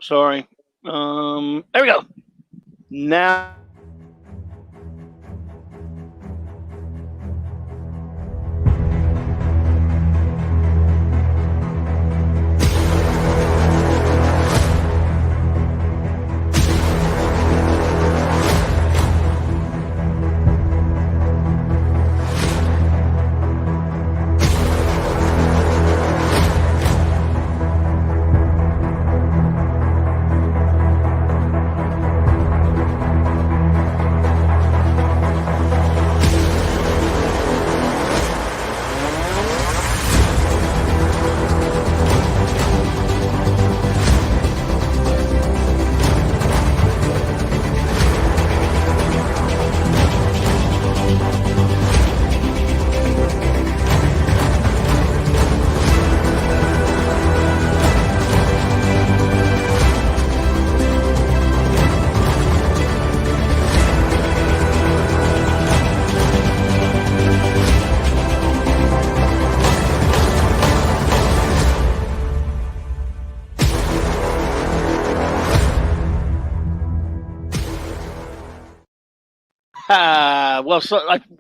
Sorry. There we go. Now we can hear you.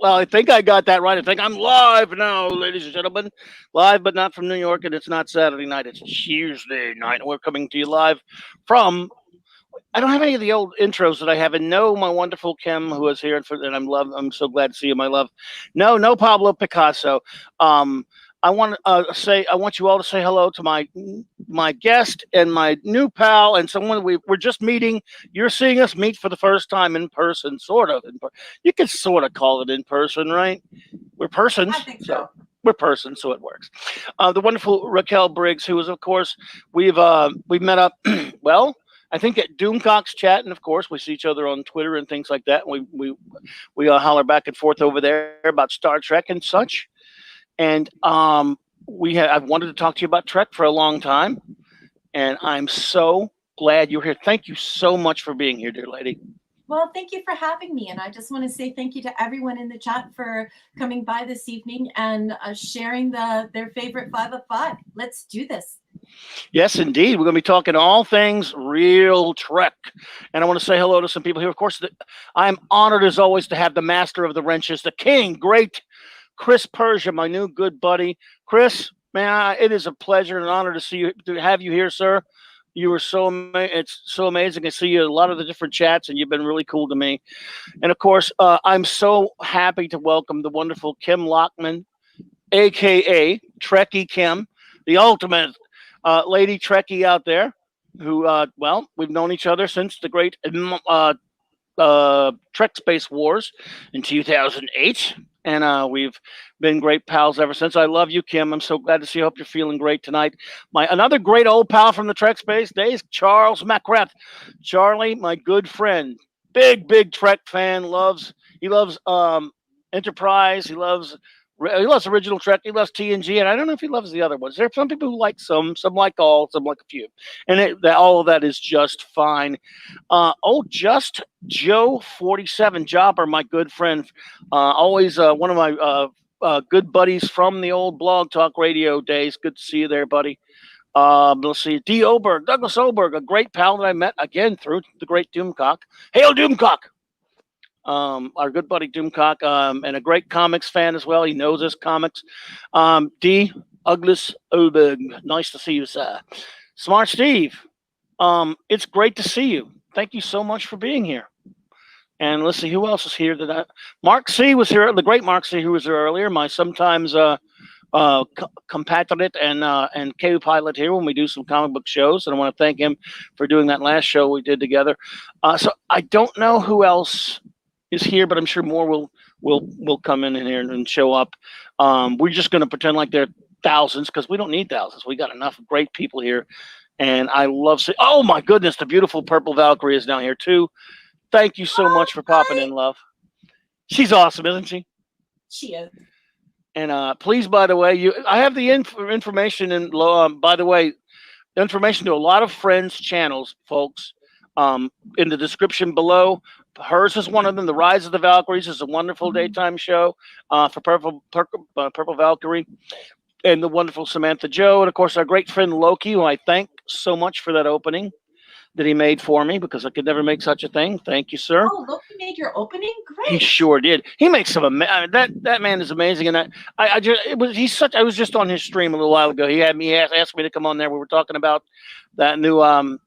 I think I got that right. I think I'm live now, ladies and gentlemen. Live, but not from New York, and it's not Saturday night. It's Tuesday night, and we're coming to you live from. I don't have any of the old intros that I have, and no, my wonderful Kim, who is here, and I'm so glad to see you, my love. No, no Pablo Picasso. Um, I want you all to say hello to my guest and my new pal and someone we're just meeting. You're seeing us meet for the first time in person, sort of. You can sort of call it in person, right? We're persons, I think so so. we're persons, so it works. The wonderful Raquel Briggs, who is, of course, we've met up. Well, I think at Doomcock's chat, and of course we see each other on Twitter and things like that. And we holler back and forth over there about Star Trek and such. And I've wanted to talk to you about Trek for a long time, and I'm so glad you're here. Thank you so much for being here, dear lady. Well, thank you for having me. And I just want to say thank you to everyone in the chat for coming by this evening and sharing their favorite 5 of 5. Let's do this. Yes, indeed. We're going to be talking all things real Trek. And I want to say hello to some people here. Of course, I'm honored as always to have the master of the wrenches, the king, great Chris Persia, my new good buddy. Chris, man, it is a pleasure and an honor to see you, to have you here, sir. You were it's so amazing to see you in a lot of the different chats, and you've been really cool to me. And of course, I'm so happy to welcome the wonderful Kim Lockman, aka Trekkie Kim, the ultimate lady Trekkie out there. Who, well, we've known each other since the great Trek Space Wars in 2008. And we've been great pals ever since. I love you, Kim. I'm so glad to see you. Hope you're feeling great tonight. My another great old pal from the Trek Space days, Charles McRath. Charlie, my good friend, big Trek fan. He loves Enterprise. He loves original Trek. He loves TNG, and I don't know if he loves the other ones. There are some people who like some like all, some like a few, and all of that is just fine. Just Joe 47 Jobber, my good friend, always one of my good buddies from the old Blog Talk Radio days. Good to see you there, buddy. Let's see, Douglas Oberg, a great pal that I met again through the great Doomcock. Hail Doomcock! Our good buddy Doomcock, and a great comics fan as well. He knows his comics. D. Douglas Oberg, nice to see you, sir. Smart Steve, it's great to see you. Thank you so much for being here. And let's see who else is here. Mark C was here, the great Mark C, who was here earlier. My sometimes compatriot and KU pilot here when we do some comic book shows, and I want to thank him for doing that last show we did together. So I don't know who else is here, but I'm sure more will come in here and show up. We're just going to pretend like they're thousands because we don't need thousands. We got enough great people here, and I love seeing. Oh my goodness, the beautiful Purple Valkyrie is down here too. Thank you so much for popping in, love. She's awesome, isn't she? She is. And please, by the way, I have the information in. By the way, information to a lot of friends' channels, folks, in the description below. Hers is one of them. The Rise of the Valkyries is a wonderful daytime show for Purple Valkyrie, and the wonderful Samantha Joe, and of course our great friend Loki, who I thank so much for that opening. that he made for me because I could never make such a thing. Thank you, sir. Oh, Loki made your opening? He Great. sure did. He makes some that man is amazing, and I just it was he's such. I was just on his stream a little while ago. He had me asked me to come on there. We were talking about that new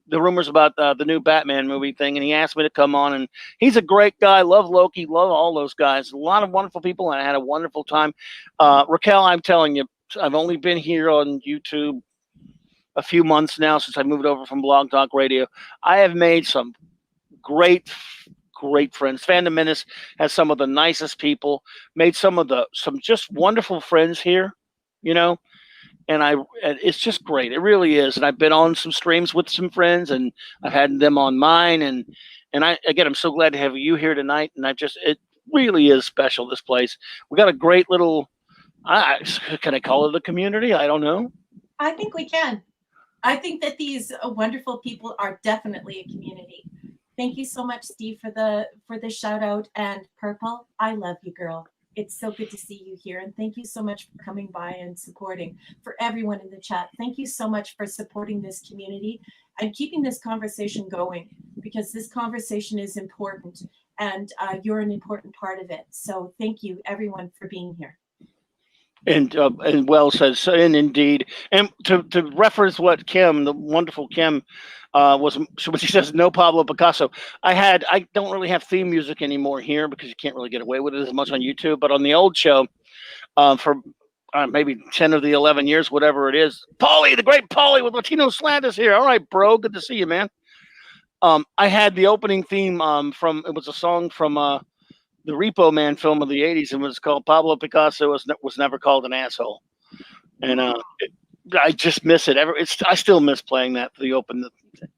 the rumors about the new Batman movie thing, and he asked me to come on. And he's a great guy. Love Loki. Love all those guys. A lot of wonderful people, and I had a wonderful time. Raquel, I'm telling you, I've only been here on YouTube a few months now since I moved over from Blog Talk Radio. I have made some great friends. Fandom Menace has some of the nicest people, made some just wonderful friends here, you know, and it's just great. It really is. And I've been on some streams with some friends, and I've had them on mine, and I'm so glad to have you here tonight. And it really is special, this place. We got a great little, can I call it a community? I don't know. I think we can. I think that these wonderful people are definitely a community. Thank you so much, Steve, for the shout out. And Purple, I love you, girl. It's so good to see you here. And thank you so much for coming by and supporting. For everyone in the chat, thank you so much for supporting this community and keeping this conversation going, because this conversation is important, and you're an important part of it. So thank you, everyone, for being here. And well said, and indeed, and to reference what Kim, the wonderful Kim, was when she says no Pablo Picasso. I don't really have theme music anymore here because you can't really get away with it as much on YouTube. But on the old show, for maybe 10 of the 11 years, whatever it is, Paulie, the great Paulie with Latino Slant is here. All right, bro, good to see you, man. I had the opening theme it was a song from the Repo Man film of the 80s, and was called Pablo Picasso was never called an asshole. And I just miss it. I still miss playing that for the open. It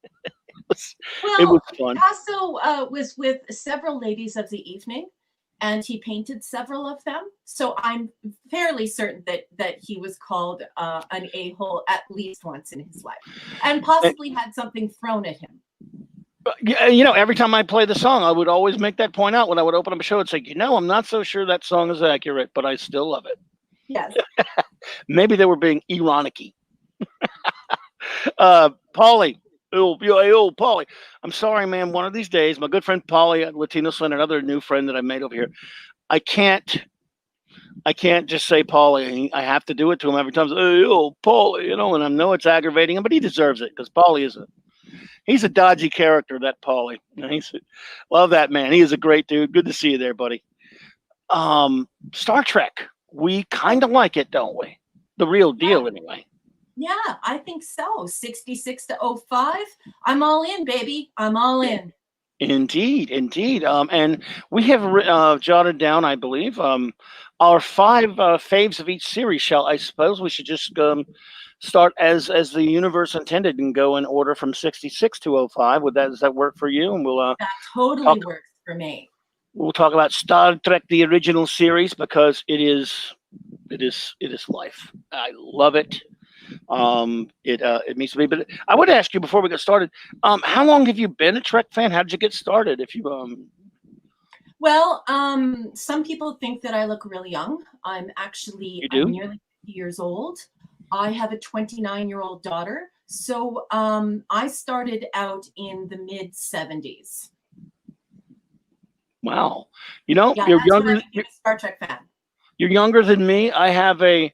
was fun. Picasso was with several ladies of the evening, and he painted several of them. So I'm fairly certain that he was called an a-hole at least once in his life, and possibly had something thrown at him. You know, every time I play the song, I would always make that point out when I would open up a show. It's like, I'm not so sure that song is accurate, but I still love it. Yes. Maybe they were being ironic-y. Paulie. Paulie. I'm sorry, man. One of these days, my good friend Paulie at Latino Slant, another new friend that I made over here, I can't just say Paulie. I have to do it to him every time. Paulie, and I know it's aggravating him, but he deserves it because Paulie he's a dodgy character, that Paulie. Love that man. He is a great dude. Good to see you there, buddy. Star Trek. We kind of like it, don't we? The real deal, anyway. Yeah, I think so. 66 to 05. I'm all in, baby. I'm all in. Indeed. And we have jotted down, I believe, our 5 faves of each series. I suppose we should just start as the universe intended and go in order from 66 to 05. Does that work for you? And we'll that totally works for me. We'll talk about Star Trek, the original series, because it is life. I love it. It means to me. But I would ask you before we get started, how long have you been a Trek fan? How did you get started? Well, some people think that I look really young. I'm actually nearly 50 years old. I have a 29-year-old daughter. So I started out in the mid 70s. Wow. You're younger. You're a Star Trek fan. You're younger than me. I have a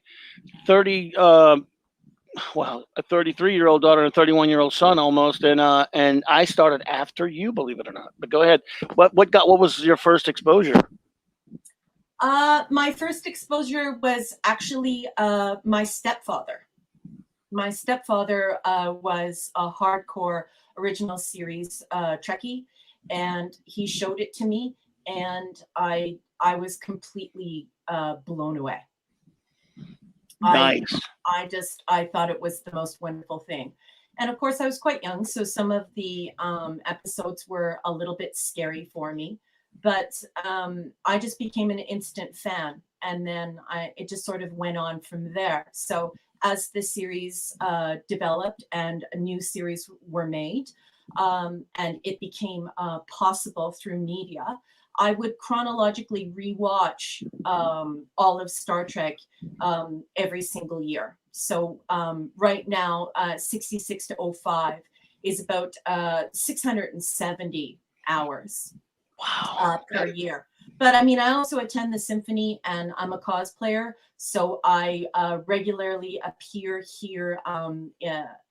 33-year-old daughter and a 31-year-old son almost, and I started after you, believe it or not. But go ahead. What was your first exposure? My first exposure was actually my stepfather. My stepfather was a hardcore original series Trekkie, and he showed it to me, and I was completely blown away. Nice. I thought it was the most wonderful thing. And of course, I was quite young, so some of the episodes were a little bit scary for me. But I just became an instant fan, and then it just sort of went on from there. So as the series developed and a new series were made, and it became possible through media, I would chronologically rewatch all of Star Trek every single year. So right now, 66 to 05 is about 670 hours Wow. per year. But I mean, I also attend the symphony, and I'm a cosplayer, so I regularly appear here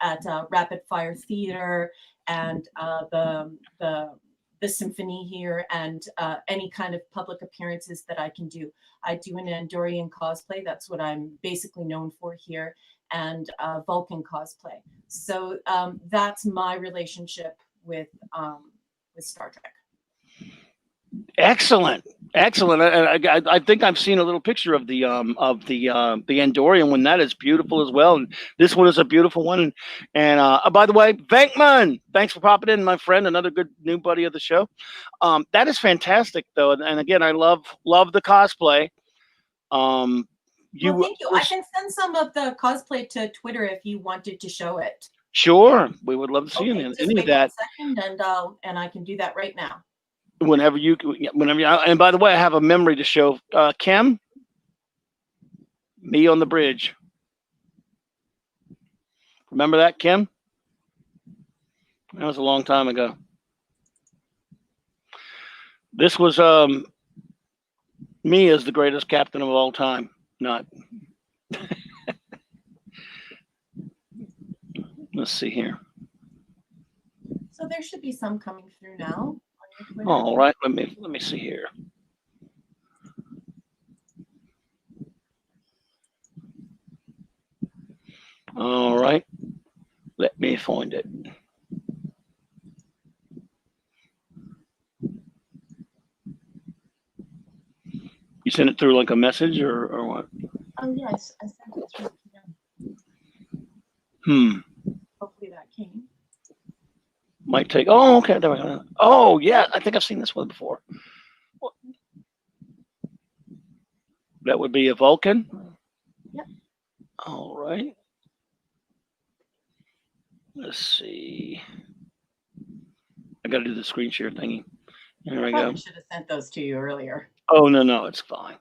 at Rapid Fire Theater and the symphony here, and any kind of public appearances that I can do. I do an Andorian cosplay. That's what I'm basically known for here, and Vulcan cosplay. So that's my relationship with Star Trek. Excellent, excellent. I think I've seen a little picture of the Andorian one. That is beautiful as well. And this one is a beautiful one. And by the way, Venkman, thanks for popping in, my friend. Another good new buddy of the show. That is fantastic, though. And again, I love the cosplay. Well, thank you. I can send some of the cosplay to Twitter if you wanted to show it. Sure, we would love to see any of that. 1 second, and I can do that right now. Whenever you, and by the way, I have a memory to show. Kim, me on the bridge. Remember that, Kim? That was a long time ago. This was me as the greatest captain of all time. Not. Let's see here. So there should be some coming through now. All right, let me see here. All right, let me find it. You sent it through like a message or what? Oh yes, I sent it through. Hopefully that came. Might take. Oh, okay. There we go. Oh, yeah. I think I've seen this one before. That would be a Vulcan. Yep. All right. Let's see. I got to do the screen share thingy. There we go. I should have sent those to you earlier. Oh, no, it's fine.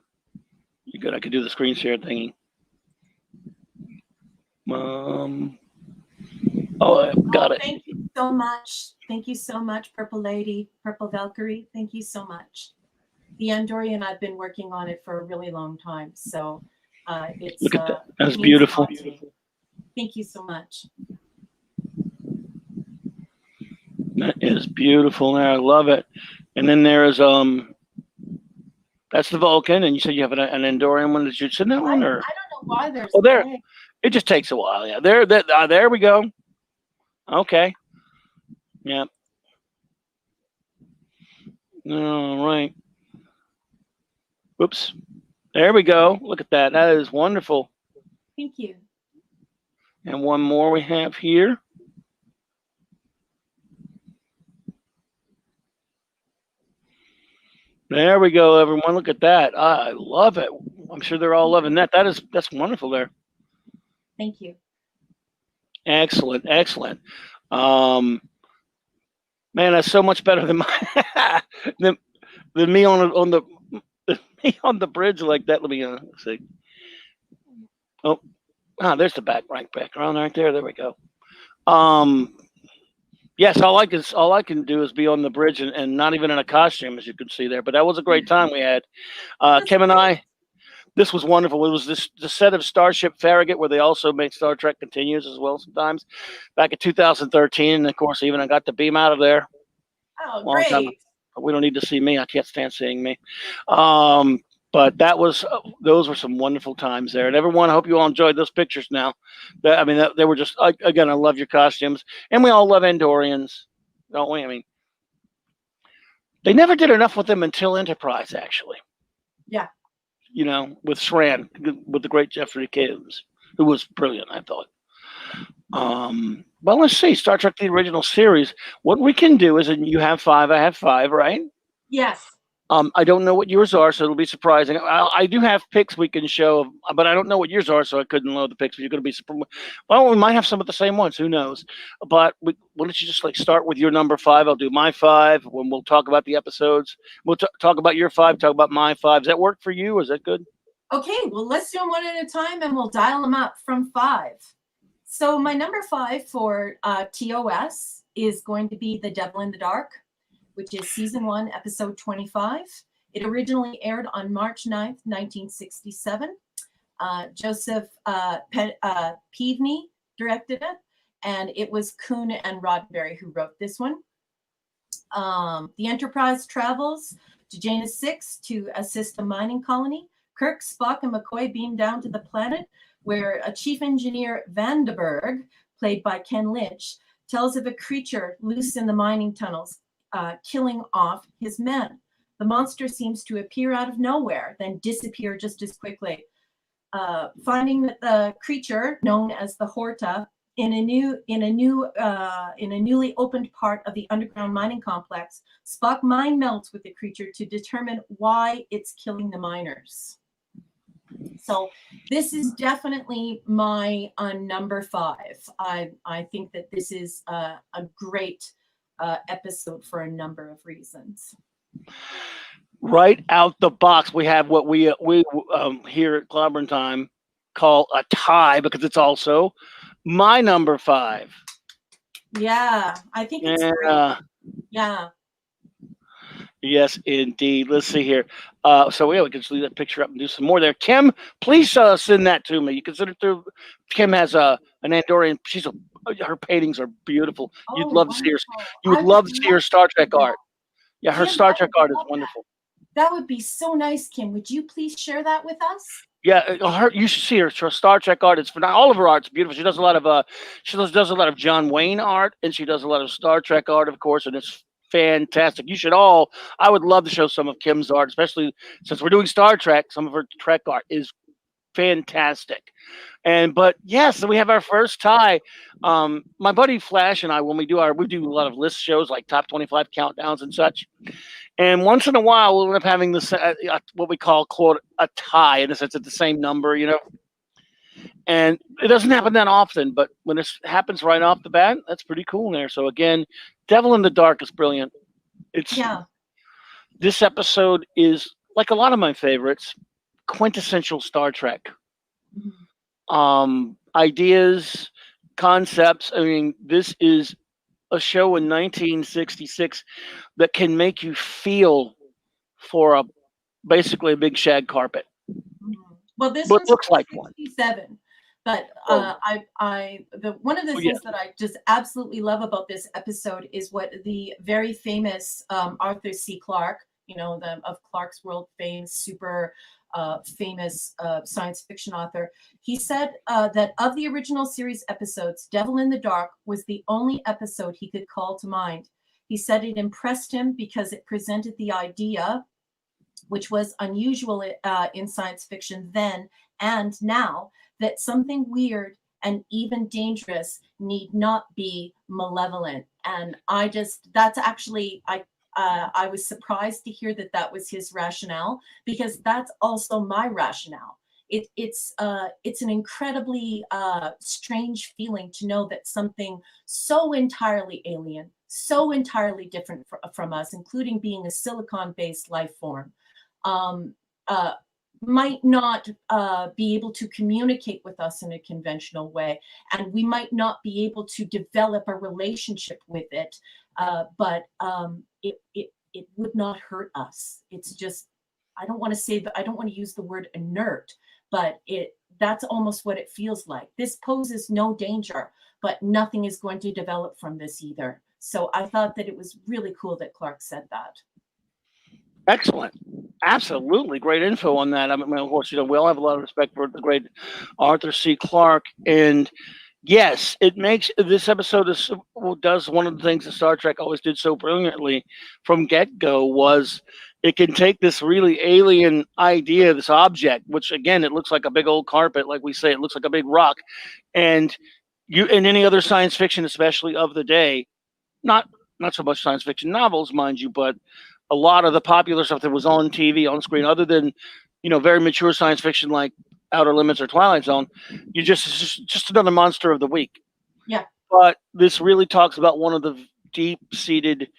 You're good. I could do the screen share thingy. Oh, I got it. Thank you so much. Thank you so much, Purple Lady, Purple Valkyrie. Thank you so much. The Andorian, I've been working on it for a really long time. So it's look at that. That's beautiful. Thank you so much. That is beautiful there. I love it. And then there is that's the Vulcan, and you said you have an Andorian one. Did you send that one, or? I don't know why there's. Oh, there. It just takes a while. Yeah, there we go. Okay. Yep. All right. Whoops. There we go. Look at that. That is wonderful. Thank you. And one more we have here. There we go, everyone. Look at that. I love it. I'm sure they're all loving that. That's wonderful there. Thank you. Excellent, excellent. Man, that's so much better than my than me on the bridge like that. Let me see. Oh, there's the background right there. There we go. Yes, all I can do is be on the bridge and not even in a costume, as you can see there. But that was a great time we had. Kim and I. This was wonderful. It was the set of Starship Farragut, where they also make Star Trek Continues as well sometimes, back in 2013. And, of course, even I got to beam out of there. Oh, great. Time. We don't need to see me. I can't stand seeing me. But those were some wonderful times there. And everyone, I hope you all enjoyed those pictures now. They were just, again, I love your costumes. And we all love Andorians, don't we? I mean, they never did enough with them until Enterprise, actually. Yeah. You know, with Shran, with the great Jeffrey Combs, who was brilliant, I thought. Well, let's see. Star Trek, the original series. What we can do is, and you have 5, I have 5, right? Yes. I don't know what yours are, so it'll be surprising. I do have pics we can show, but I don't know what yours are, so I couldn't load the pics. But you're going to be surprised. Well, we might have some of the same ones. Who knows? But why don't you just start with your number 5? I'll do my 5 when we'll talk about the episodes. We'll talk about your 5, talk about my 5. Does that work for you? Is that good? Okay, well, let's do them one at a time, and we'll dial them up from 5. So my number 5 for TOS is going to be The Devil in the Dark, which is season 1, episode 25. It originally aired on March 9th, 1967. Joseph Peavney directed it, and it was Kuhn and Roddenberry who wrote this one. The Enterprise travels to Janus 6 to assist a mining colony. Kirk, Spock, and McCoy beam down to the planet, where a chief engineer, Vandenberg, played by Ken Lynch, tells of a creature loose in the mining tunnels, killing off his men. The monster seems to appear out of nowhere, then disappear just as quickly. Finding that the creature, known as the Horta, in a newly opened part of the underground mining complex, Spock mind melts with the creature to determine why it's killing the miners. So this is definitely my number 5. I think that this is a great episode for a number of reasons. Right out the box, we have what we here at Clobbering Time call a tie, because it's also my number 5. Yeah, I think it's great. Yeah. Yes, indeed. Let's see here. So yeah, we can just leave that picture up and do some more there. Kim, please send that to me. You can send it through. Kim has an Andorian. Her paintings are beautiful. You'd love to see her. You would love to see her Star Trek art. Yeah, her Star Trek art is wonderful. That would be so nice, Kim. Would you please share that with us? Yeah, you should see her Star Trek art. It's all of her art's beautiful. She does a lot of does a lot of John Wayne art, and she does a lot of Star Trek art, of course, and it's fantastic. I would love to show some of Kim's art, especially since we're doing Star Trek. Some of her Trek art is fantastic. But yes, so we have our first tie. My buddy Flash and I, when we do a lot of list shows like top 25 countdowns and such. And once in a while, we'll end up having this what we call, quote, a tie, in a sense, at the same number, And it doesn't happen that often, but when it happens right off the bat, that's pretty cool there. So again, Devil in the Dark is brilliant. This episode is, like a lot of my favorites, quintessential Star Trek. Ideas, concepts. I mean, this is a show in 1966 that can make you feel for basically a big shag carpet. Well, this looks like 67. One. But one of the things that I just absolutely love about this episode is what the very famous Arthur C. Clarke, of Clarke's World fame, super famous science fiction author, he said that of the original series episodes, Devil in the Dark was the only episode he could call to mind. He said it impressed him because it presented the idea, which was unusual in science fiction then and now, that something weird and even dangerous need not be malevolent. And I was surprised to hear that was his rationale, because that's also my rationale. It's an incredibly strange feeling to know that something so entirely alien, so entirely different from us, including being a silicon-based life form, might not be able to communicate with us in a conventional way, and we might not be able to develop a relationship with it, but it would not hurt us. It's just, I don't want to use the word inert, but that's almost what it feels like. This poses no danger, but nothing is going to develop from this either. So I thought that it was really cool that Clarke said that. Excellent. Absolutely. Great info on that. I mean, of course, we all have a lot of respect for the great Arthur C. Clarke. And yes, it makes this episode does one of the things that Star Trek always did so brilliantly from get-go, was it can take this really alien idea, this object, which again, it looks like a big old carpet, like we say, it looks like a big rock. And in any other science fiction, especially of the day, not so much science fiction novels, mind you, but a lot of the popular stuff that was on TV, on screen, other than, very mature science fiction like Outer Limits or Twilight Zone, it's just another monster of the week. Yeah. But this really talks about one of the deep-seated,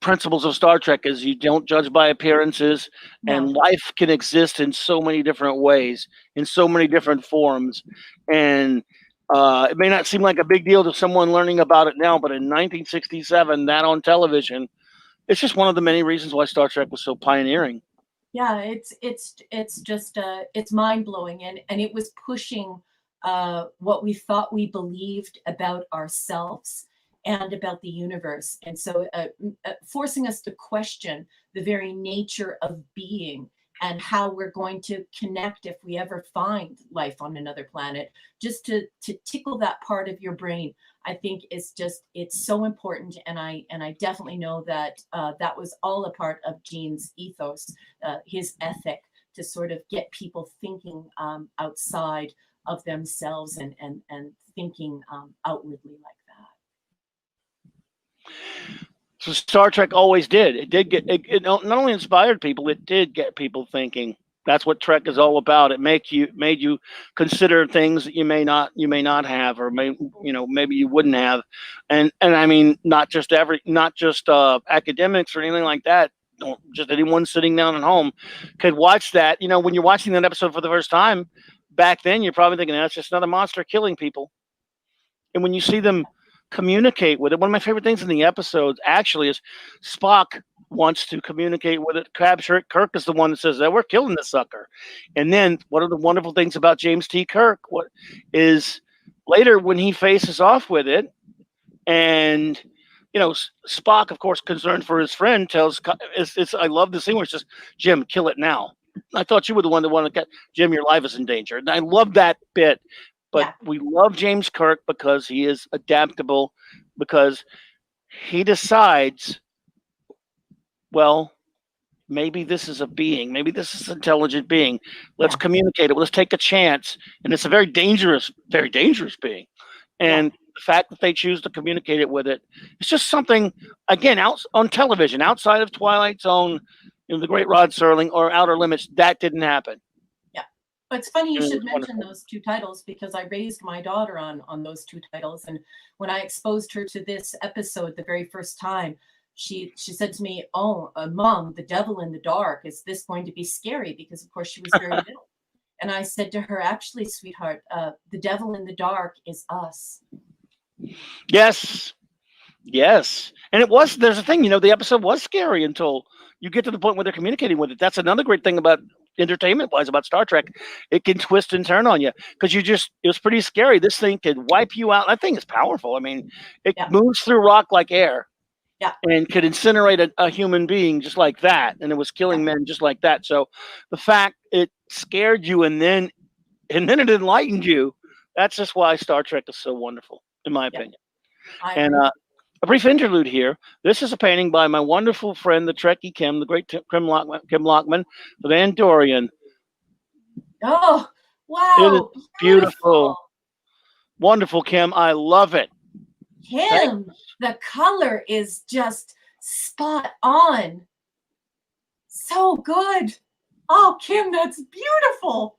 principles of Star Trek, is you don't judge by appearances, and life can exist in so many different ways, in so many different forms. And It may not seem like a big deal to someone learning about it now, but in 1967, that on television, it's just one of the many reasons why Star Trek was so pioneering. Yeah, it's just it's mind blowing, and it was pushing what we thought we believed about ourselves and about the universe, and so forcing us to question the very nature of being and how we're going to connect if we ever find life on another planet. Just to tickle that part of your brain, I think it's so important, and I definitely know that that was all a part of Gene's ethos, his ethic, to sort of get people thinking outside of themselves and thinking outwardly like that. So Star Trek always did. It did get it not only inspired people, it did get people thinking. That's what Trek is all about. It made you consider things that you may not have, or maybe you wouldn't have, and I mean not just academics or anything like that. Just anyone sitting down at home could watch that. When you're watching that episode for the first time, back then you're probably thinking that's just another monster killing people, and when you see them communicate with it, one of my favorite things in the episodes actually is Spock wants to communicate with it. Kirk is the one that says that we're killing this sucker. And then one of the wonderful things about James T. Kirk what is later when he faces off with it, and Spock, of course, concerned for his friend, tells I love the scene where it says, Jim, kill it now. I thought you were the one that wanted to get Jim, your life is in danger. And I love that bit. But Yeah. we love James Kirk because he is adaptable, because he decides, well, maybe this is a being, maybe this is an intelligent being. Let's communicate it. Let's take a chance. And it's a very dangerous being. And the fact that they choose to communicate it with it, it's just something, again, out on television, outside of Twilight Zone, the great Rod Serling, or Outer Limits, that didn't happen. But it's funny you should mention wonderful. those two titles, because I raised my daughter on those two titles, and when I exposed her to this episode the very first time, she said to me, "Oh, Mom, the devil in the dark, is this going to be scary?" Because of course she was very little, and I said to her, "Actually, sweetheart, the devil in the dark is us." Yes, and there's a thing, the episode was scary until you get to the point where they're communicating with it. That's another great thing about entertainment wise about Star Trek. It can twist and turn on you, because it was pretty scary. This thing could wipe you out. That thing is powerful. I mean, it moves through rock like air. Yeah. And could incinerate a human being just like that, and it was killing men just like that. So the fact it scared you and then it enlightened you, that's just why Star Trek is so wonderful, in my opinion. And a brief interlude here. This is a painting by my wonderful friend, the Trekkie Kim, the great Kim Lockman, the Van Dorian. Oh, wow. It is beautiful. Wonderful, Kim. I love it. Kim, the color is just spot on. So good. Oh, Kim, that's beautiful.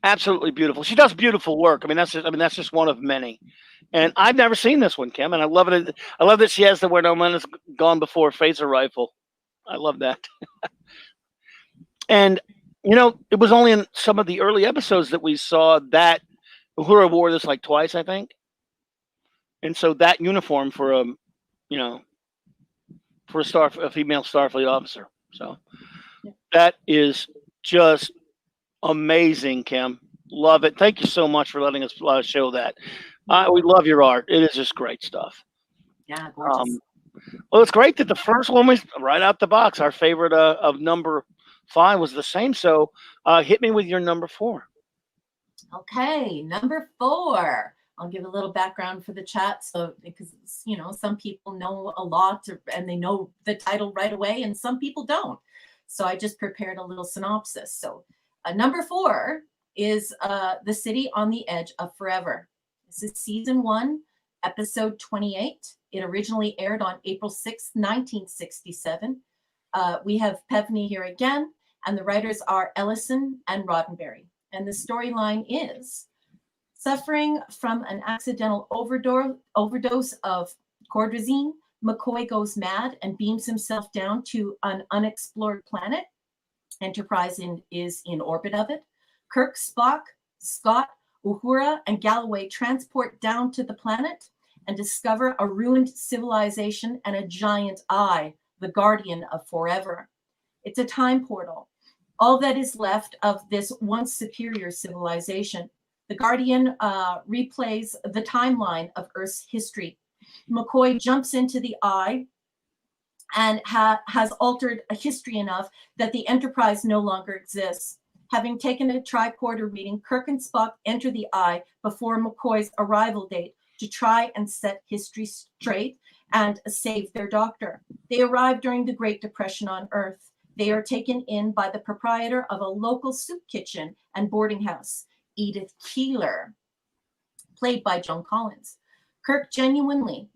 Absolutely beautiful. She does beautiful work. That's just one of many. And I've never seen this one, Kim, and I love it. I love that she has the "Where No Man Has Gone Before" phaser rifle. I love that. And it was only in some of the early episodes that we saw that Uhura wore this like twice, I think. And so that uniform for a female Starfleet officer. So that is just amazing, Kim. Love it. Thank you so much for letting us show that. We love your art. It is just great stuff. Yeah, gorgeous. Well, it's great that the first one was right out the box. Our favorite of number 5 was the same. So hit me with your number 4. Okay, number 4. I'll give a little background for the chat. So, because, some people know a lot and they know the title right away, and some people don't. So I just prepared a little synopsis. So number 4 is The City on the Edge of Forever. This is season 1, episode 28. It originally aired on April 6th, 1967. We have Pevney here again, and the writers are Ellison and Roddenberry. And the storyline is: suffering from an accidental overdose of cordrazine, McCoy goes mad and beams himself down to an unexplored planet. Enterprise is in orbit of it. Kirk, Spock, Scott, Uhura and Galloway transport down to the planet and discover a ruined civilization and a giant eye, the guardian of forever. It's a time portal, all that is left of this once superior civilization. The Guardian replays the timeline of Earth's history. McCoy jumps into the eye and has altered a history enough that the Enterprise no longer exists. Having taken a tricorder reading, Kirk and Spock enter the eye before McCoy's arrival date to try and set history straight and save their doctor. They arrive during the Great Depression on Earth. They are taken in by the proprietor of a local soup kitchen and boarding house, Edith Keeler, played by Joan Collins. Kirk genuinely,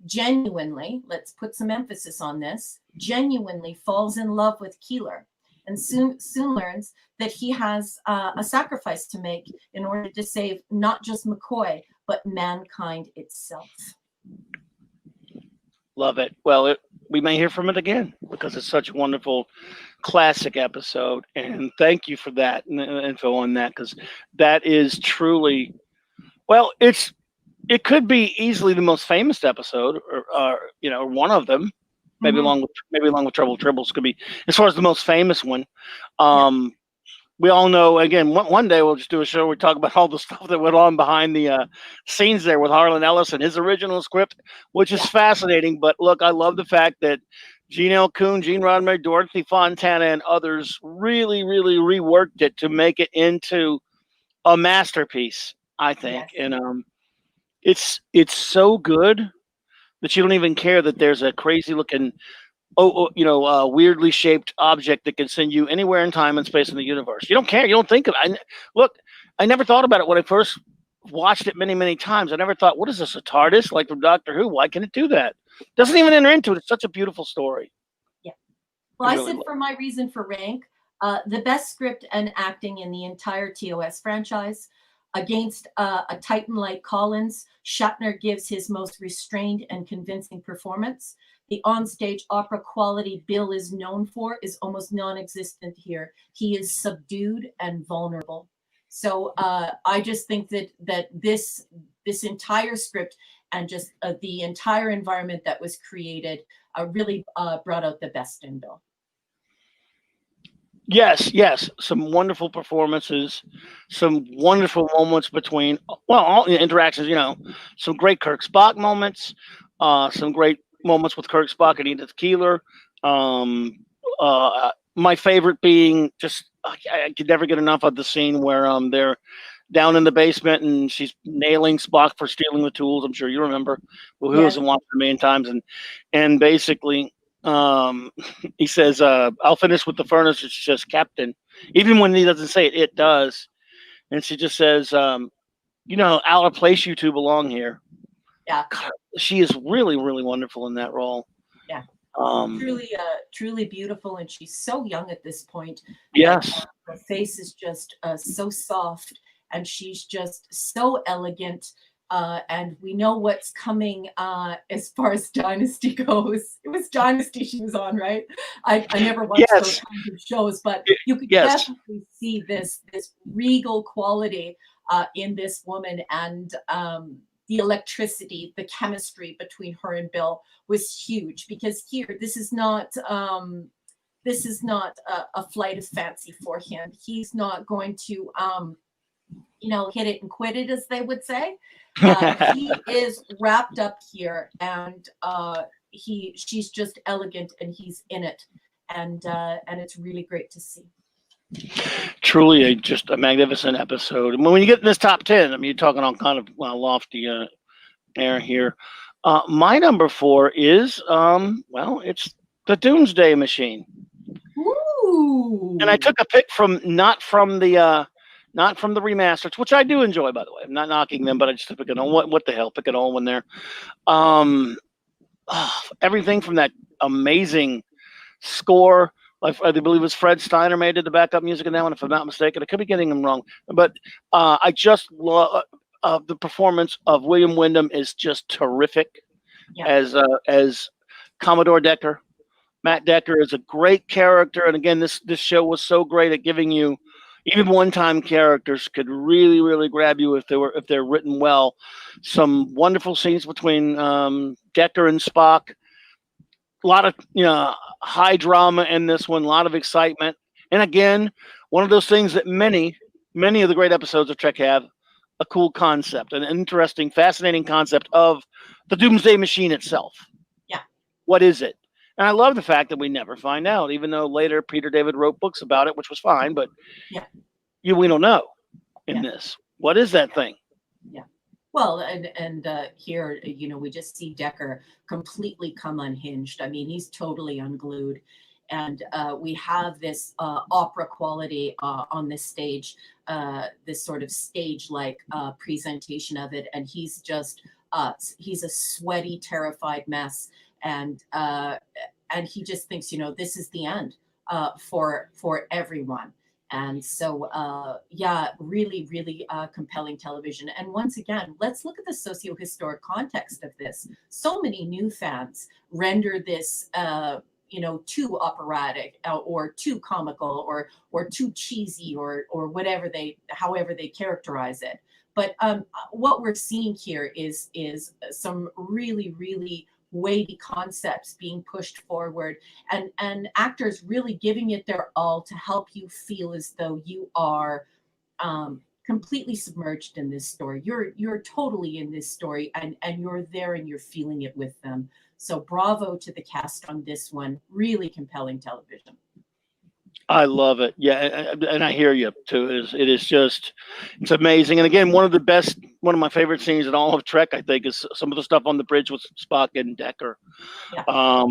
let's put some emphasis on this, genuinely falls in love with Keeler and soon learns that he has a sacrifice to make in order to save not just McCoy, but mankind itself. Love it. Well, we may hear from it again because it's such a wonderful classic episode. And thank you for that info on that, because that is truly, well, it could be easily the most famous episode, or one of them. Maybe along with Trouble Tribbles could be, as far as the most famous one. We all know, again, one day we'll just do a show where we talk about all the stuff that went on behind the scenes there with Harlan Ellis and his original script, which is fascinating. But look, I love the fact that Gene L. Coon, Gene Roddenberry, Dorothy Fontana, and others really, really reworked it to make it into a masterpiece, I think. Yes. And it's so good that you don't even care that there's a crazy looking, weirdly shaped object that can send you anywhere in time and space in the universe. You don't care. You don't think of it. Look, I never thought about it when I first watched it many, many times. I never thought, what is this, a TARDIS? Like from Doctor Who? Why can it do that? Doesn't even enter into it. It's such a beautiful story. Yeah. Well, I said for my reason for rank, the best script and acting in the entire TOS franchise. Against a Titan like Collins, Shatner gives his most restrained and convincing performance. The onstage opera quality Bill is known for is almost non-existent here. He is subdued and vulnerable. So I just think that this entire script and just the entire environment that was created really brought out the best in Bill. Yes. Some wonderful performances, some wonderful moments between, all the interactions, some great Kirk Spock moments, some great moments with Kirk Spock and Edith Keeler. My favorite being just, I could never get enough of the scene where they're down in the basement and she's nailing Spock for stealing the tools. I'm sure you remember. Well, who hasn't watched it a million times? And basically, he says, I'll finish with the furnace. It's just Captain. Even when he doesn't say it, it does. And she just says, out of place you two belong here. Yeah. God, she is really, really wonderful in that role. Yeah. Truly beautiful. And she's so young at this point. Yes. Her face is just so soft and she's just so elegant. And we know what's coming as far as Dynasty goes. It was Dynasty she was on, right? I never watched those kinds of shows, but you could definitely see this regal quality in this woman, and the electricity, the chemistry between her and Bill was huge. Because here, this is not a flight of fancy for him. He's not going to hit it and quit it, as they would say. He is wrapped up here, and she's just elegant, and he's in it, and it's really great to see. Truly, just a magnificent episode. And when you get in this top 10, I mean, you're talking on kind of lofty air here. My number 4 is it's the Doomsday Machine. Ooh! And I took a pick not from the remasters, which I do enjoy, by the way. I'm not knocking them, but I just pick it on. What the hell? Pick it on when they're everything from that amazing score. I believe it was Fred Steiner made the backup music in that one, if I'm not mistaken. I could be getting them wrong, but I just love the performance of William Wyndham is just terrific as Commodore Decker. Matt Decker is a great character, and again, this show was so great at giving you, Even one-time characters could really, really grab you if they're written well. Some wonderful scenes between Decker and Spock. A lot of high drama in this one, a lot of excitement, and again, one of those things that many of the great episodes of Trek have a cool concept, an interesting, fascinating concept of the Doomsday Machine itself. Yeah. What is it? And I love the fact that we never find out, even though later Peter David wrote books about it, which was fine, but Yeah. we don't know in Yeah. this. What is that thing? Yeah. Well, and here, we just see Decker completely come unhinged. I mean, he's totally unglued, and we have this opera quality on this stage, this sort of stage-like presentation of it, and he's a sweaty, terrified mess, and he just thinks, this is the end for everyone. And so, yeah, really, really compelling television. And once again, let's look at the socio-historic context of this. So many new fans render this, too operatic or too comical or too cheesy or however they characterize it. But what we're seeing here is some really, really weighty concepts being pushed forward, and actors really giving it their all to help you feel as though you are completely submerged in this story. You're totally in this story, and you're there and you're feeling it with them. So bravo to the cast on this one. Really compelling television. I love it. Yeah, and I hear you too. It's amazing. And again, one of my favorite scenes in all of Trek, I think, is some of the stuff on the bridge with Spock and Decker. Yeah.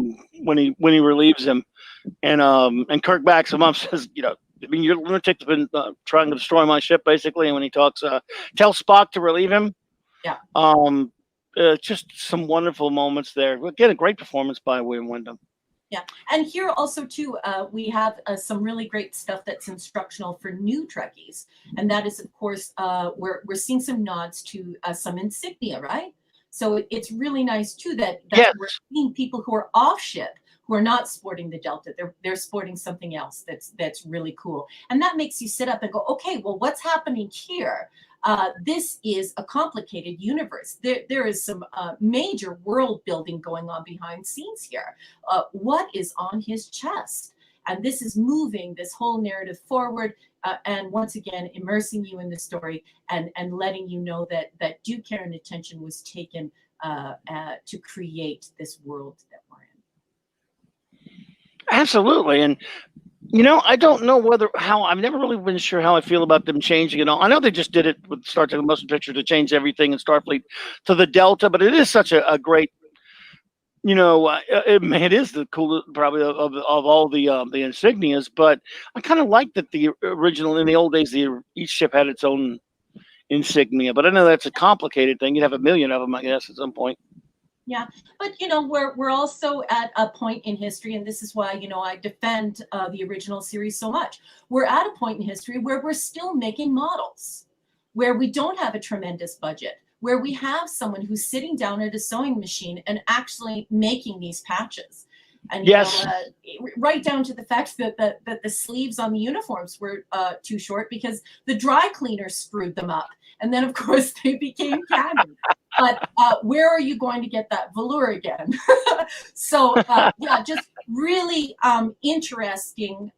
When he relieves him, and Kirk backs him up, says, I mean, your lunatic has been trying to destroy my ship, basically. And when he talks, tell Spock to relieve him. Yeah. Just some wonderful moments there. Again, a great performance by William Wyndham. Yeah, and here also too, we have some really great stuff that's instructional for new Trekkies, and that is, of course, we're seeing some nods to some insignia, right? So it's really nice too that Yes. we're seeing people who are off ship who are not sporting the Delta. They're sporting something else that's really cool, and that makes you sit up and go, okay, well, what's happening here? This is a complicated universe. There is some major world building going on behind scenes here. What is on his chest? And this is moving this whole narrative forward, and once again, immersing you in the story and letting you know that due care and attention was taken to create this world that we're in. Absolutely. And I don't know how I've never really been sure how I feel about them changing it all. I know they just did it with Star Trek: The Motion Picture to change everything in Starfleet to the Delta, but it is such a great, it is the coolest probably of all the insignias. But I kind of like that the original in the old days, each ship had its own insignia. But I know that's a complicated thing. You'd have a million of them, I guess, at some point. Yeah, but we're also at a point in history, and this is why I defend the original series so much. We're at a point in history where we're still making models, where we don't have a tremendous budget, where we have someone who's sitting down at a sewing machine and actually making these patches. And yes, right down to the fact that the sleeves on the uniforms were too short because the dry cleaners screwed them up, and then of course they became canon. But where are you going to get that velour again? So yeah, just really interesting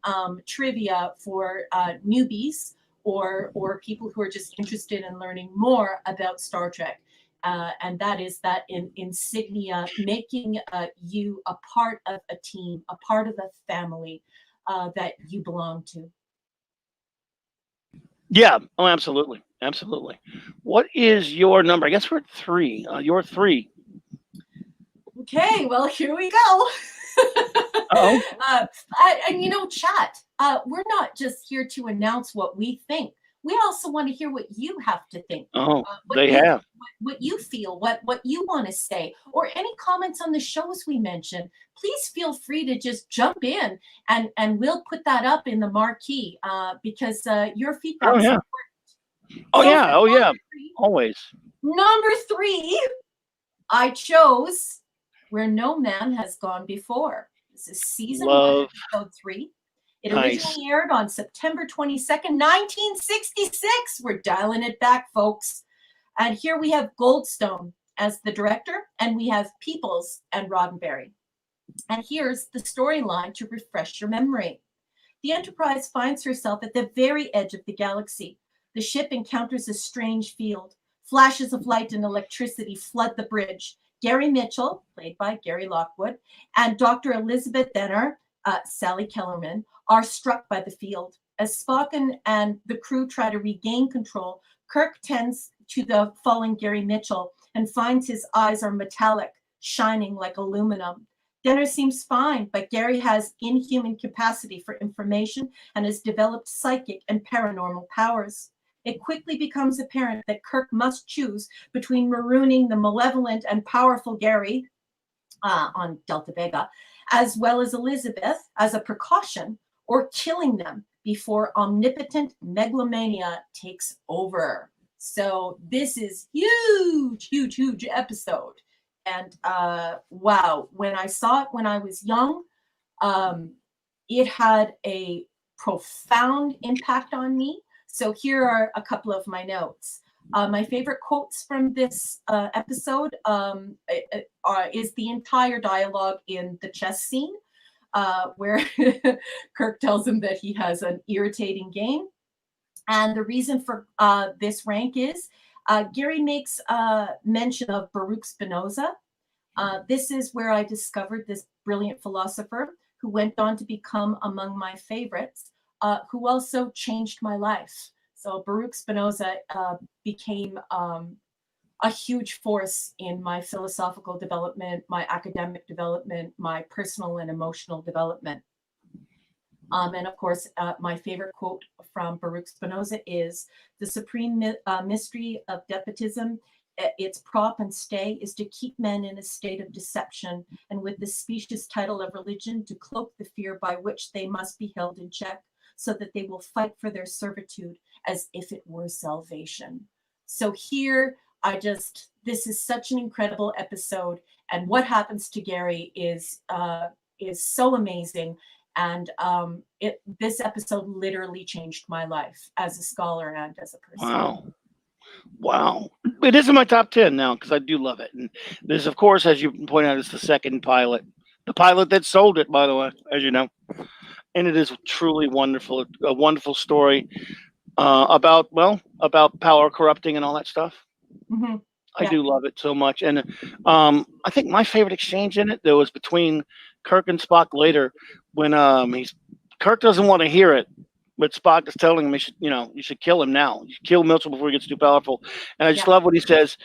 trivia for newbies or people who are just interested in learning more about Star Trek. And that is that insignia making you a part of a team, a part of a family that you belong to. Yeah. Oh, absolutely. Absolutely. What is your number? I guess we're at 3. You're 3. Okay, well, here we go. Oh. And chat, we're not just here to announce what we think. We also want to hear what you have to think. Oh, what you feel, what you want to say, or any comments on the shows we mentioned. Please feel free to just jump in, and we'll put that up in the marquee because your feedback is important. Oh, yeah. Oh, yeah. Always. Number 3, I chose Where No Man Has Gone Before. This is season 1, episode 3. It Nice. originally aired on September 22nd, 1966. We're dialing it back, folks. And here we have Goldstone as the director, and we have Peoples and Roddenberry. And here's the storyline to refresh your memory. The Enterprise finds herself at the very edge of the galaxy. The ship encounters a strange field. Flashes of light and electricity flood the bridge. Gary Mitchell, played by Gary Lockwood, and Dr. Elizabeth Benner, Sally Kellerman, are struck by the field. As Spock and the crew try to regain control, Kirk tends to the fallen Gary Mitchell and finds his eyes are metallic, shining like aluminum. Denner seems fine, but Gary has inhuman capacity for information and has developed psychic and paranormal powers. It quickly becomes apparent that Kirk must choose between marooning the malevolent and powerful Gary on Delta Vega, as well as Elizabeth, as a precaution, or killing them before omnipotent megalomania takes over. So this is huge episode. And wow, when I saw it when I was young, it had a profound impact on me. So here are a couple of my notes. My favorite quotes from this episode is the entire dialogue in the chess scene, where Kirk tells him that he has an irritating game. And the reason for this rank is Gary makes mention of Baruch Spinoza. This is where I discovered this brilliant philosopher who went on to become among my favorites, who also changed my life. So Baruch Spinoza became a huge force in my philosophical development, my academic development, my personal and emotional development. And of course, my favorite quote from Baruch Spinoza is, "The supreme mystery of despotism, its prop and stay, is to keep men in a state of deception, and with the specious title of religion, to cloak the fear by which they must be held in check, so that they will fight for their servitude as if it were salvation." So here, this is such an incredible episode, and what happens to Gary is so amazing. And this episode literally changed my life as a scholar and as a person. Wow. It is in my top 10 now because I do love it. And this, of course, as you point out, is the second pilot. The pilot that sold it, by the way, as you know. And it is truly wonderful. A wonderful story about power corrupting and all that stuff. Mm-hmm. I do love it so much. And I think my favorite exchange in it, though, was between Kirk and Spock later when Kirk doesn't want to hear it, but Spock is telling him, you should kill him now. You should kill Mitchell before he gets too powerful. And I just love what he says.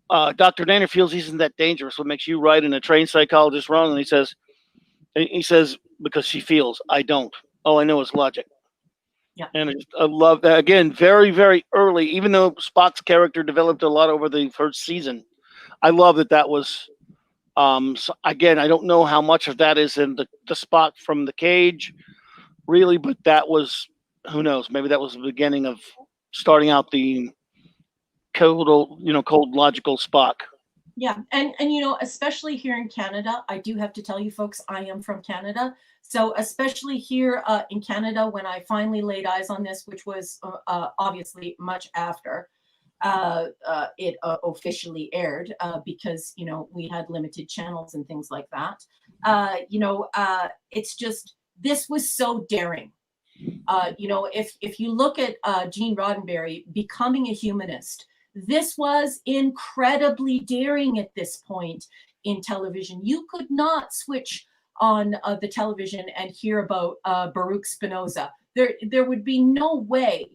Dr. Danner feels he isn't that dangerous. What makes you right and a trained psychologist wrong? And he says, because she feels, I don't. All I know is logic. Yeah. And I love that. Again, very, very early, even though Spock's character developed a lot over the first season. I love that was, so again, I don't know how much of that is in the Spock from the cage, really, but that was, who knows, maybe that was the beginning of starting out the cold logical Spock. Yeah, and especially here in Canada, I do have to tell you folks, I am from Canada. So especially here in Canada, when I finally laid eyes on this, which was obviously much after it officially aired, because we had limited channels and things like that. It's just, this was so daring. If you look at Gene Roddenberry becoming a humanist, this was incredibly daring at this point in television. You could not switch on the television and hear about Baruch Spinoza. There would be no way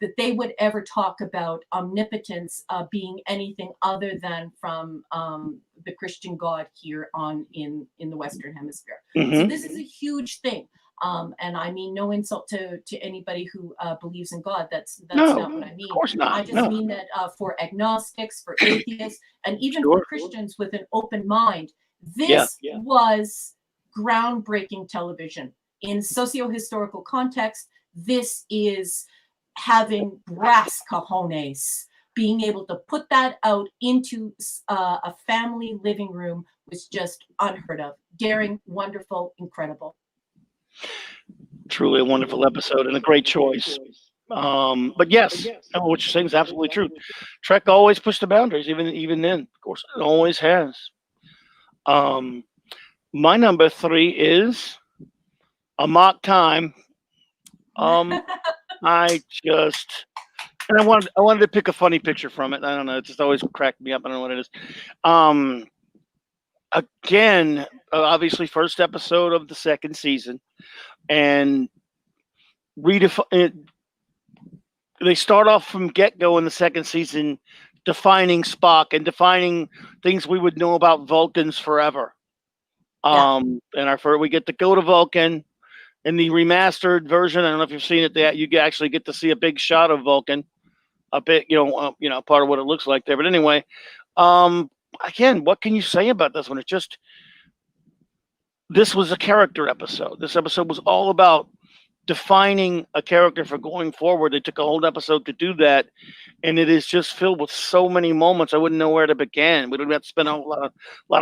that they would ever talk about omnipotence being anything other than from the Christian God here in the Western Hemisphere. Mm-hmm. So this is a huge thing. And I mean no insult to anybody who believes in God. That's not what I mean. Of course not. I just mean that for agnostics, for atheists, and even for Christians with an open mind, this was groundbreaking television. In socio-historical context, this is having brass cojones. Being able to put that out into a family living room was just unheard of. Daring, wonderful, incredible. Truly a wonderful episode and a great choice. But yes, what you're saying is absolutely true. Trek always pushed the boundaries, even then. Of course, it always has. Um, my number three is a mock time. I just and I wanted to pick a funny picture from it. I don't know. It just always cracked me up. I don't know what it is. Um, again, obviously, first episode of the second season, and redefine. They start off from get go in the second season, defining Spock and defining things we would know about Vulcans forever. Yeah. And our first, we get to go to Vulcan in the remastered version. I don't know if you've seen it. That you actually get to see a big shot of Vulcan, a bit, part of what it looks like there. But anyway, again, what can you say about this one? This was a character episode. This episode was all about defining a character for going forward. They took a whole episode to do that, and it is just filled with so many moments. I wouldn't know where to begin. We don't have to spend a lot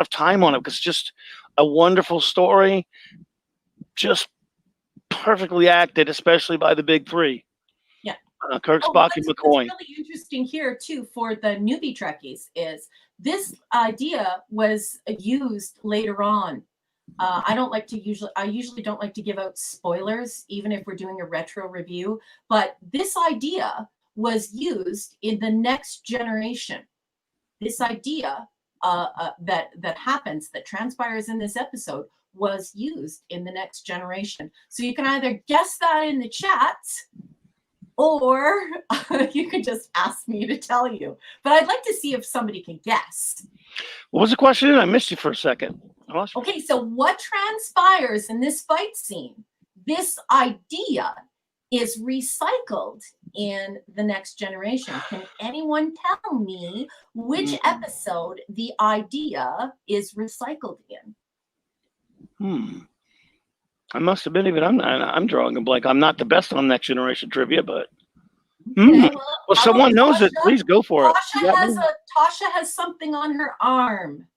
of time on it because it's just a wonderful story, just perfectly acted, especially by the big three. Yeah. Kirk, Spock, and McCoy. What's really interesting here too for the newbie Trekkies is this idea was used later on. I usually don't like to give out spoilers, even if we're doing a retro review, but this idea was used in the Next Generation. This idea that happens, that transpires in this episode, was used in the Next Generation. So you can either guess that in the chat, or you could just ask me to tell you. But I'd like to see if somebody can guess. What was the question? I missed you for a second. Okay, so what transpires in this fight scene? This idea is recycled in the Next Generation. Can anyone tell me which episode the idea is recycled in? I must admit, even I'm drawing a blank. I'm not the best on Next Generation trivia, but Okay, well, someone knows it. Please go for it. Tasha has something on her arm.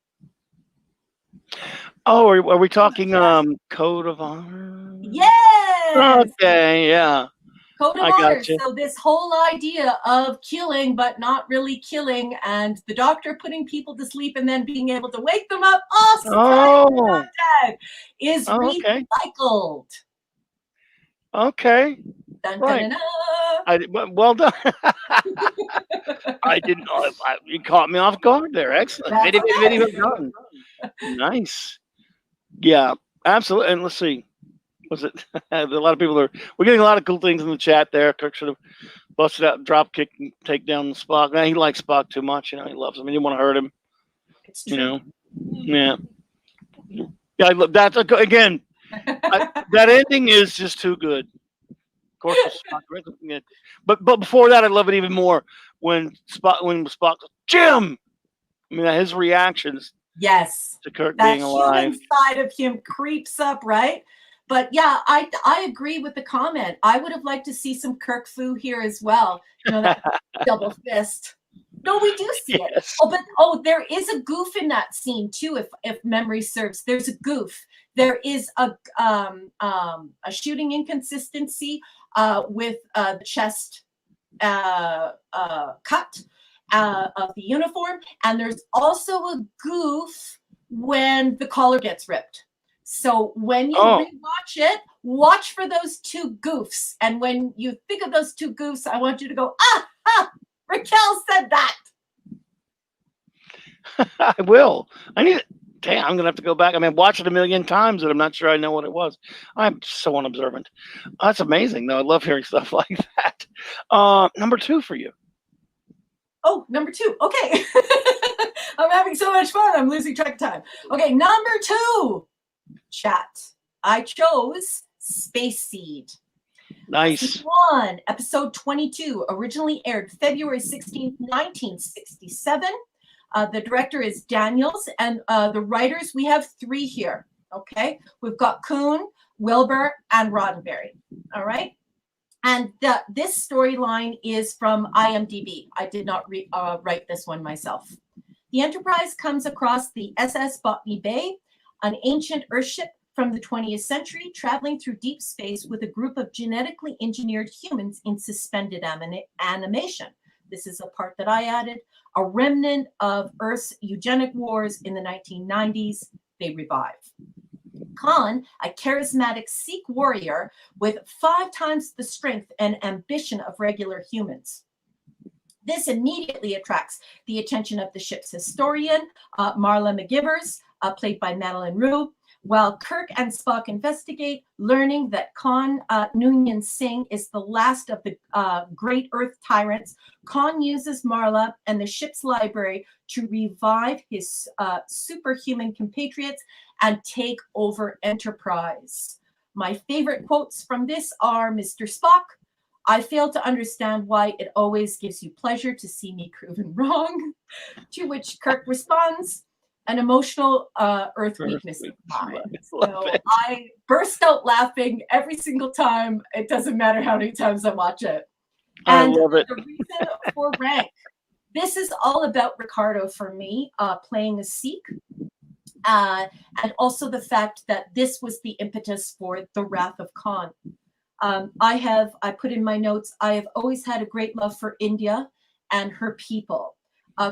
Oh, are we talking Code of Honor? Yes. Okay, yeah. Code of Honor. So this whole idea of killing but not really killing, and the Doctor putting people to sleep and then being able to wake them up, dead, is recycled. Okay. Dun, right. Dun, dun, dun. Well done. I didn't know. You caught me off guard there. Excellent. Video done. Nice. Yeah, absolutely. And let's see. Was it a lot of people we're getting a lot of cool things in the chat there. Kirk should have busted out, drop kick, and take down the Spock. He likes Spock too much. He loves him. He didn't want to hurt him. It's true. Yeah. That's again. That ending is just too good. Of course, Spock, but before that, I love it even more when Spock Jim. His reactions. Yes. To Kirk being alive. That human side of him creeps up, right? But yeah, I agree with the comment. I would have liked to see some Kirk Fu here as well. That double fist. No, we do see it. Oh, there is a goof in that scene too. If memory serves, there's a goof. There is a shooting inconsistency with the chest cut of the uniform, and there's also a goof when the collar gets ripped. So when you rewatch it, watch for those two goofs, and when you think of those two goofs, I want you to go, Raquel said that. I will. Damn, I'm gonna have to go back. Watch it a million times, and I'm not sure I know what it was. I'm so unobservant. That's amazing, though. I love hearing stuff like that. Number 2 for you. Oh, number 2. Okay. I'm having so much fun. I'm losing track of time. Okay, number 2. Chat. I chose Space Seed. Nice. Season 1, episode 22, originally aired February 16th, 1967. The director is Daniels, and the writers, we have 3 here. Okay, we've got Kuhn, Wilbur, and Roddenberry. All right. And this storyline is from IMDb. I did not write this one myself. The Enterprise comes across the SS Botany Bay, an ancient Earthship from the 20th century, traveling through deep space with a group of genetically engineered humans in suspended animation. This is a part that I added. A remnant of Earth's eugenic wars in the 1990s, they revive. Khan, a charismatic Sikh warrior with 5 times the strength and ambition of regular humans. This immediately attracts the attention of the ship's historian, Marla McGivers, played by Madeline Rue, while Kirk and Spock investigate, learning that Khan Noonien Singh is the last of the great Earth tyrants. Khan uses Marla and the ship's library to revive his superhuman compatriots and take over Enterprise. My favorite quotes from this are Mr. Spock, "I fail to understand why it always gives you pleasure to see me proven wrong." To which Kirk responds, "An emotional Earth weakness of mine." So I burst out laughing every single time. It doesn't matter how many times I watch it. And I love it. the reason for rank, this is all about Ricardo for me, playing a Sikh. And also the fact that this was the impetus for The Wrath of Khan. I put in my notes, I have always had a great love for India and her people.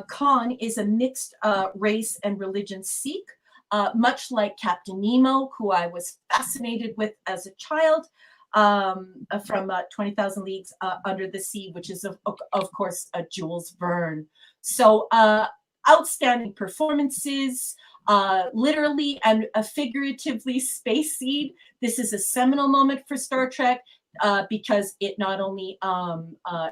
Khan is a mixed race and religion Sikh, much like Captain Nemo, who I was fascinated with as a child, from 20,000 Leagues Under the Sea, which is, of course, Jules Verne. So outstanding performances, literally and figuratively Space Seed. This is a seminal moment for Star Trek because it not only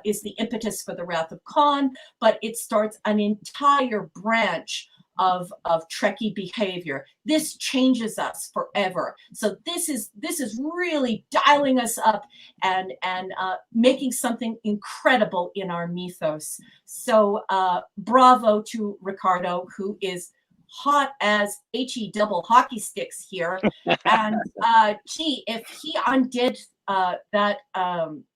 is the impetus for The Wrath of Khan, but it starts an entire branch of Trekkie behavior. This changes us forever. So this is really dialing us up and making something incredible in our mythos. So bravo to Ricardo, who is hot as HE double hockey sticks here. And gee, if he undid that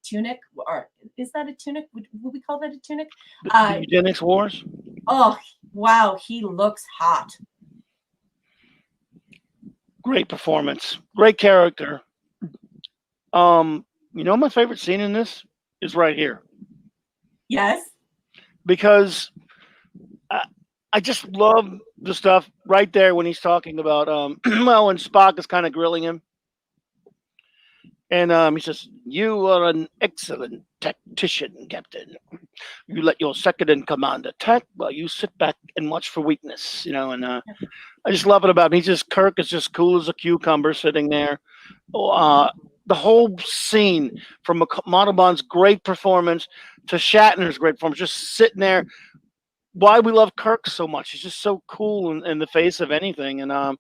tunic, or is that a tunic? Would we call that a tunic? The Eugenics Wars? Oh, wow, he looks hot. Great performance. Great character. You know, my favorite scene in this is right here. Yes. Because I just love the stuff right there when he's talking about, well, when Spock is kind of grilling him. And he says, "You are an excellent tactician, Captain. You let your second in command attack while you sit back and watch for weakness." You know, and I just love it about him. Kirk is just cool as a cucumber sitting there. The whole scene, from Montalban's great performance to Shatner's great performance, just sitting there. Why we love Kirk so much. He's just so cool in the face of anything. And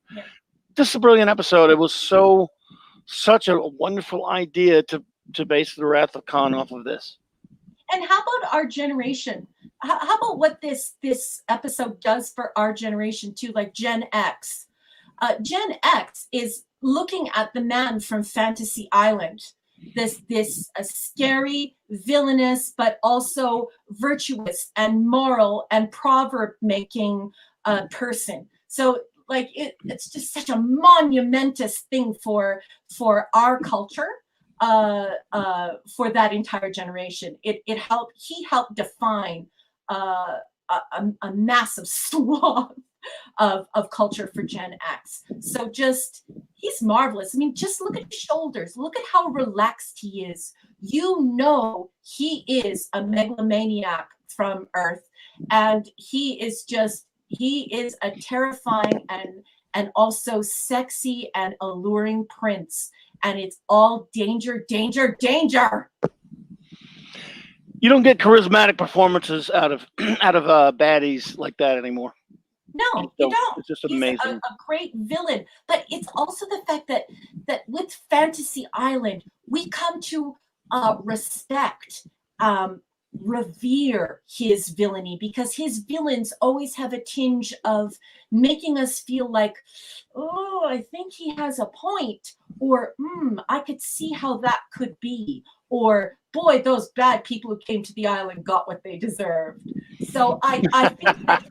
just a brilliant episode. It was such a wonderful idea to base The Wrath of Khan off of this. And how about our generation? How about what this episode does for our generation too, like Gen X? Gen X is looking at the man from Fantasy Island, this scary, villainous, but also virtuous and moral and proverb making person. So like it's just such a monumentous thing for our culture, for that entire generation. He helped define a massive swath of culture for Gen X. So he's marvelous. I mean, just look at his shoulders. Look at how relaxed he is. You know, he is a megalomaniac from Earth, and he is a terrifying and also sexy and alluring prince. And it's all danger, danger, danger. You don't get charismatic performances out of baddies like that anymore. No, you don't. It's just He's amazing. A great villain. But it's also the fact that with Fantasy Island, we come to respect, revere his villainy, because his villains always have a tinge of making us feel like, oh, I think he has a point, or I could see how that could be, or boy, those bad people who came to the island got what they deserved. So I think that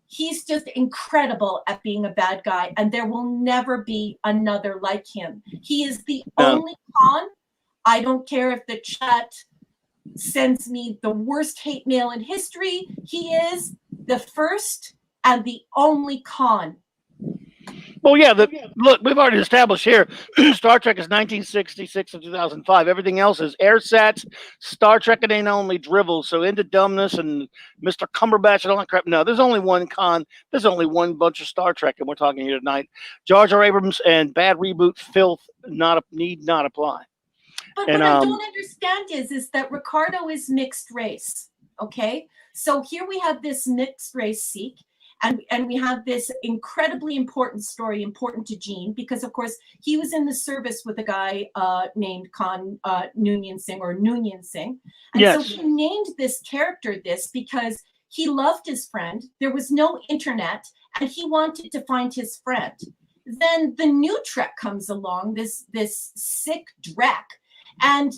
he's just incredible at being a bad guy, and there will never be another like him. He is the only Khan. I don't care if the chat sends me the worst hate mail in history. He is the first and the only Khan. Well, yeah, look, we've already established here, Star Trek is 1966 and 2005. Everything else is airsats. Star Trek, it ain't only drivel. So Into Dumbness and Mr. Cumberbatch and all that crap. No, there's only one Khan. There's only one bunch of Star Trek, and we're talking here tonight. Jar Jar Abrams and bad reboot filth need not apply. But what I don't understand is that Ricardo is mixed race. Okay, so here we have this mixed race Sikh. And we have this incredibly important story, important to Gene, because of course he was in the service with a guy named Khan Noonien Singh. And so he named this character this because he loved his friend. There was no internet, and he wanted to find his friend. Then the new Trek comes along, this Sikh Drek. And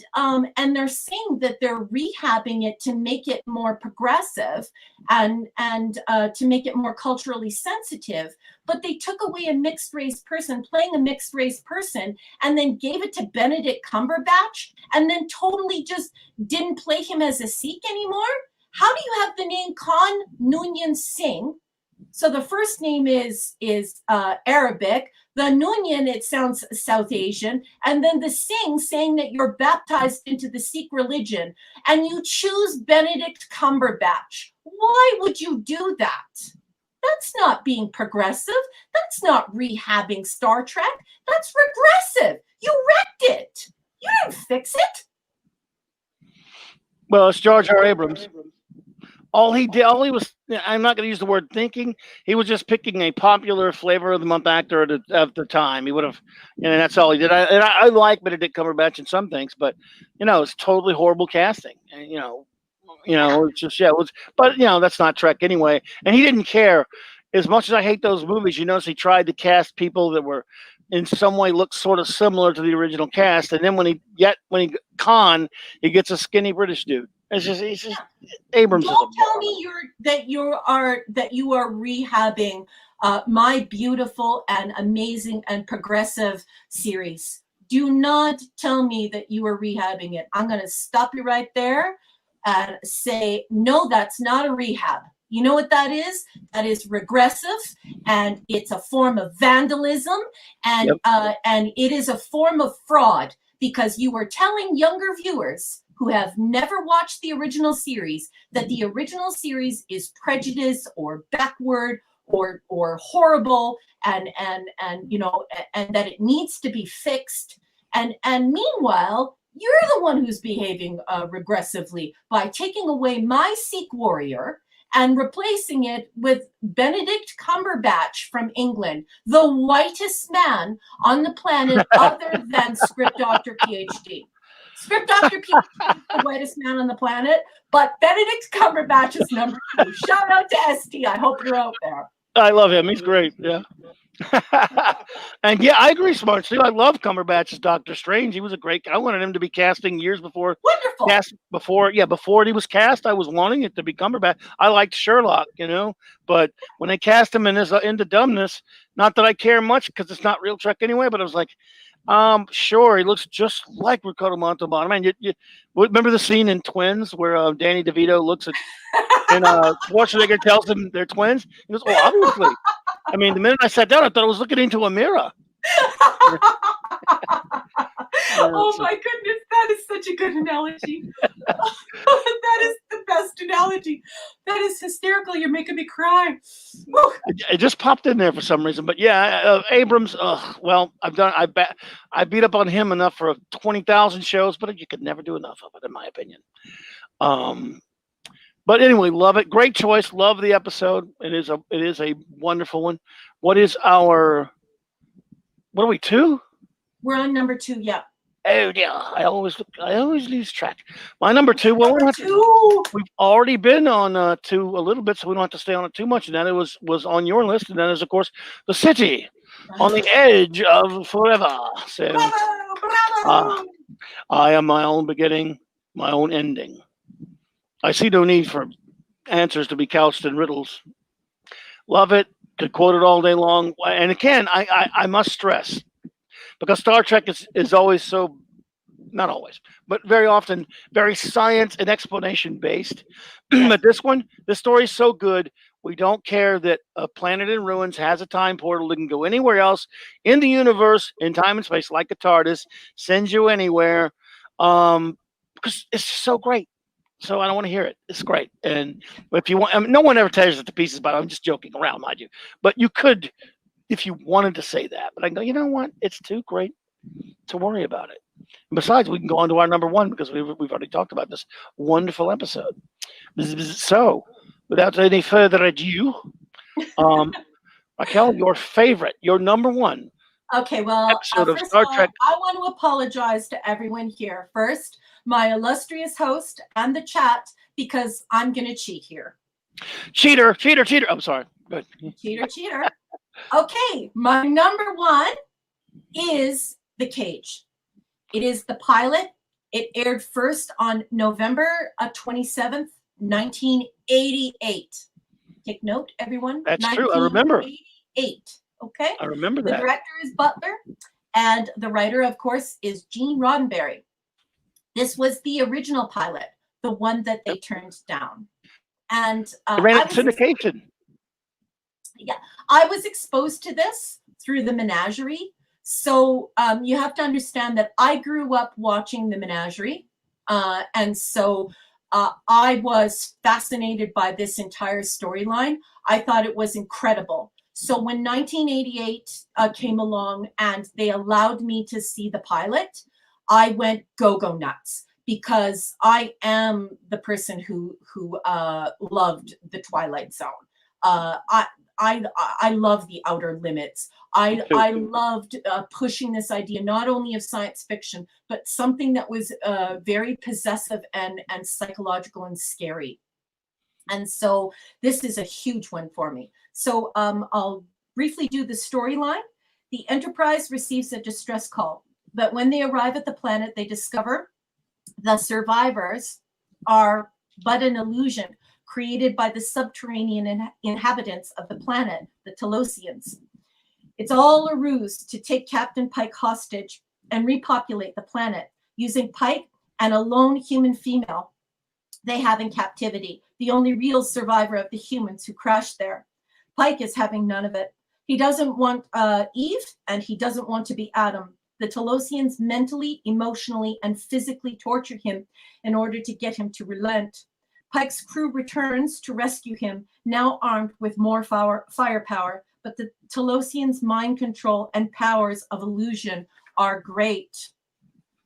they're saying that they're rehabbing it to make it more progressive and to make it more culturally sensitive. But they took away a mixed race person playing a mixed race person and then gave it to Benedict Cumberbatch and then totally just didn't play him as a Sikh anymore. How do you have the name Khan Noonien Singh? So the first name is Arabic. The Noonien, it sounds South Asian. And then the Singh saying that you're baptized into the Sikh religion. And you choose Benedict Cumberbatch. Why would you do that? That's not being progressive. That's not rehabbing Star Trek. That's regressive. You wrecked it. You didn't fix it. Well, it's Jar Jar Abrams. All he was, I'm not going to use the word thinking, he was just picking a popular flavor of the month actor of the time. He would have, and that's all he did. I like Benedict Cumberbatch in some things, but, it's totally horrible casting. And, it's just, but, that's not Trek anyway. And he didn't care. As much as I hate those movies, you notice he tried to cast people that were in some way look sort of similar to the original cast. And then when he Khan, he gets a skinny British dude. It's just Abrams. Don't tell me that you are rehabbing my beautiful and amazing and progressive series. Do not tell me that you are rehabbing it. I'm going to stop you right there and say, no, that's not a rehab. You know what that is? That is regressive, and it's a form of vandalism, and it is a form of fraud because you are telling younger viewers who have never watched the original series that the original series is prejudiced or backward or horrible and that it needs to be fixed. And meanwhile, you're the one who's behaving regressively by taking away my Sikh warrior and replacing it with Benedict Cumberbatch from England, the whitest man on the planet other than Script Doctor PhD. Script Doctor PhD is the whitest man on the planet, but Benedict Cumberbatch is number 2. Shout out to ST. I hope you're out there. I love him. He's great. Yeah. And I agree, Smart Steve. I love Cumberbatch as Doctor Strange. He was a great. I wanted him to be casting years before. Wonderful. Before he was cast, I was wanting it to be Cumberbatch. I liked Sherlock, but when they cast him in Into Dumbness, not that I care much because it's not real Trek anyway. But I was like, sure, he looks just like Ricardo Montalban. I mean, you remember the scene in Twins where Danny DeVito looks at and Schwarzenegger tells them they're twins. He goes, "Oh, obviously." I mean, the minute I sat down, I thought I was looking into a mirror. Oh my goodness, that is such a good analogy. That is the best analogy. That is hysterical. You're making me cry. It just popped in there for some reason, but Abrams. Well, I beat up on him enough for 20,000 shows, but you could never do enough of it, in my opinion. But anyway, love it. Great choice. Love the episode. It is a wonderful one. What are we, 2? We're on number 2, yeah. Oh yeah, I always lose track. My number 2. Well, we've already been on 2 a little bit, so we don't have to stay on it too much. And that was on your list, and that is, of course, The City on the Edge of Forever. So, Bravo! I am my own beginning, my own ending. I see no need for answers to be couched in riddles. Love it. Could quote it all day long. And again, I must stress, because Star Trek is always so, not always, but very often very science and explanation based. Yes. But this story is so good. We don't care that a planet in ruins has a time portal that can go anywhere else in the universe, in time and space, like a TARDIS, sends you anywhere. Because it's just so great. So I don't want to hear it. It's great. And if you want, I mean, no one ever tears it to pieces, but I'm just joking around, mind you. But you could, if you wanted to say that. But I go, you know what? It's too great to worry about it. And besides, we can go on to our number one, because we've already talked about this wonderful episode. So, without any further ado, um, Raquel, your favorite, your number one Okay, well, episode of first of Star all, Trek. I want to apologize to everyone here. First, my illustrious host and the chat, because I'm going to cheat here. Cheater, cheater, cheater. I'm sorry. Good. Cheater, cheater. Okay, my number one is The Cage. It is the pilot. It aired first on November 27th, 1988. Take note, everyone. That's true. I remember. 1988. Okay. I remember The that. director is Butler, and the writer, of course, is Gene Roddenberry. This was the original pilot, the one that they turned down. And They ran it syndication. I was exposed to this through the Menagerie. So you have to understand that I grew up watching the Menagerie. And so I was fascinated by this entire storyline. I thought it was incredible. So when 1988 came along and they allowed me to see the pilot, I went go-go nuts, because I am the person who loved the Twilight Zone. I love the Outer Limits. I loved pushing this idea not only of science fiction, but something that was very possessive and psychological and scary. And so this is a huge one for me. So I'll briefly do the storyline. The Enterprise receives a distress call, but when they arrive at the planet, they discover the survivors are but an illusion created by the subterranean inhabitants of the planet, the Telosians. It's all a ruse to take Captain Pike hostage and repopulate the planet using Pike and a lone human female they have in captivity, the only real survivor of the humans who crashed there. Pike is having none of it. He doesn't want Eve, and he doesn't want to be Adam. The Telosians mentally, emotionally, and physically torture him in order to get him to relent. Pike's crew returns to rescue him, now armed with more firepower, but the Telosians' mind control and powers of illusion are great.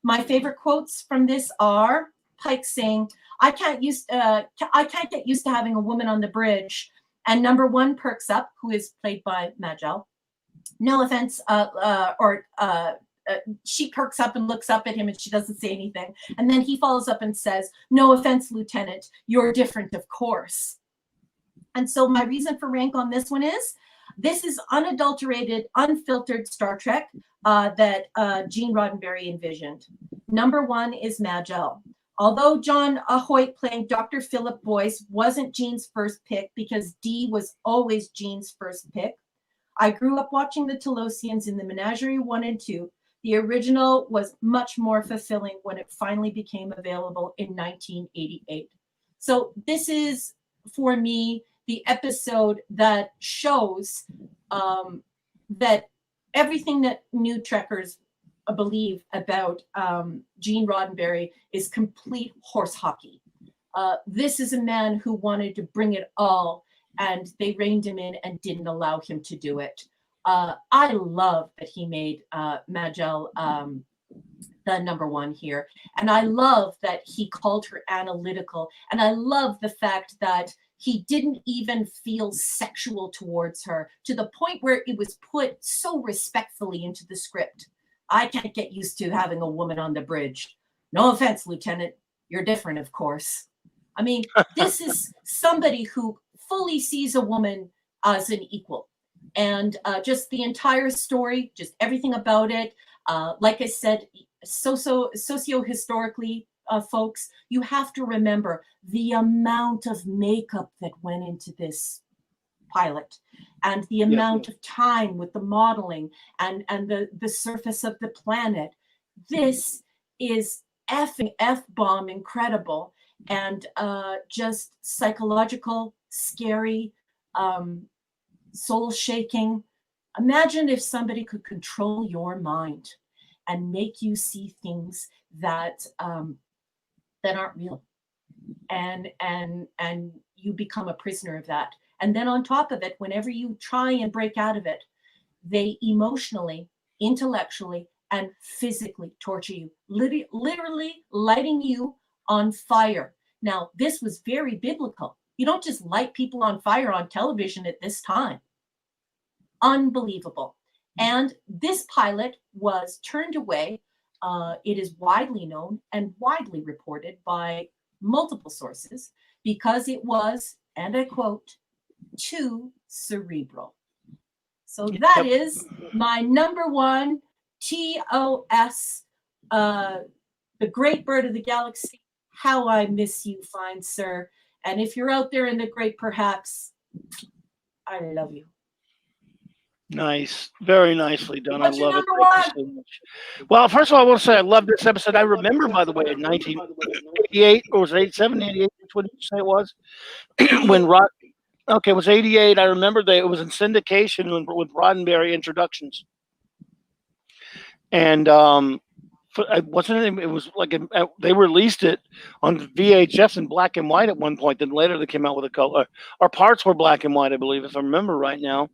My favorite quotes from this are Pike saying, I can't get used to having a woman on the bridge. And number one perks up, who is played by Majel. No offense, she perks up and looks up at him and she doesn't say anything. And then he follows up and says, no offense, Lieutenant, you're different, of course. And so my reason for rank on this one is, this is unadulterated, unfiltered Star Trek that Gene Roddenberry envisioned. Number one is Majel. Although John Hoyt playing Dr. Philip Boyce wasn't Gene's first pick, because Dee was always Gene's first pick, I grew up watching the Telosians in the Menagerie 1 and 2. The original was much more fulfilling when it finally became available in 1988. So this is, for me, the episode that shows that everything that new Trekkers believe about Gene Roddenberry is complete horse hockey. This is a man who wanted to bring it all, and they reined him in and didn't allow him to do it. I love that he made Majel the number one here. And I love that he called her analytical. And I love the fact that he didn't even feel sexual towards her, to the point where it was put so respectfully into the script. I can't get used to having a woman on the bridge. No offense, Lieutenant. You're different, of course. I mean, this is somebody who fully sees a woman as an equal. And just the entire story, just everything about it. Like I said, socio-historically, folks, you have to remember the amount of makeup that went into this pilot, and the amount of time with the modeling and the surface of the planet. This is effing F-bomb incredible, and just psychological, scary, soul shaking. Imagine if somebody could control your mind and make you see things that that aren't real, and you become a prisoner of that. And then on top of it, whenever you try and break out of it, they emotionally, intellectually, and physically torture you, literally lighting you on fire. Now, this was very biblical. You don't just light people on fire on television at this time. Unbelievable. And this pilot was turned away. It is widely known and widely reported by multiple sources because it was, and I quote, too cerebral. So that is my number one TOS, the great bird of the galaxy. How I miss you, fine sir. And if you're out there in the great perhaps, I love you. Nice. Very nicely done. What's I love it. your Thank you so much. Well, first of all, I want to say I love this episode. I remember, by the way, in 1988, or was it 87, 88? Which one did you say it was? When Rod, okay, it was 88. I remember it was in syndication with Roddenberry introductions. And wasn't it? It was like they released it on VHS in black and white at one point. Then later they came out with a color. Our parts were black and white, I believe, if I remember right now.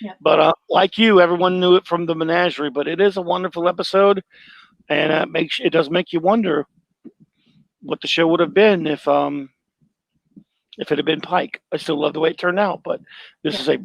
Yeah. But like you, everyone knew it from the Menagerie. But it is a wonderful episode, and it does make you wonder what the show would have been if it had been Pike. I still love the way it turned out, but this is a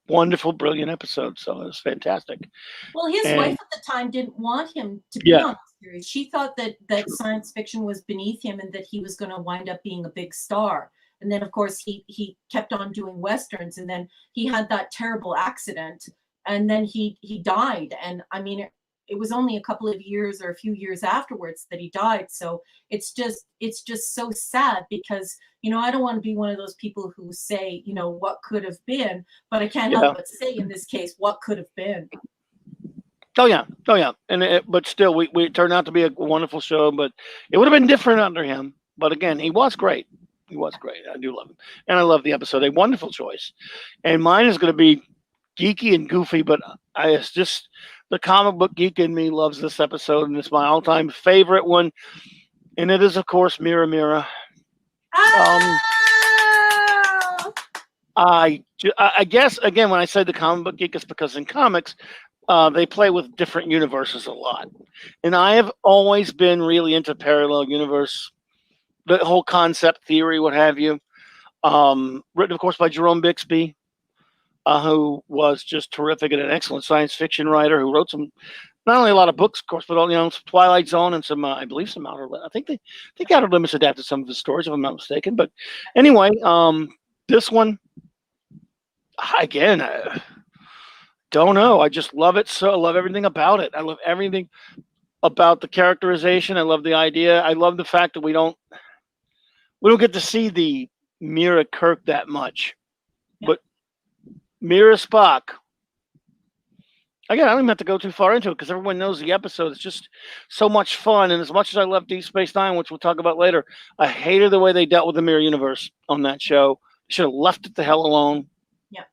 wonderful, brilliant episode. So it was fantastic. Well, his wife at the time didn't want him to be on the series. She thought that science fiction was beneath him and that he was going to wind up being a big star. And then, of course, he kept on doing Westerns, and then he had that terrible accident, and then he died. And I mean, it was only a couple of years or a few years afterwards that he died. So it's just so sad because, I don't want to be one of those people who say, what could have been, but I can't help but say in this case, what could have been. Oh yeah. And but still, we turned out to be a wonderful show, but it would have been different under him. But again, he was great. He was great. I do love him. And I love the episode. A wonderful choice. And mine is going to be geeky and goofy, but it's just the comic book geek in me loves this episode, and it's my all-time favorite one. And it is, of course, Mira Mira. I guess, again, when I say the comic book geek, it's because in comics, they play with different universes a lot. And I have always been really into parallel universe, the whole concept theory, what have you. Written, of course, by Jerome Bixby, who was just terrific and an excellent science fiction writer who wrote not only a lot of books, of course, but some Twilight Zone and some, I believe, some Outer Limits. I think Outer Limits adapted some of his stories, if I'm not mistaken. But anyway, this one, again, don't know. I just love it. So I love everything about it. I love everything about the characterization. I love the idea. I love the fact that we don't get to see the Mira Kirk that much, but Mira Spock. Again, I don't even have to go too far into it because everyone knows the episode. It's just so much fun. And as much as I love Deep Space Nine, which we'll talk about later, I hated the way they dealt with the Mirror Universe on that show. Should have left it the hell alone. Yeah.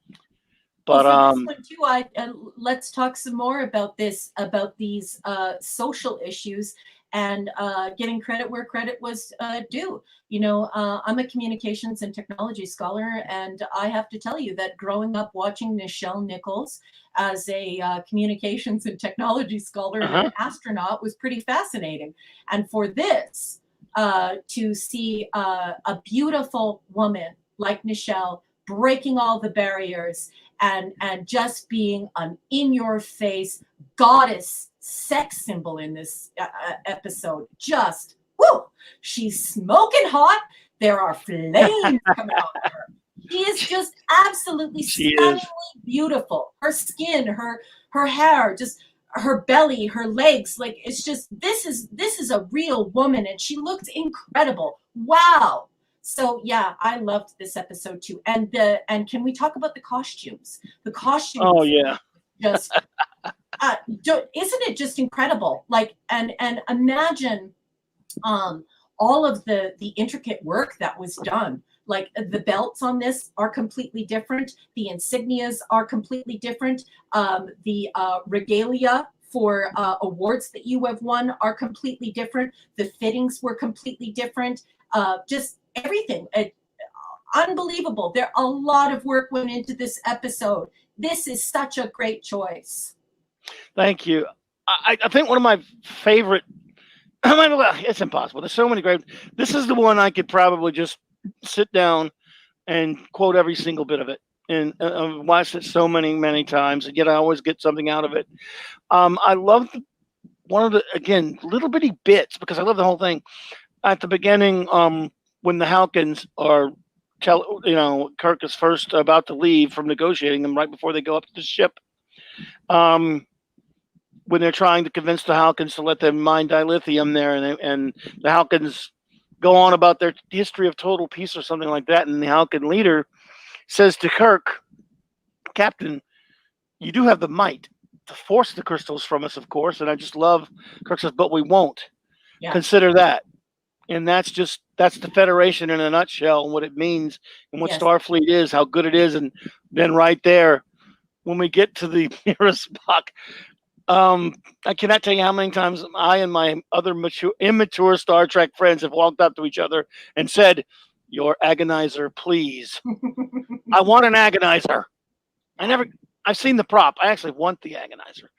But well, for this one too, let's talk some more about these social issues and getting credit where credit was due. I'm a communications and technology scholar, and I have to tell you that growing up watching Nichelle Nichols as a communications and technology scholar and an astronaut was pretty fascinating. And for this, to see a beautiful woman like Nichelle breaking all the barriers and just being an in-your-face goddess sex symbol in this episode, just whoo, she's smoking hot. There are flames coming out of her. She is just absolutely stunningly beautiful. Her skin, her hair, just her belly, her legs, like it's just this is a real woman, and she looks incredible. Wow. So yeah, I loved this episode too. And can we talk about the costumes? The Oh costumes yeah. just isn't it just incredible? Like and imagine um all of the intricate work that was done. Like the belts on this are completely different. The insignias are completely different. The regalia for awards that you have won are completely different. The fittings were completely different. Just everything. Unbelievable. There a lot of work went into this episode. This is such a great choice. Thank you. I think one of my favorite. I mean, well, it's impossible. There's so many great. This is the one I could probably just sit down and quote every single bit of it, and I've watched it so many times, and yet I always get something out of it. I love one of the again little bitty bits because I love the whole thing at the beginning. When the Halkins are Kirk is first about to leave from negotiating them right before they go up to the ship. Um, when they're trying to convince the Halkins to let them mine dilithium there, and the Halkins go on about their history of total peace or something like that, and the Halkin leader says to Kirk, "Captain, you do have the might to force the crystals from us, of course." And I just love Kirk says, "But we won't. Yeah. Consider that." And that's the Federation in a nutshell, and what it means, and what Yes. Starfleet is, how good it is, and then right there, when we get to the Mira Spock, I cannot tell you how many times I and my other immature Star Trek friends have walked up to each other and said, "Your agonizer, please. I want an agonizer." I've seen the prop. I actually want the agonizer.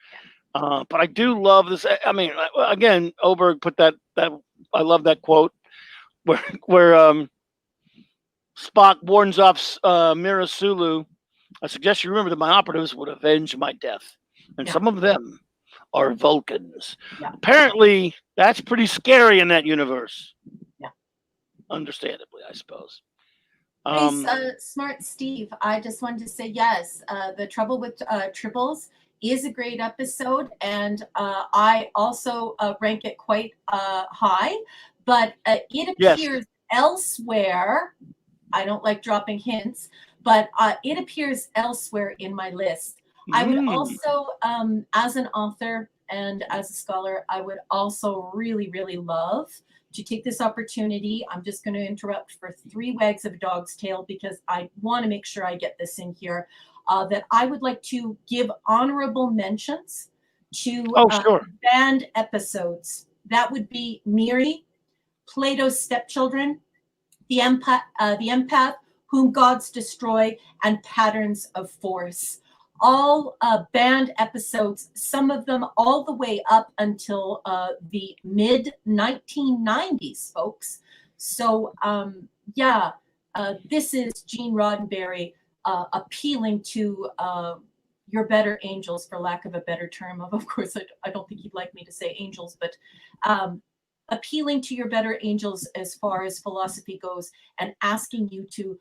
But I do love this. I mean, again, Oberg put that I love that quote where Spock warns off Mira Sulu. "I suggest you remember that my operatives would avenge my death, and some of them are Vulcans." Yeah. Apparently, that's pretty scary in that universe. Yeah. Understandably, I suppose. Smart Steve, I just wanted to say yes. The Trouble with Tribbles is a great episode, and I also rank it quite high. But it appears elsewhere. I don't like dropping hints, but it appears elsewhere in my list. I would also, as an author and as a scholar, I would also really love to take this opportunity. I'm just going to interrupt for 3 wags of a dog's tail because I want to make sure I get this in here. That I would like to give honorable mentions to banned episodes. That would be Miri, Plato's Stepchildren, the Empath, Whom Gods Destroy, and Patterns of Force. All banned episodes, some of them all the way up until the mid-1990s, folks. So, this is Gene Roddenberry appealing to your better angels, for lack of a better term. Of course, I don't think he'd like me to say angels, but appealing to your better angels as far as philosophy goes, and asking you to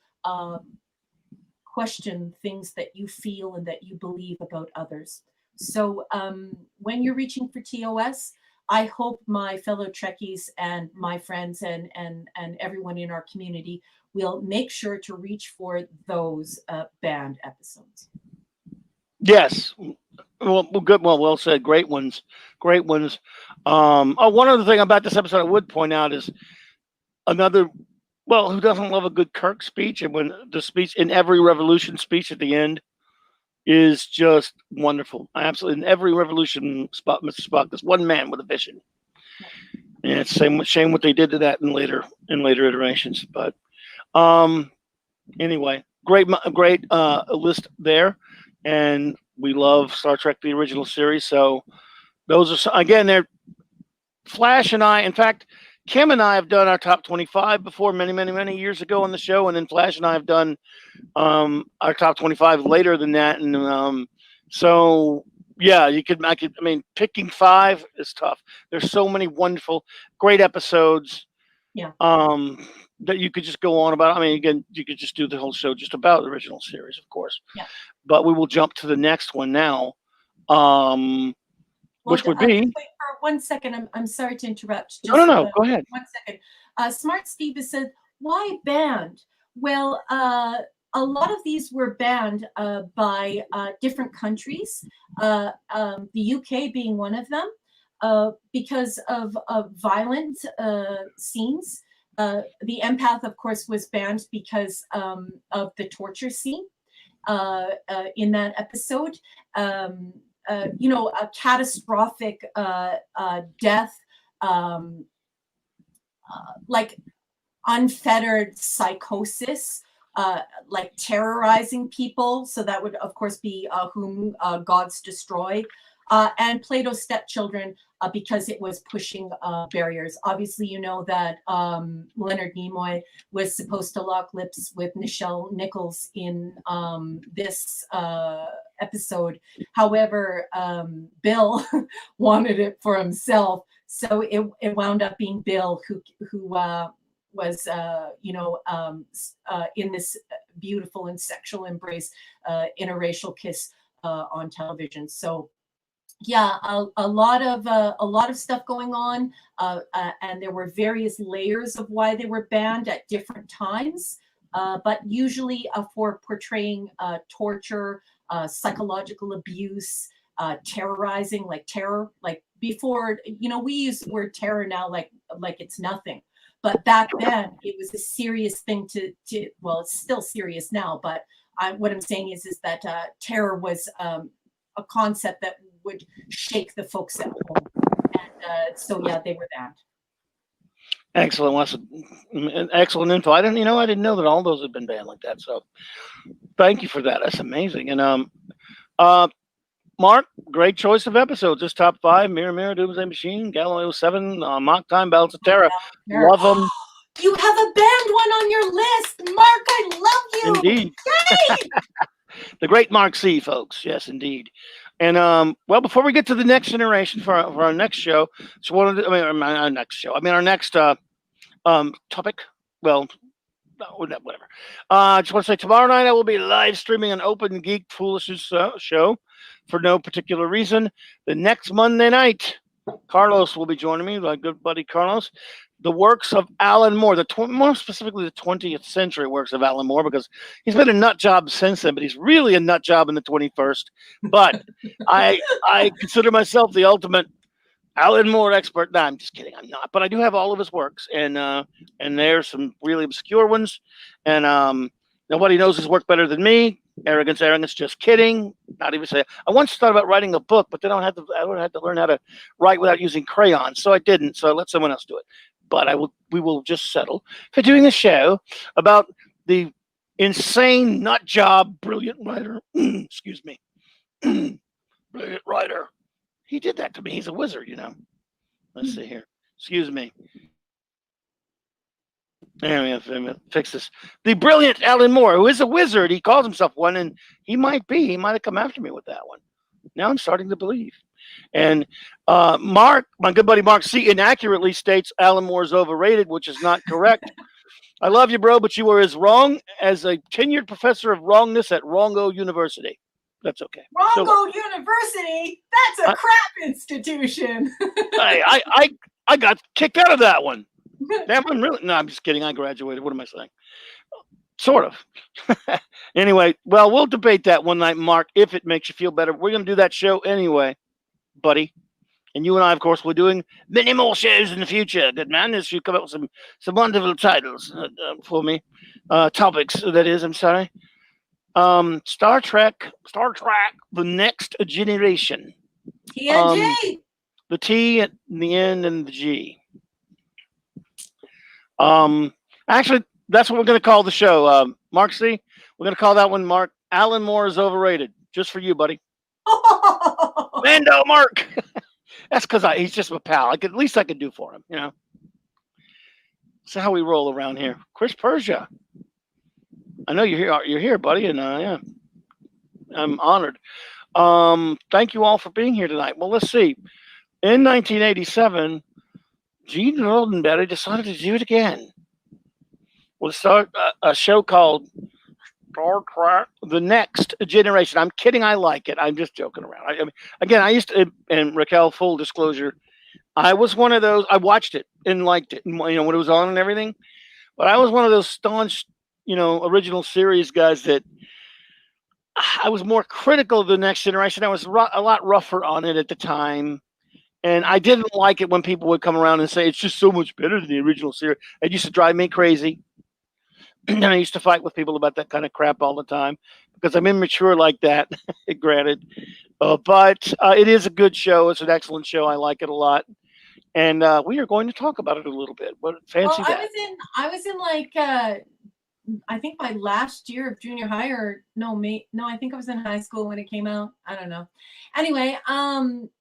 question things that you feel and that you believe about others. So when you're reaching for TOS, I hope my fellow Trekkies and my friends and everyone in our community will make sure to reach for those banned episodes. Yes. Well, good. Well said. Great ones. Great ones. One other thing about this episode I would point out is another. Well, who doesn't love a good Kirk speech? And when the speech in every Revolution speech at the end is just wonderful. Absolutely, in every Revolution spot, Mr. Spock, there's one man with a vision. And it's shame what they did to that in later iterations. But anyway, great list there, and we love Star Trek the original series. So those are again, they're Flash and I. In fact, Kim and I have done our top 25 before many years ago on the show, and then Flash and I have done our top 25 later than that. And so yeah, I mean, picking 5 is tough. There's so many wonderful, great episodes. Yeah. That you could just go on about. I mean, again, you could just do the whole show just about the original series, of course. Yeah. But we will jump to the next one now. Which would be. Wait for 1 second. I'm sorry to interrupt. No. Go ahead. 1 second. Smart Steve has said, Why banned? Well, a lot of these were banned by different countries, the UK being one of them, because of violent scenes. The empath, of course, was banned because of the torture scene in that episode. A catastrophic death, um, like unfettered psychosis, like terrorizing people. So that would, of course, be whom gods destroy. And Plato's stepchildren, because it was pushing barriers. Obviously, you know that Leonard Nimoy was supposed to lock lips with Nichelle Nichols in this episode. However, Bill wanted it for himself. So it wound up being Bill who was, in this beautiful and sexual embrace, interracial kiss on television. So yeah, a lot of stuff going on, and there were various layers of why they were banned at different times, but usually for portraying torture, psychological abuse, terrorizing, like terror. Like before, we use the word terror now like it's nothing. But back then, it was a serious thing to well, it's still serious now, but what I'm saying is that terror was a concept that would shake the folks at home. And so, yeah, they were banned. Excellent. Excellent info. I didn't know that all those had been banned like that. So thank you for that. That's amazing. And Mark, great choice of episodes. This top 5: Mirror, Mirror, Doomsday Machine, Galileo 7, Mock Time, Balance of Terror. Love them. You have a banned one on your list, Mark. I love you. Indeed. Yay! The great Mark C, folks. Yes, indeed. And well, before we get to the next generation for our next show, our next topic. Well, whatever. I just want to say tomorrow night I will be live streaming an Open Geek Foolishness show for no particular reason. The next Monday night, Carlos will be joining me, my good buddy Carlos. The works of Alan Moore, more specifically the 20th century works of Alan Moore, because he's been a nut job since then, but he's really a nut job in the 21st. But I consider myself the ultimate Alan Moore expert. No, I'm just kidding. I'm not. But I do have all of his works, and there's some really obscure ones, and nobody knows his work better than me. Arrogance, just kidding. Not even say. I once thought about writing a book, but then I would have to learn how to write without using crayons, so I didn't. So I let someone else do it. But we will just settle for doing a show about the insane nut job, brilliant writer. Excuse me, brilliant writer. He did that to me. He's a wizard, Let's see here. Excuse me. Anyway, fix this. The brilliant Alan Moore, who is a wizard. He calls himself one, and he might have come after me with that one. Now I'm starting to believe. And Mark, my good buddy Mark C, inaccurately states Alan Moore is overrated, which is not correct. I love you, bro, but you were as wrong as a tenured professor of wrongness at Wrongo University. That's okay. Wrongo University? That's a crap institution. I got kicked out of that one. That one really? No, I'm just kidding. I graduated. What am I saying? Sort of. Anyway, well, we'll debate that one night, Mark, if it makes you feel better. We're going to do that show anyway, buddy. And you and I, of course, we're doing many more shows in the future. Good man. This should come up with some wonderful titles for me. Topics, that is. I'm sorry. Star Trek, The Next Generation. TNG. The T at the end and the G. Actually, that's what we're going to call the show. Mark C, we're going to call that one, Mark, Alan Moore is overrated. Just for you, buddy. Mando, Mark. That's because he's just a pal. At least I could do for him, That's how we roll around here. Chris Persia. I know you're here. You're here, buddy, and yeah, I'm honored. Thank you all for being here tonight. Well, let's see. In 1987, Gene Roddenberry decided to do it again. We'll start a show called Star Trek: The Next Generation. I'm kidding. I like it. I'm just joking around. I mean, again, I used to, and Raquel, full disclosure, I was one of those. I watched it and liked it, and when it was on and everything. but I was one of those staunch, original series guys that I was more critical of the Next Generation. I was a lot rougher on it at the time. And I didn't like it when people would come around and say it's just so much better than the original series. It used to drive me crazy. And I used to fight with people about that kind of crap all the time because I'm immature like that, granted. But it is a good show. It's an excellent show. I like it a lot. And we are going to talk about it a little bit. What fancy Well, that? I was in like I think my last year of junior high, or no, I think I was in high school when it came out. I don't know. Anyway,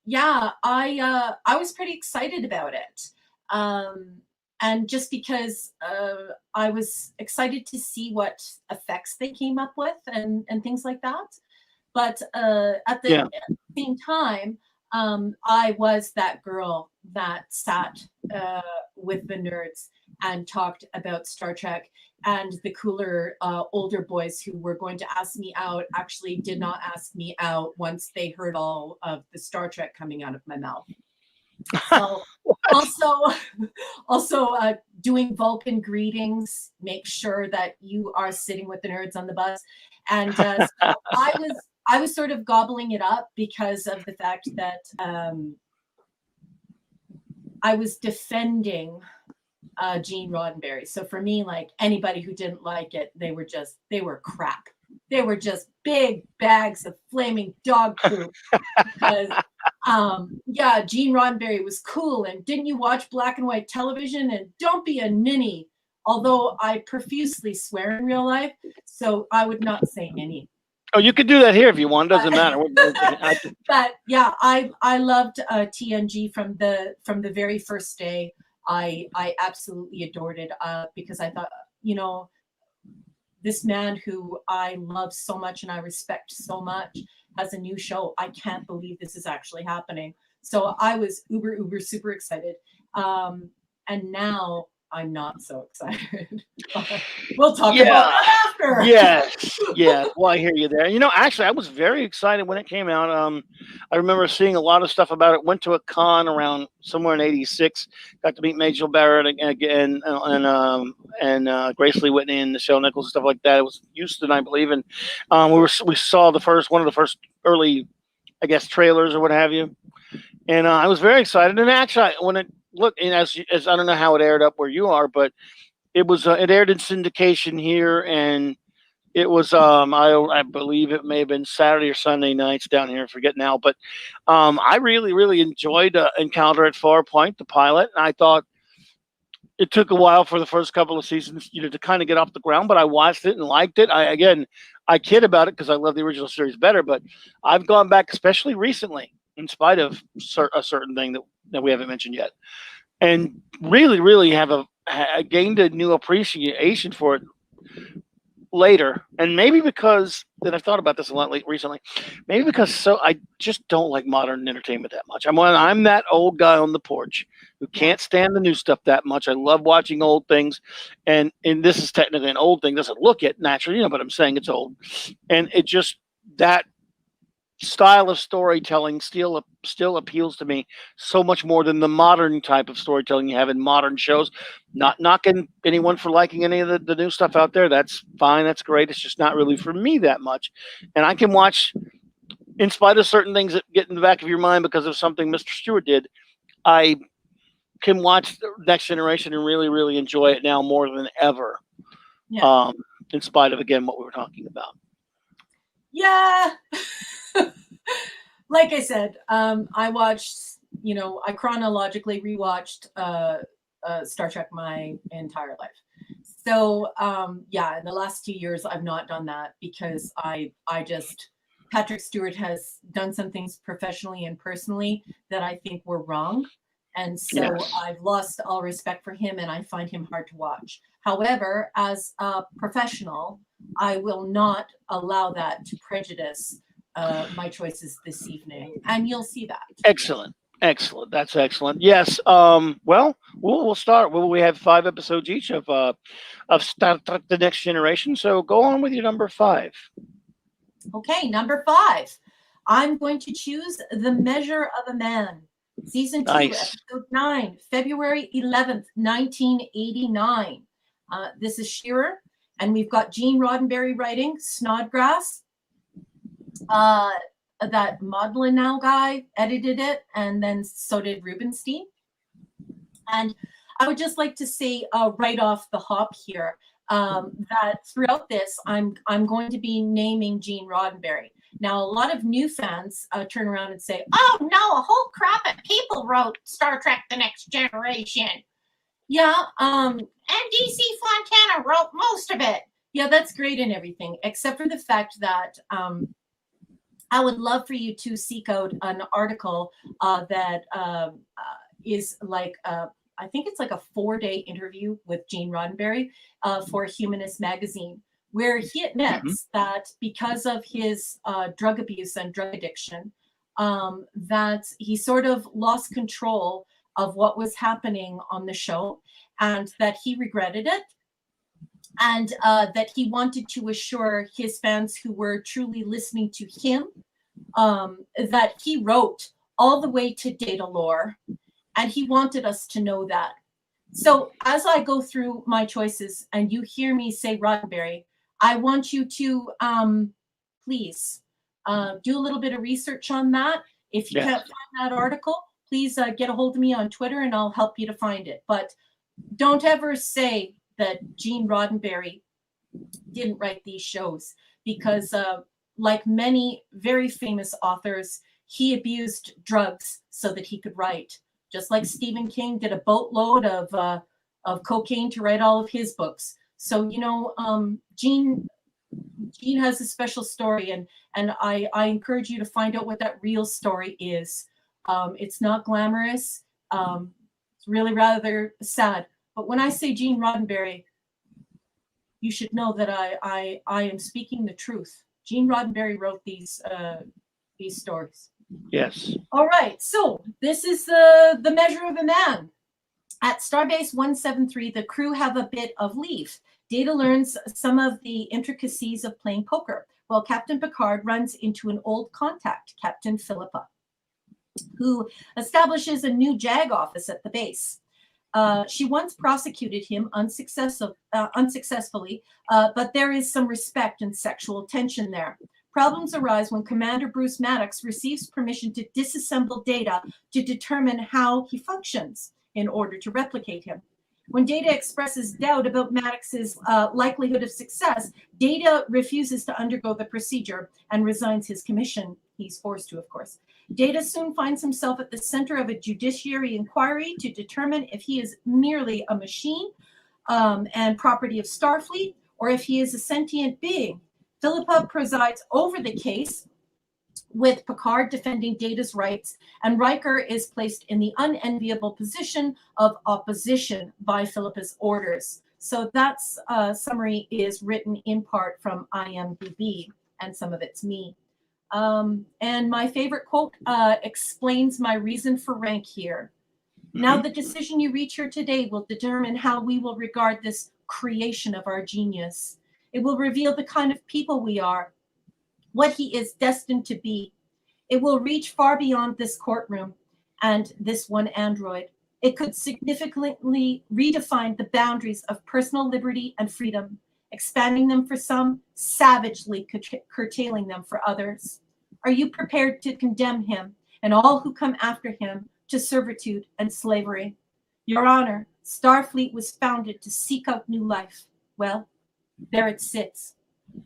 yeah, I was pretty excited about it. And just because I was excited to see what effects they came up with and things like that. But at the Yeah. same time, I was that girl that sat with the nerds and talked about Star Trek, and the cooler older boys who were going to ask me out actually did not ask me out once they heard all of the Star Trek coming out of my mouth. So also doing Vulcan greetings, make sure that you are sitting with the nerds on the bus. And so I was sort of gobbling it up because of the fact that I was defending Gene Roddenberry. So for me, like, anybody who didn't like it, they were crap. They were just big bags of flaming dog poop. Because yeah, Gene Roddenberry was cool, and didn't you watch black and white television, and don't be a ninny. Although I profusely swear in real life, so I would not say ninny. Oh, you could do that here if you want. It doesn't matter. But yeah, I loved TNG from the very first day. I absolutely adored it because I thought, this man who I love so much and I respect so much has a new show. I can't believe this is actually happening. So I was uber super excited. And now I'm not so excited. We'll talk about that after. Yes. Well, I hear you there. Actually, I was very excited when it came out. I remember seeing a lot of stuff about it. Went to a con around somewhere in '86. Got to meet Majel Barrett again and Grace Lee Whitney and Nichelle Nichols and stuff like that. It was Houston, I believe, and we saw one of the first early, I guess, trailers or what have you. And I was very excited. And actually, when it looked, and as I don't know how it aired up where you are, but it aired in syndication here, and it was I believe it may have been Saturday or Sunday nights down here. I forget now, but I really enjoyed Encounter at Farpoint, the pilot, and I thought it took a while for the first couple of seasons, to kind of get off the ground, but I watched it and liked it. I kid about it because I love the original series better, but I've gone back, especially recently, in spite of a certain thing that we haven't mentioned yet, and really have gained a new appreciation for it later. And maybe because that I've thought about this a lot recently, maybe because I just don't like modern entertainment that much. I'm that old guy on the porch who can't stand the new stuff that much. I love watching old things, and this is technically an old thing. Doesn't look it naturally, but I'm saying it's old, and it just that style of storytelling still appeals to me so much more than the modern type of storytelling you have in modern shows. Not knocking anyone for liking any of the new stuff out there. That's fine. That's great. It's just not really for me that much. And I can watch, in spite of certain things that get in the back of your mind because of something Mr. Stewart did, I can watch the Next Generation and really enjoy it now more than ever. Yeah. In spite of, again, what we were talking about. Yeah. Like I said, I watched, I chronologically rewatched Star Trek my entire life. So yeah, in the last 2 years, I've not done that because I just, Patrick Stewart has done some things professionally and personally that I think were wrong. And so I've lost all respect for him, and I find him hard to watch. However, as a professional, I will not allow that to prejudice my choices this evening, and you'll see that. Excellent. That's excellent. Yes. Well, we'll start. We have 5 episodes each of Star Trek: The Next Generation. So go on with your number 5. Okay, number 5. I'm going to choose The Measure of a Man, season 2, Nice. episode 9, February 11th, 1989. This is Shearer, and we've got Gene Roddenberry writing Snodgrass. That Maudlin now guy edited it, and then so did Rubenstein. And I would just like to say right off the hop here that throughout this, I'm going to be naming Gene Roddenberry. Now, a lot of new fans turn around and say, "Oh no, a whole crop of people wrote Star Trek: The Next Generation." Yeah, and DC Fontana wrote most of it. Yeah, that's great and everything, except for the fact that I would love for you to seek out an article that is like, I think it's like a 4-day interview with Gene Roddenberry for Humanist magazine, where he admits that because of his drug abuse and drug addiction, that he sort of lost control of what was happening on the show, and that he regretted it, and that he wanted to assure his fans who were truly listening to him that he wrote all the way to data lore, and he wanted us to know that. So as I go through my choices and you hear me say Roddenberry, I want you to please do a little bit of research on that. If you can't find that article, please get a hold of me on Twitter and I'll help you to find it. But don't ever say that Gene Roddenberry didn't write these shows, because like many very famous authors, he abused drugs so that he could write. Just like Stephen King did a boatload of cocaine to write all of his books. So, you know, Gene has a special story, and I encourage you to find out what that real story is. It's not glamorous. It's really rather sad. But when I say Gene Roddenberry, you should know that I am speaking the truth. Gene Roddenberry wrote these stories. Yes. All right. So this is the measure of a man. At Starbase 173, the crew have a bit of leave. Data learns some of the intricacies of playing poker, while Captain Picard runs into an old contact, Captain Philippa, who establishes a new JAG office at the base. She once prosecuted him unsuccessfully, but there is some respect and sexual tension there. Problems arise when Commander Bruce Maddox receives permission to disassemble Data to determine how he functions in order to replicate him. When Data expresses doubt about Maddox's likelihood of success, Data refuses to undergo the procedure and resigns his commission. He's forced to, of course. Data soon finds himself at the center of a judiciary inquiry to determine if he is merely a machine and property of Starfleet, or if he is a sentient being. Philippa presides over the case, with Picard defending Data's rights, and Riker is placed in the unenviable position of opposition by Philippa's orders. So that summary is written in part from IMDb, and some of it's me. And my favorite quote explains my reason for rank here. Now, the decision you reach here today will determine how we will regard this creation of our genius. It will reveal the kind of people we are, what he is destined to be. It will reach far beyond this courtroom and this one android. It could significantly redefine the boundaries of personal liberty and freedom, expanding them for some, savagely curtailing them for others. Are you prepared to condemn him and all who come after him to servitude and slavery? Your Honor, Starfleet was founded to seek out new life. Well, there it sits,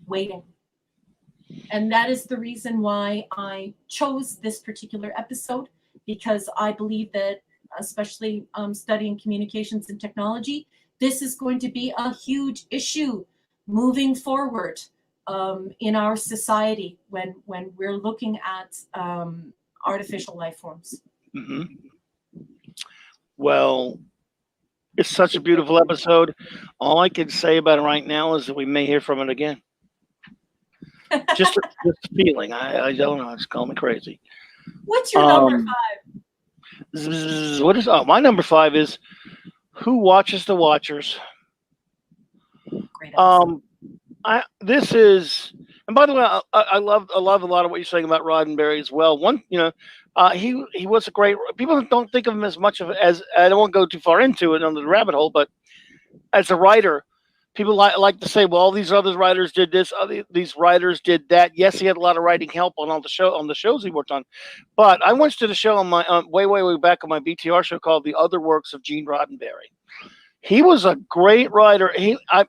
waiting. And that is the reason why I chose this particular episode, because I believe that, especially studying communications and technology, this is going to be a huge issue moving forward in our society when we're looking at artificial life forms. Well, it's such a beautiful episode. All I can say about it right now is that we may hear from it again. Just a feeling. I don't know. It's calling me crazy. What's your number 5? What is? Oh, my number 5 is Who Watches the Watchers. Great episode. This is, and by the way, I love a lot of what you're saying about Roddenberry as well. One, he was a great. People don't think of him as much of as I don't want to go too far into it under the rabbit hole, but as a writer, people like to say, well, all these other writers did this, these writers did that. Yes, he had a lot of writing help on all the shows he worked on, but I once did a show on my way back on my BTR show called The Other Works of Gene Roddenberry. He was a great writer.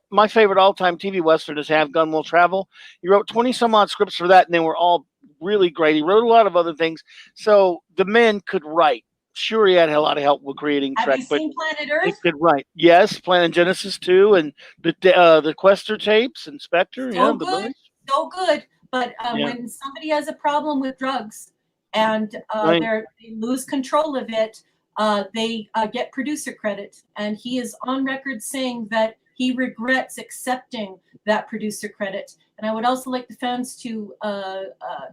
My favorite all-time TV Western is Have Gun Will Travel. He wrote 20 some odd scripts for that, and they were all really great. He wrote a lot of other things. So the man could write. Sure, he had a lot of help with creating Have Trek, you but seen Planet he Earth? could write. Yes, Planet Genesis 2 and the Quester tapes and Spectre. Yeah, So the good, movies. so good. But Yeah, when somebody has a problem with drugs and right. they lose control of it, they get producer credit. And he is on record saying that he regrets accepting that producer credit. And I would also like the fans to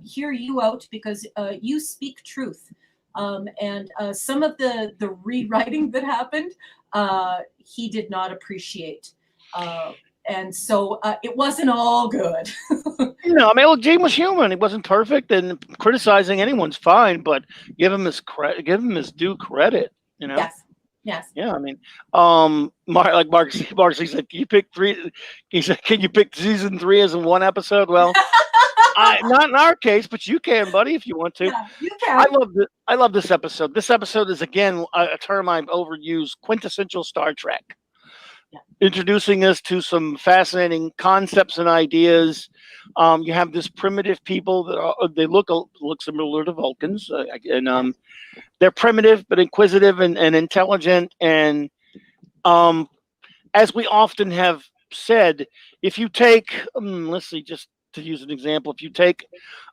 hear you out, because you speak truth. And some of the rewriting that happened, he did not appreciate. And so it wasn't all good. I mean, look, Gene was human. He wasn't perfect, and criticizing anyone's fine, but give him his credit, give him his due credit. You know. Yes, yes. Yeah, I mean, Mark he said, "Can you pick three?" He said, "Can you pick season 3 as in one episode?" Well, not in our case, but you can, buddy, if you want to. Yeah, you can. I love this episode. This episode is again a term I've overused: quintessential Star Trek. Yeah. Introducing us to some fascinating concepts and ideas. You have this primitive people that they look similar to Vulcans, and they're primitive but inquisitive and intelligent. And as we often have said, if you take, let's see, just to use an example, if you take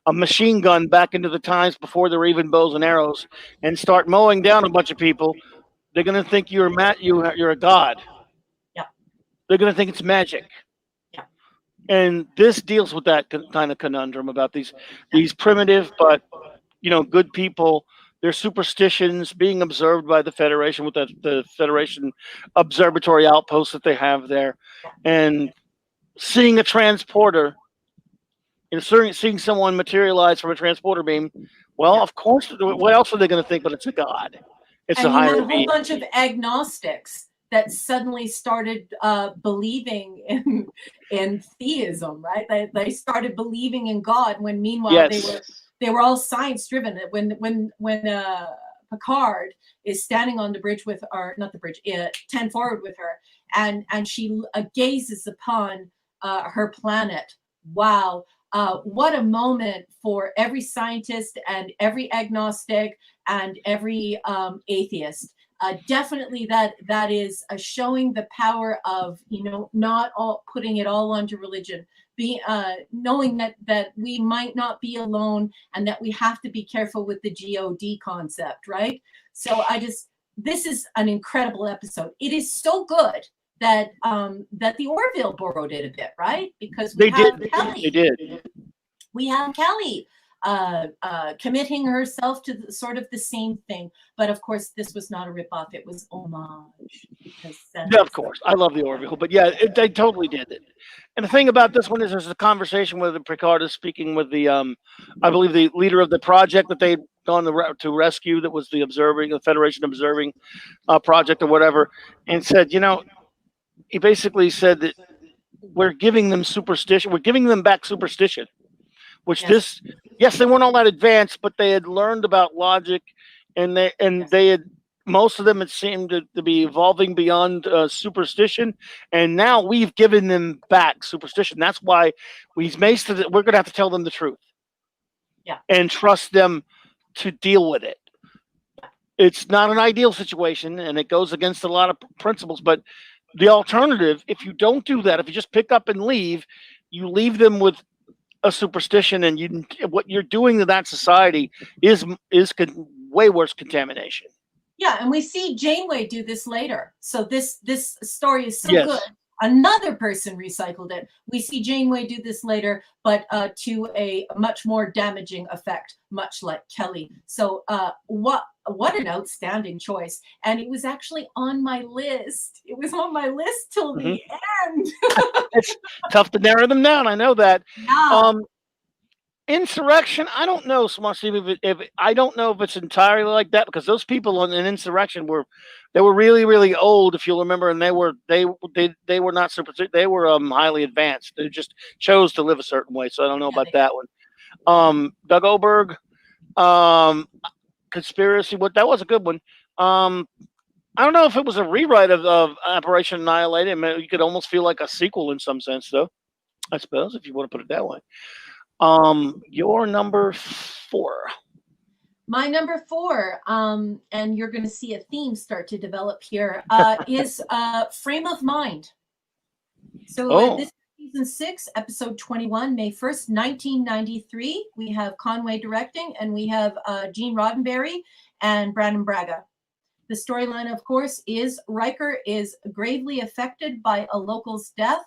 a machine gun back into the times before there were even bows and arrows and start mowing down a bunch of people, they're going to think you're a god. Yeah. They're going to think it's magic. Yeah. And this deals with that kind of conundrum about these primitive but good people, their superstitions being observed by the Federation with the Federation observatory outposts that they have there, and seeing a transporter, seeing someone materialize from a transporter beam. Well, of course, what else are they going to think? But it's a god. It's And a you had higher a whole being. bunch of agnostics that suddenly started believing in theism, right? They started believing in God when meanwhile Yes. they were all science driven. When Picard is standing on the bridge with, or not the bridge, 10 forward with her, and she gazes upon her planet. Wow. What a moment for every scientist and every agnostic and every atheist. Definitely that is showing the power of, not all putting it all onto religion, knowing that we might not be alone and that we have to be careful with the God concept, right? So this is an incredible episode. It is so good that the Orville borrowed it a bit, right? Because They did. We have Kelly committing herself to sort of the same thing, but of course this was not a ripoff; it was homage. Yeah, of course, I love the Orville, but yeah, they totally did it. And the thing about this one is, there's a conversation where the Picard is speaking with the, I believe, the leader of the project that they'd gone to rescue. That was the Federation observing project or whatever, and said, he basically said that we're giving them superstition. We're giving them back superstition. Which yes, they weren't all that advanced, but they had learned about logic, and they had, most of them had seemed to be evolving beyond superstition, and now we've given them back superstition. That's why we're going to have to tell them the truth, and trust them to deal with it. It's not an ideal situation, and it goes against a lot of principles, but the alternative, if you don't do that, if you just pick up and leave, you leave them with a superstition, and what you're doing to that society is way worse contamination. Yeah, and we see Janeway do this later. So this story is so good. Another person recycled it. We see Janeway do this later, but to a much more damaging effect, much like Kelly. So what an outstanding choice. And it was actually on my list. It was on my list till the end. It's tough to narrow them down. I know that. Yeah. Insurrection, I don't know so much. I don't know if it's entirely like that because those people in Insurrection were really really old, if you'll remember, and they were not super. They were highly advanced. They just chose to live a certain way. So I don't know Yeah, about that one. Doug Oberg, um, conspiracy. What that was a good one. I don't know if it was a rewrite of Operation Annihilate. I mean, you could almost feel like a sequel in some sense, though. I suppose if you want to put it that way. Your number 4. My number 4, and you're going to see a theme start to develop here, is Frame of Mind. So this is season 6, episode 21, May 1st, 1993. We have Conway directing, and we have Gene Roddenberry and Brandon Braga. The storyline, of course, is Riker is gravely affected by a local's death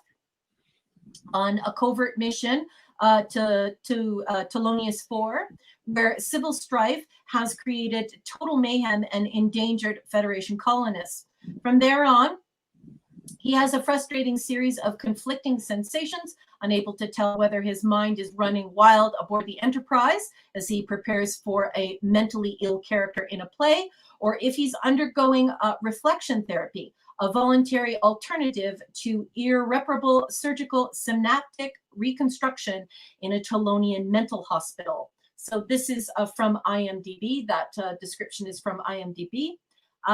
on a covert mission to Telonius 4, where civil strife has created total mayhem and endangered Federation colonists. From there on, he has a frustrating series of conflicting sensations, unable to tell whether his mind is running wild aboard the Enterprise as he prepares for a mentally ill character in a play, or if he's undergoing reflection therapy, a voluntary alternative to irreparable surgical synaptic reconstruction in a Telonian mental hospital. So this is from IMDb. That description is from IMDb.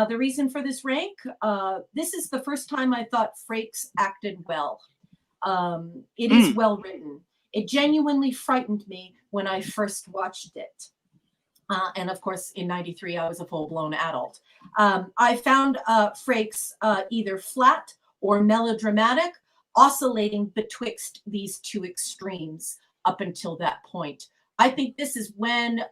The reason for this rank, this is the first time I thought Frakes acted well. It is well written. It genuinely frightened me when I first watched it. And of course, in 93, I was a full-blown adult. I found Frakes either flat or melodramatic, oscillating betwixt these two extremes up until that point. I think this is when,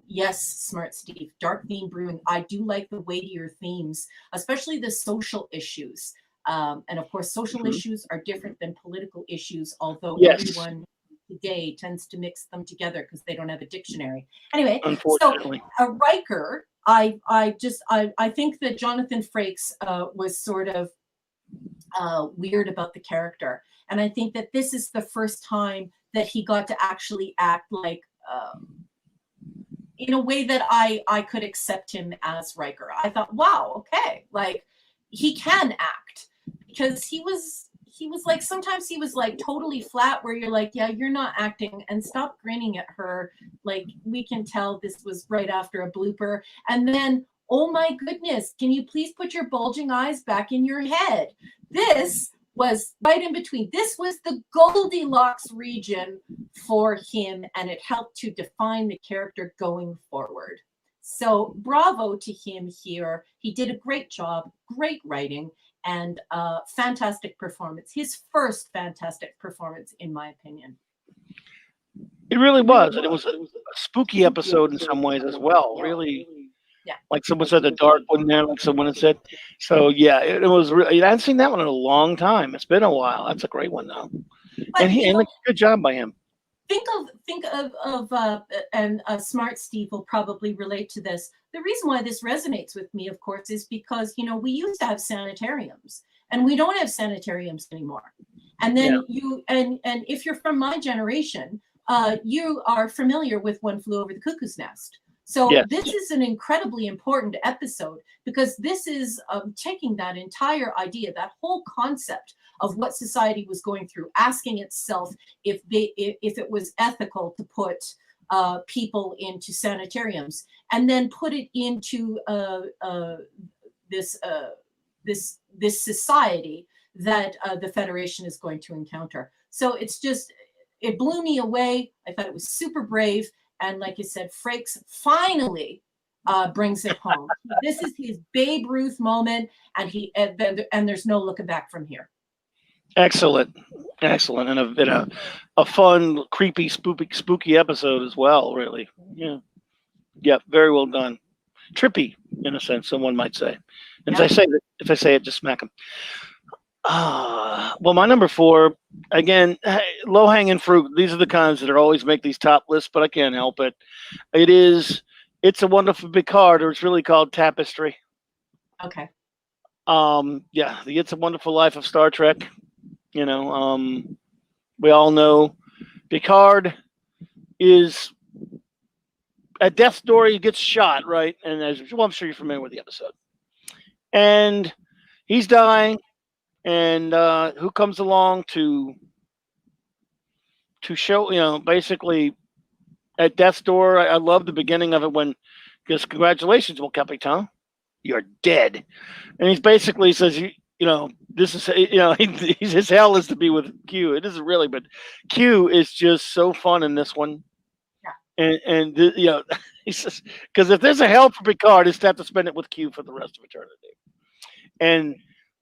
yes, Smart Steve, dark theme brewing. I do like the weightier themes, especially the social issues. And of course, social issues are different than political issues, although everyone today tends to mix them together because they don't have a dictionary. Anyway, unfortunately, so Riker, I think that Jonathan Frakes was sort of weird about the character. And I think that this is the first time that he got to actually act like in a way that I could accept him as Riker. I thought, wow, okay, like he can act, because he was like, sometimes he was like totally flat where you're like, yeah, you're not acting, and stop grinning at her. Like, we can tell this was right after a blooper. And then, oh my goodness, can you please put your bulging eyes back in your head? This was right in between. This was the Goldilocks region for him, and it helped to define the character going forward. So bravo to him here. He did a great job, great writing, and fantastic performance. His first fantastic performance, in my opinion. it really was, and it was a spooky episode in some ways as well. Really, Yeah. like someone said, the dark one there, like someone had said. So yeah, it was. I hadn't seen that one in a long time. It's been a while. That's a great one though, But, and good job by him. Think of and Smart Steve will probably relate to this. The reason why this resonates with me, of course, is because, you know, we used to have sanitariums, and we don't have sanitariums anymore. And then and if you're from my generation, you are familiar with One Flew Over the Cuckoo's Nest. So this is an incredibly important episode, because this is taking that entire idea, that whole concept of what society was going through, asking itself if it was ethical to put people into sanitariums, and then put it into this society that the Federation is going to encounter. So it blew me away. I thought it was super brave. And like you said, Frakes finally brings it home. This is his Babe Ruth moment, and there's no looking back from here. Excellent, and a fun, creepy, spooky episode as well. Really, yeah, very well done. Trippy, in a sense, someone might say. And if I say it, just smack them. Well, my number 4, again, low hanging fruit. These are the kinds that are always make these top lists, but I can't help it. It's a Wonderful Picard, or it's really called Tapestry. Okay. Yeah, the It's a Wonderful Life of Star Trek. You know, we all know Picard is at death's door. He gets shot, right? And I'm sure you're familiar with the episode. And he's dying, and who comes along to show, basically at death's door. I love the beginning of it when, because congratulations, Mon Capitan, you're dead. And he's basically says, this is, his hell is to be with Q. It isn't really, but Q is just so fun in this one. Yeah. And he says, because if there's a hell for Picard, it's to have to spend it with Q for the rest of eternity. And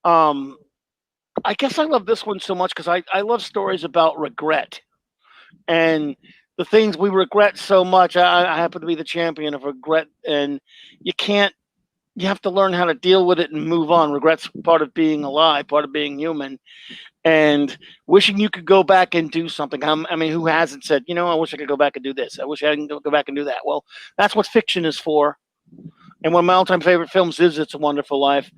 I guess I love this one so much because I love stories about regret and the things we regret so much. I happen to be the champion of regret, and you have to learn how to deal with it and move on. Regret's part of being alive, part of being human, and wishing you could go back and do something. I mean, who hasn't said, I wish I could go back and do this. I wish I can go back and do that. Well, that's what fiction is for. And one of my all-time favorite films is It's a Wonderful Life.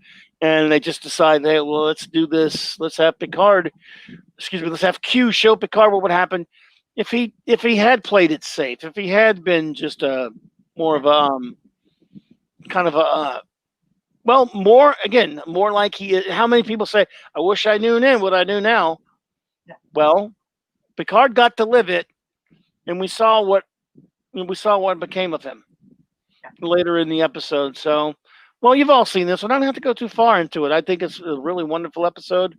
And they just decide, hey, well, let's do this. Let's have let's have Q show Picard what would happen if he had played it safe, if he had been just more of a kind of a more like he is. How many people say, I wish I knew then what I knew now? Yeah. Well, Picard got to live it, and we saw what became of him later in the episode. So, well, you've all seen this one. I don't have to go too far into it. I think it's a really wonderful episode,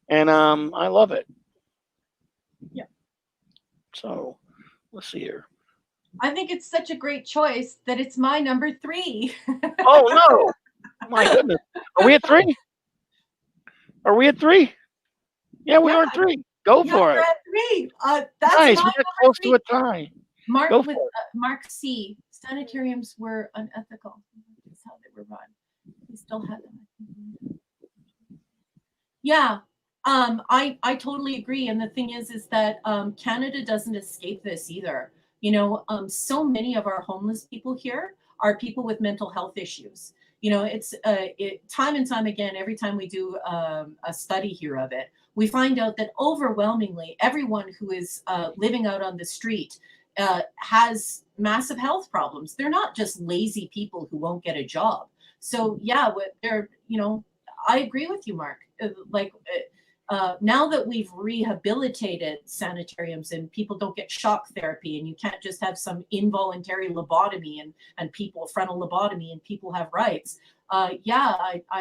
and I love it. Yeah. So, let's see here. I think it's such a great choice that it's my number 3. Oh no! My goodness, are we at 3? Are we at 3? Yeah, we are at 3. Go for it. We're at 3. That's nice. We got close to a tie. Mark C. Sanitariums were unethical. That's how they were run. We still had them. Yeah. I totally agree. And the thing is that Canada doesn't escape this either. So many of our homeless people here are people with mental health issues. It's time and time again, every time we do a study here of it, we find out that overwhelmingly everyone who is living out on the street has massive health problems. They're not just lazy people who won't get a job. So yeah, I agree with you, Mark. Now that we've rehabilitated sanitariums and people don't get shock therapy, and you can't just have some involuntary lobotomy and frontal lobotomy, and people have rights. I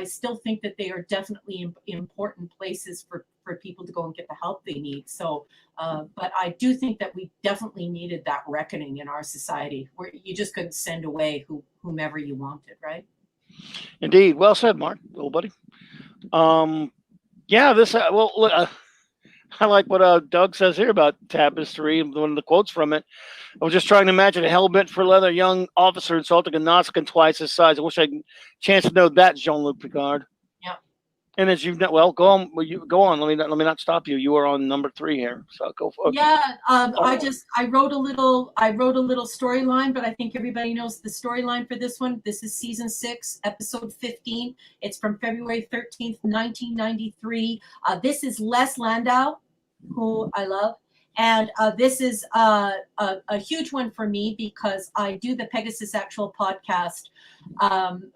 still think that they are definitely important places for people to go and get the help they need. So, but I do think that we definitely needed that reckoning in our society, where you just couldn't send away whomever you wanted, right? Indeed. Well said, Mark, little buddy. Yeah, this I like what Doug says here about Tapestry, and one of the quotes from it. I was just trying to imagine a hell-bent for leather young officer insulting a Nautican twice his size. I wish I had a chance to know that, Jean-Luc Picard. Yeah. And as you've go on. Well, you go on. Let me not stop you. You are on number 3 here, so go for it. Yeah. I wrote a little storyline, but I think everybody knows the storyline for this one. This is season 6, episode 15. It's from February 13th, 1993. This is Les Landau, who I love. And this is a huge one for me because I do the Pegasus Actual podcast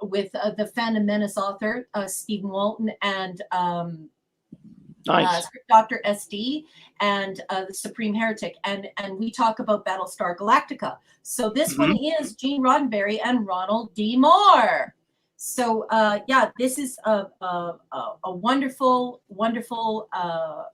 with the Phantom Menace author, Stephen Walton, and nice. Dr. SD, and the Supreme Heretic. And we talk about Battlestar Galactica. So this one is Gene Roddenberry and Ronald D. Moore. So this is a wonderful, wonderful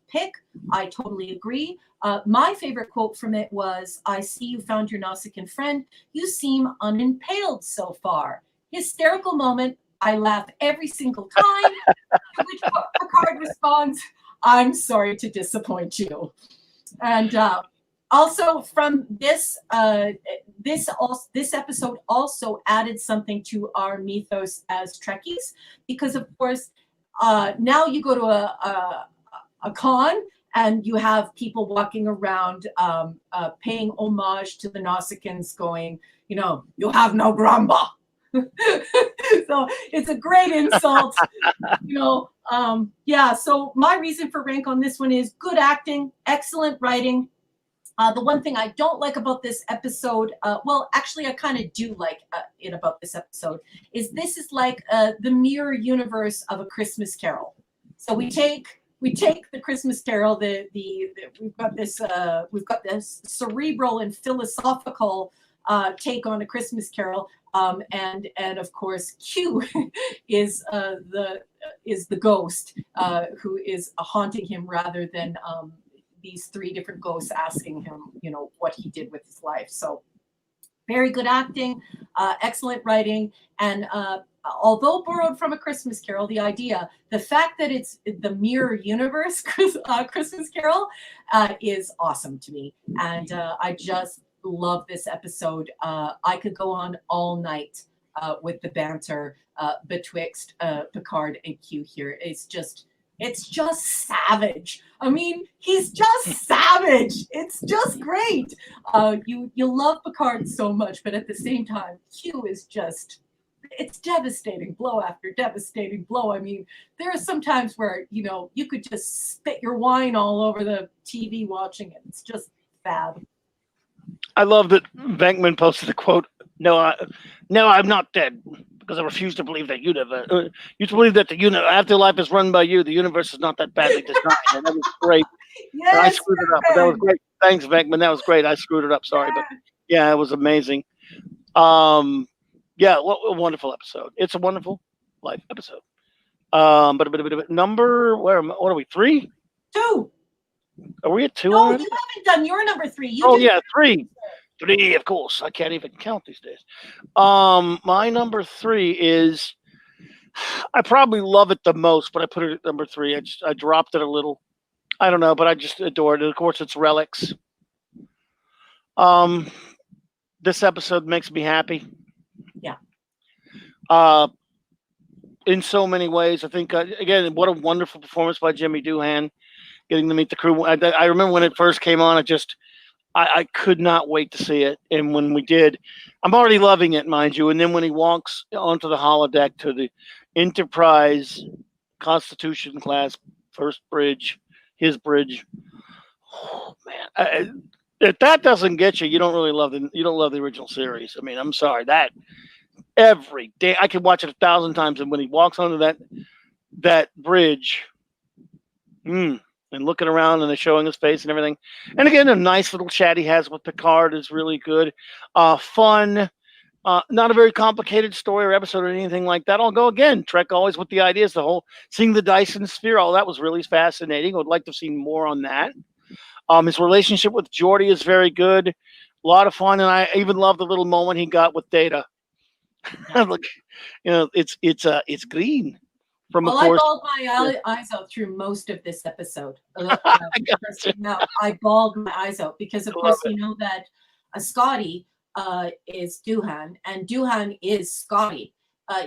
pick. I totally agree. My favorite quote from it was, "I see you found your Nausicaan friend. You seem unimpaled so far." Hysterical moment. I laugh every single time. To which Picard responds, "I'm sorry to disappoint you." And also from this episode also added something to our mythos as Trekkies, because of course now you go to a con and you have people walking around paying homage to the Nausicaans, going, "You have no gramba." So it's a great insult. So my reason for rank on this one is good acting, excellent writing. The one thing I don't like about this episode, well, actually, I kind of do like it about this episode, is this is like the mirror universe of A Christmas Carol. So we take the Christmas Carol, we've got this cerebral and philosophical take on A Christmas Carol, and of course Q is the ghost who is haunting him rather than these three different ghosts asking him, what he did with his life. So very good acting, excellent writing, and although borrowed from A Christmas Carol, the fact that it's the mirror universe Christmas Carol is awesome to me, and I just love this episode. I could go on all night with the banter betwixt Picard and Q here. It's just savage. I mean, he's just savage. It's just great. You love Picard so much, but at the same time, Q is it's devastating blow after devastating blow. I mean, there are some times where, you could just spit your wine all over the TV watching it. It's just fab. I love that Venkman posted a quote. No, I'm not dead because I refuse to believe that you to believe that the afterlife is run by you. The universe is not that badly designed. And that was great. Yes, I screwed it up, but that was great. Thanks, Venkman. That was great. I screwed it up. Sorry, but yeah, it was amazing. Yeah, what a wonderful episode. It's a wonderful life episode. But number what are we? 3? 2. Are we at 2 No, already? you haven't done your number 3. Yeah, 3. 3, of course. I can't even count these days. My number 3 is, I probably love it the most, but I put it at number 3. I dropped it a little. I don't know, but I just adore it. And of course, it's Relics. This episode makes me happy. Yeah. In so many ways, I think again, what a wonderful performance by Jimmy Doohan, getting to meet the crew. I remember when it first came on. I could not wait to see it, and when we did, I'm already loving it, mind you. And then when he walks onto the holodeck to the Enterprise Constitution class first bridge, his bridge, oh man, if that doesn't get you, you don't love the original series. I mean, I'm sorry, that every day I could watch it 1,000 times, and when he walks onto that bridge, and looking around and they're showing his face and everything. And again, a nice little chat he has with Picard is really good. Fun, not a very complicated story or episode or anything like that. I'll go again. Trek always with the ideas, the whole seeing the Dyson sphere, all that was really fascinating. I would like to have seen more on that. His relationship with Geordi is very good. A lot of fun, and I even love the little moment he got with Data. Look, it's green. From Well, of course, I bawled my eyes out through most of this episode. I bawled my eyes out because, of course, you know that Scotty is Doohan, and Doohan is Scotty.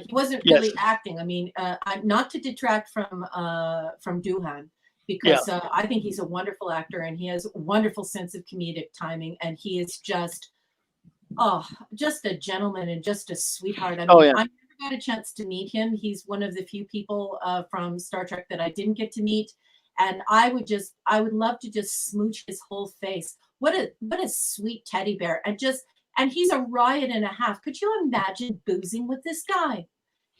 He wasn't really acting. I mean, not to detract from Doohan, because I think he's a wonderful actor and he has a wonderful sense of comedic timing, and he is just a gentleman and just a sweetheart. I mean, I never got a chance to meet him. He's one of the few people from Star Trek that I didn't get to meet, and I would love to just smooch his whole face. What a sweet teddy bear, and he's a riot and a half. Could you imagine boozing with this guy?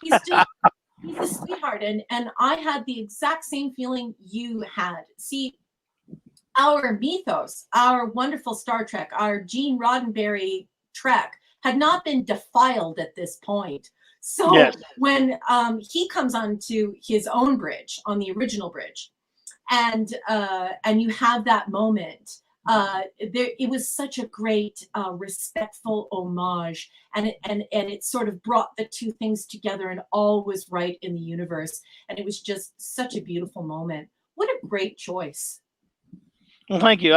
He's a sweetheart, and I had the exact same feeling you had. See, our mythos, our wonderful Star Trek, our Gene Roddenberry Trek had not been defiled at this point. So when he comes onto his own bridge, on the original bridge, and you have that moment, it was such a great respectful homage, and it sort of brought the two things together, and all was right in the universe, and it was just such a beautiful moment. What a great choice. Well, thank you.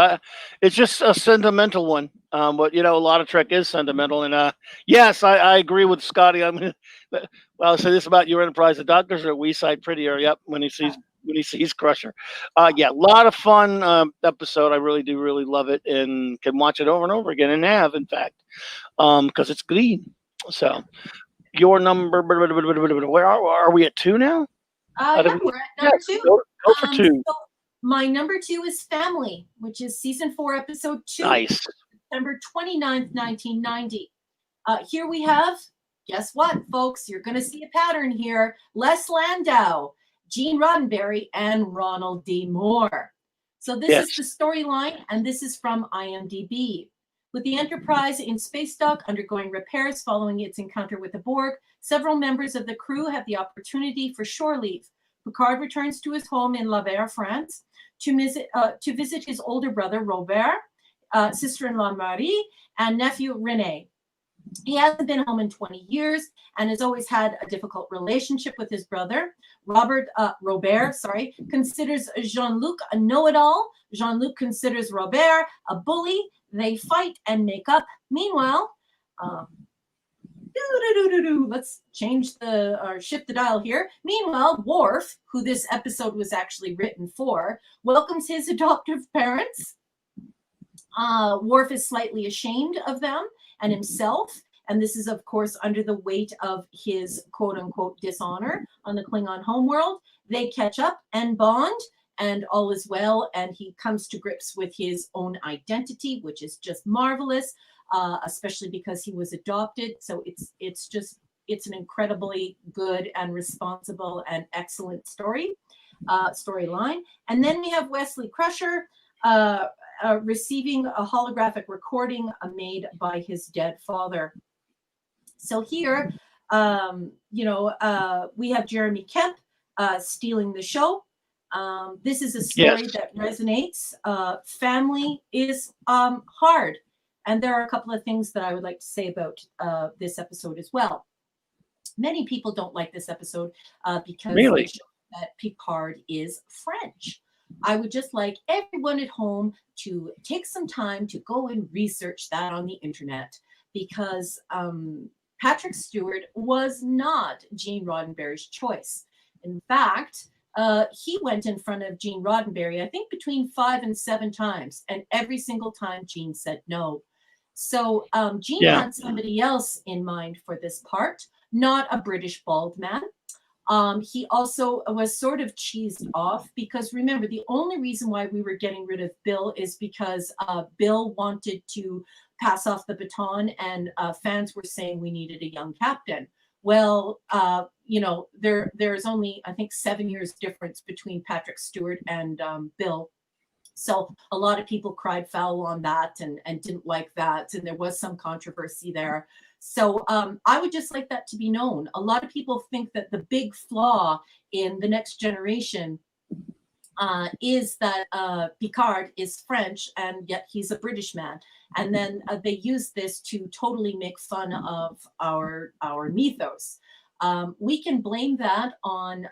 It's just a sentimental one, but a lot of Trek is sentimental, and yes, I agree with Scotty. I'll say this about your Enterprise: the doctors are a wee sight prettier. Yep, when he sees Crusher. A lot of fun episode. I really do love it, and can watch it over and over again, and have, in fact, because it's green. So your number. Where are we at 2 now? We're at number 2. Go for 2. So My number 2 is Family, which is season 4, episode 2, Nice. September 29th, 1990. Here we have, guess what, folks? You're going to see a pattern here. Les Landau, Gene Roddenberry, and Ronald D. Moore. So this is the storyline, and this is from IMDb. With the Enterprise in space dock undergoing repairs following its encounter with the Borg, several members of the crew have the opportunity for shore leave. Picard returns to his home in La Verre, France, to visit his older brother, Robert, sister-in-law, Marie, and nephew, René. He hasn't been home in 20 years and has always had a difficult relationship with his brother. Robert considers Jean-Luc a know-it-all. Jean-Luc considers Robert a bully. They fight and make up. Meanwhile, let's change shift the dial here. Meanwhile, Worf, who this episode was actually written for, welcomes his adoptive parents. Worf is slightly ashamed of them and himself, and this is, of course, under the weight of his quote-unquote dishonor on the Klingon homeworld. They catch up and bond, and all is well, and he comes to grips with his own identity, which is just marvelous, especially because he was adopted. So it's an incredibly good and responsible and excellent storyline. And then we have Wesley Crusher receiving a holographic recording made by his dead father. So here, we have Jeremy Kemp stealing the show. This is a story that resonates. Family is hard. And there are a couple of things that I would like to say about this episode as well. Many people don't like this episode because they show that Picard is French. I would just like everyone at home to take some time to go and research that on the internet, because Patrick Stewart was not Gene Roddenberry's choice. In fact, he went in front of Gene Roddenberry, I think between 5 and 7 times, and every single time Gene said no. So Gene had somebody else in mind for this part, not a British bald man. He also was sort of cheesed off because, remember, the only reason why we were getting rid of Bill is because Bill wanted to pass off the baton, and fans were saying we needed a young captain. Well, there's only, I think, 7 years difference between Patrick Stewart and Bill. So a lot of people cried foul on that and didn't like that. And there was some controversy there. So I would just like that to be known. A lot of people think that the big flaw in The Next Generation is that Picard is French and yet he's a British man. And then they use this to totally make fun of our mythos. We can blame that on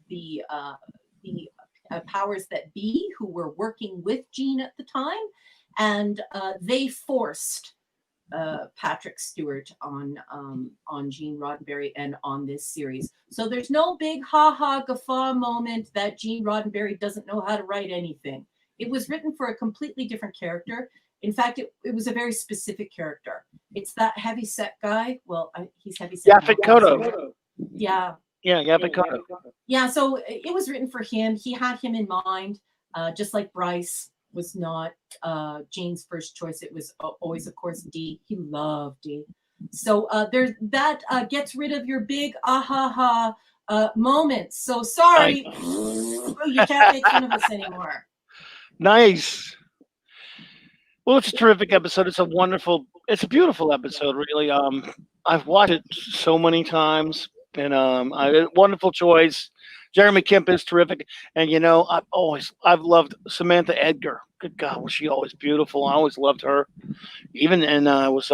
the powers that be who were working with Gene at the time, and they forced Patrick Stewart on Gene Roddenberry and on this series. So there's no big ha-ha guffaw moment that Gene Roddenberry doesn't know how to write anything. It was written for a completely different character. In fact, it was a very specific character. It's that heavy-set guy. Well, he's heavy-set. Yaphet Kotto. Yeah. Yeah, Yaphet Kotto. Yeah, so it was written for him. He had him in mind, just like Bryce was not Gene's first choice. It was always, of course, D. He loved D. So there's that gets rid of your big ah-ha-ha moments. So sorry, you can't make fun of us anymore. Nice. Well, it's a terrific episode. It's a beautiful episode, really. I've watched it so many times, and wonderful choice. Jeremy Kemp is terrific, and I've loved Samantha Edgar. Good God, was she always beautiful? I always loved her. Even it's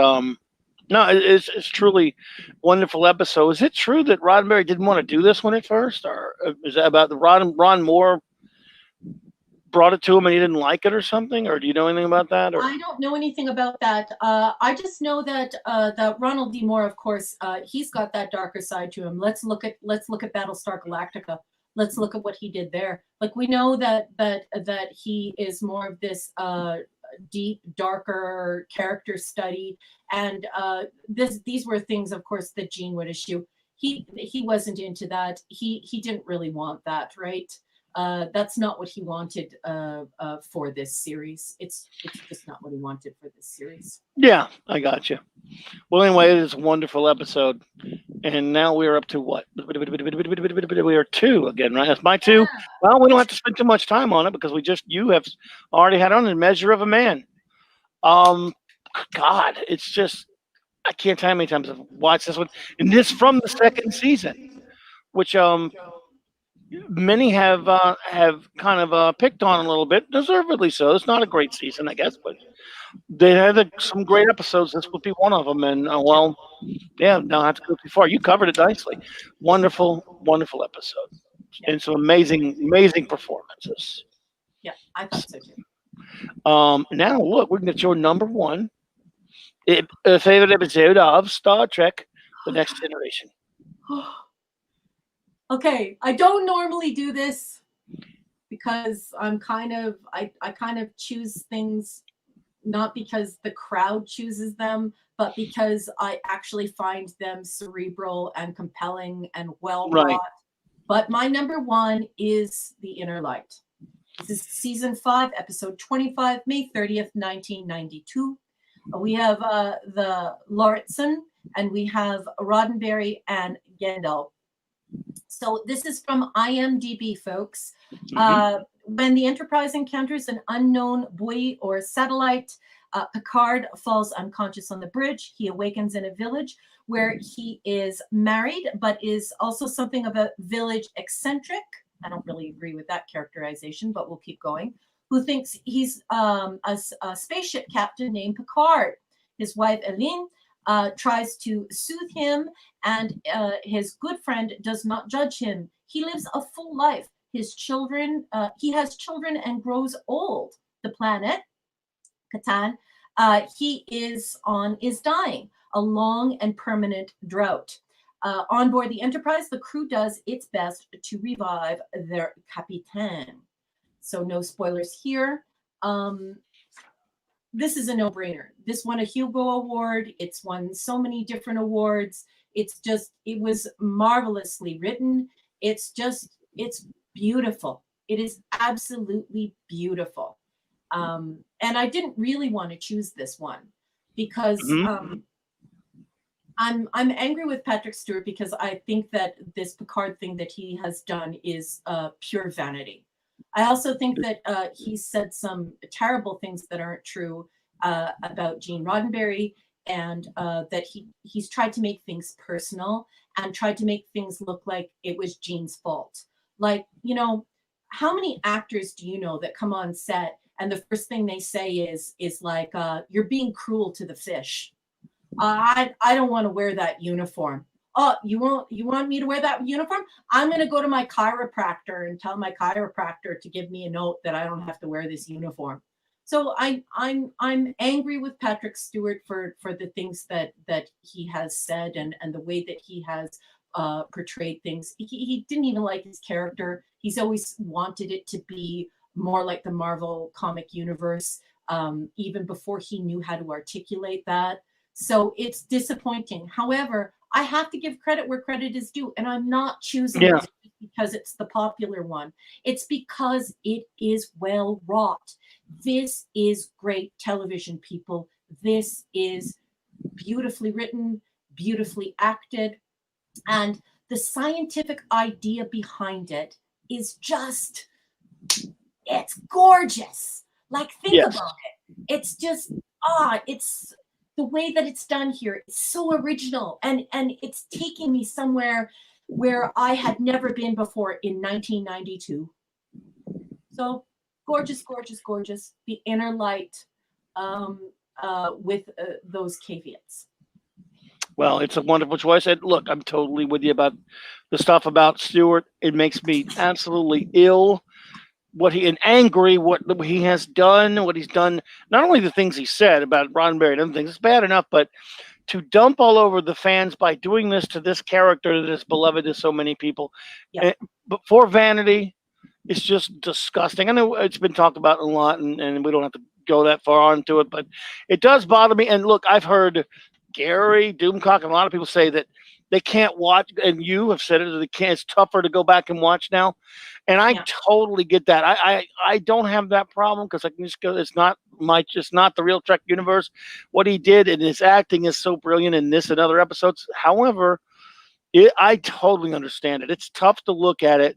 truly wonderful episode. Is it true that Roddenberry didn't want to do this one at first, or is that about the Ron Moore brought it to him and he didn't like it or something? Or do you know anything about that? Or? I don't know anything about that. I just know that that Ronald D. Moore, of course, he's got that darker side to him. Let's look at Battlestar Galactica. Let's look at what he did there. Like, we know that he is more of this deep, darker character study, and these were things, of course, that Gene would eschew. He wasn't into that. He didn't really want that, right? That's not what he wanted for this series. It's just not what he wanted for this series. Yeah, I got you. Well, anyway, it is a wonderful episode. And now we're up to what? We are two again, right? That's my two. Well, we don't have to spend too much time on it because you have already had on a Measure of a Man. Um, God, it's just, I can't tell you how many times I've watched this one. And this from the second season, which many have kind of picked on a little bit, deservedly so. It's not a great season, I guess, but they had some great episodes. This would be one of them. And well, yeah, no, I have to go too far. You covered it nicely. Wonderful, wonderful episode, and some amazing performances. Yeah, I thought so too. Now look, we can get your number one favorite episode of Star Trek: The Next Generation. Okay, I don't normally do this because I kind of choose things not because the crowd chooses them, but because I actually find them cerebral and compelling and well wrought. Right. But my number one is The Inner Light. This is season 5, episode 25, May 30th, 1992. We have the Lauritsen, and we have Roddenberry and Gendel. So this is from IMDb, folks. When the Enterprise encounters an unknown buoy or satellite, Picard falls unconscious on the bridge. He awakens in a village where he is married, but is also something of a village eccentric. I don't really agree with that characterization, but we'll keep going. Who thinks he's a spaceship captain named Picard. His wife, Eileen, tries to soothe him, and his good friend does not judge him. He lives a full life. He has children and grows old. The planet, Catan, he is dying, a long and permanent drought. On board the Enterprise, the crew does its best to revive their capitaine. So no spoilers here. This is a no-brainer. This won a Hugo Award. It's won so many different awards. It was marvelously written. It's beautiful. It is absolutely beautiful. And I didn't really want to choose this one because I'm angry with Patrick Stewart because I think that this Picard thing that he has done is pure vanity. I also think that he said some terrible things that aren't true about Gene Roddenberry, and that he's tried to make things personal and tried to make things look like it was Gene's fault. Like, how many actors do you know that come on set and the first thing they say is like, you're being cruel to the fish. I don't want to wear that uniform. Oh, you want me to wear that uniform? I'm going to go to my chiropractor and tell my chiropractor to give me a note that I don't have to wear this uniform. So I'm angry with Patrick Stewart for the things that he has said and the way that he has portrayed things. He didn't even like his character. He's always wanted it to be more like the Marvel comic universe, even before he knew how to articulate that. So it's disappointing. However, I have to give credit where credit is due, and I'm not choosing it because it's the popular one. It's because it is well wrought. This is great television, people. This is beautifully written, beautifully acted, and the scientific idea behind it is just, it's gorgeous. Like, think about it. It's just, it's the way that it's done here. It's so original, and it's taking me somewhere where I had never been before in 1992. So gorgeous, gorgeous, gorgeous. The Inner Light, with those caveats. Well, it's a wonderful choice. And look, I'm totally with you about the stuff about Stewart. It makes me absolutely ill. What he has done, what he's done, not only the things he said about Roddenberry and other things, it's bad enough, but to dump all over the fans by doing this to this character that is beloved to so many people, but for vanity, it's just disgusting. I know it's been talked about a lot, and we don't have to go that far onto it, but it does bother me. And look, I've heard Gary Doomcock and a lot of people say that they can't watch, and you have said it, that it's tougher to go back and watch now. And I Yeah. totally get that. I don't have that problem because I can just go, it's not the real Trek universe. What he did and his acting is so brilliant in this and other episodes. However, I totally understand it. It's tough to look at it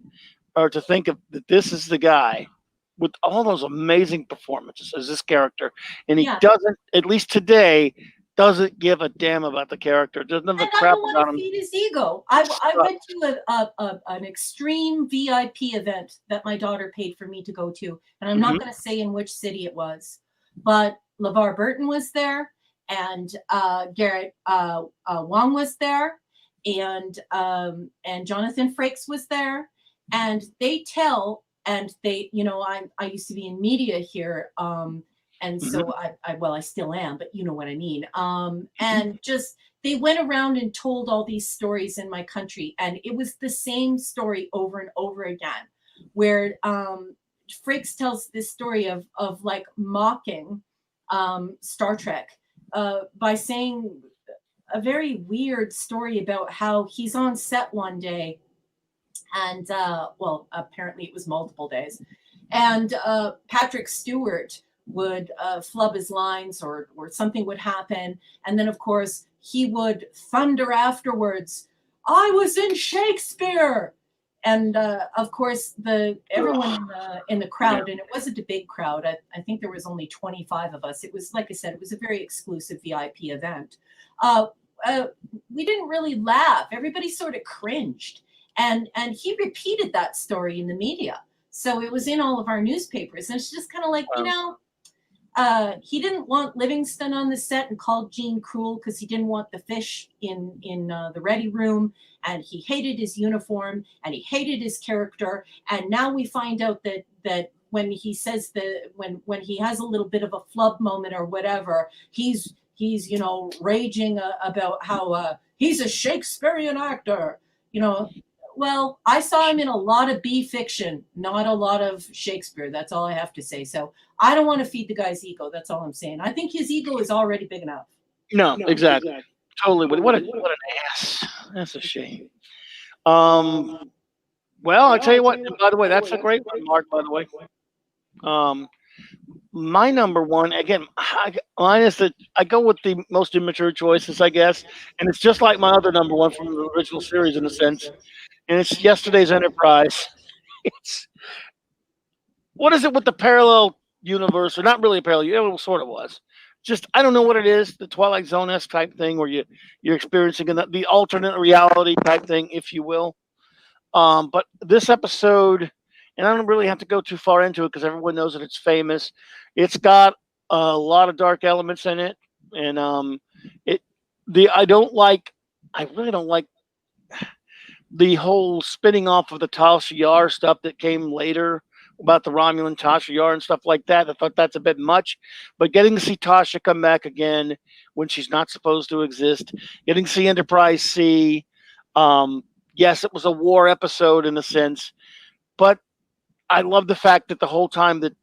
or to think of that this is the guy with all those amazing performances as this character, and he Yeah. doesn't, at least today, doesn't give a damn about the character. Doesn't give a And I crap don't want about to him. feed his ego. I went to an extreme VIP event that my daughter paid for me to go to, and I'm not going to say in which city it was, but LeVar Burton was there, and Garrett Wong was there, and Jonathan Frakes was there, and they tell, and they, I used to be in media here, and so I still am, but you know what I mean, and just they went around and told all these stories in my country, and it was the same story over and over again, where Frakes tells this story of like mocking Star Trek by saying a very weird story about how he's on set one day, and well, apparently it was multiple days, and Patrick Stewart would flub his lines, or something would happen, and then of course he would thunder afterwards, "I was in Shakespeare!" And of course everyone in the crowd, and it wasn't a big crowd. I think there was only 25 of us. It was, like I said, it was a very exclusive VIP event. We didn't really laugh. Everybody sort of cringed, and he repeated that story in the media. So it was in all of our newspapers, and it's just kind of like, he didn't want Livingston on the set and called Gene cruel because he didn't want the fish in the ready room, and he hated his uniform, and he hated his character, and now we find out that when he says when he has a little bit of a flub moment or whatever, he's raging about how he's a Shakespearean actor, Well, I saw him in a lot of B fiction, not a lot of Shakespeare. That's all I have to say. So I don't want to feed the guy's ego. That's all I'm saying. I think his ego is already big enough. No, exactly. Totally. What an ass. That's a shame. Well, I tell you what. And by the way, that's a great one, Mark. By the way, my number one again. Mine is that I go with the most immature choices, I guess, and it's just like my other number one from the original series in a sense, and it's Yesterday's Enterprise. It's what is it with the parallel universe, or not really a parallel? It sort of was. Just I don't know what it is, the Twilight Zone-esque type thing, where you're experiencing the alternate reality type thing, if you will. But this episode, and I don't really have to go too far into it because everyone knows that it's famous. It's got a lot of dark elements in it, and I really don't like the whole spinning off of the Tasha Yar stuff that came later about the Romulan Tasha Yar and stuff like that. I thought that's a bit much, but getting to see Tasha come back again when she's not supposed to exist, getting to see Enterprise C. Yes, it was a war episode in a sense, but I love the fact that the whole time that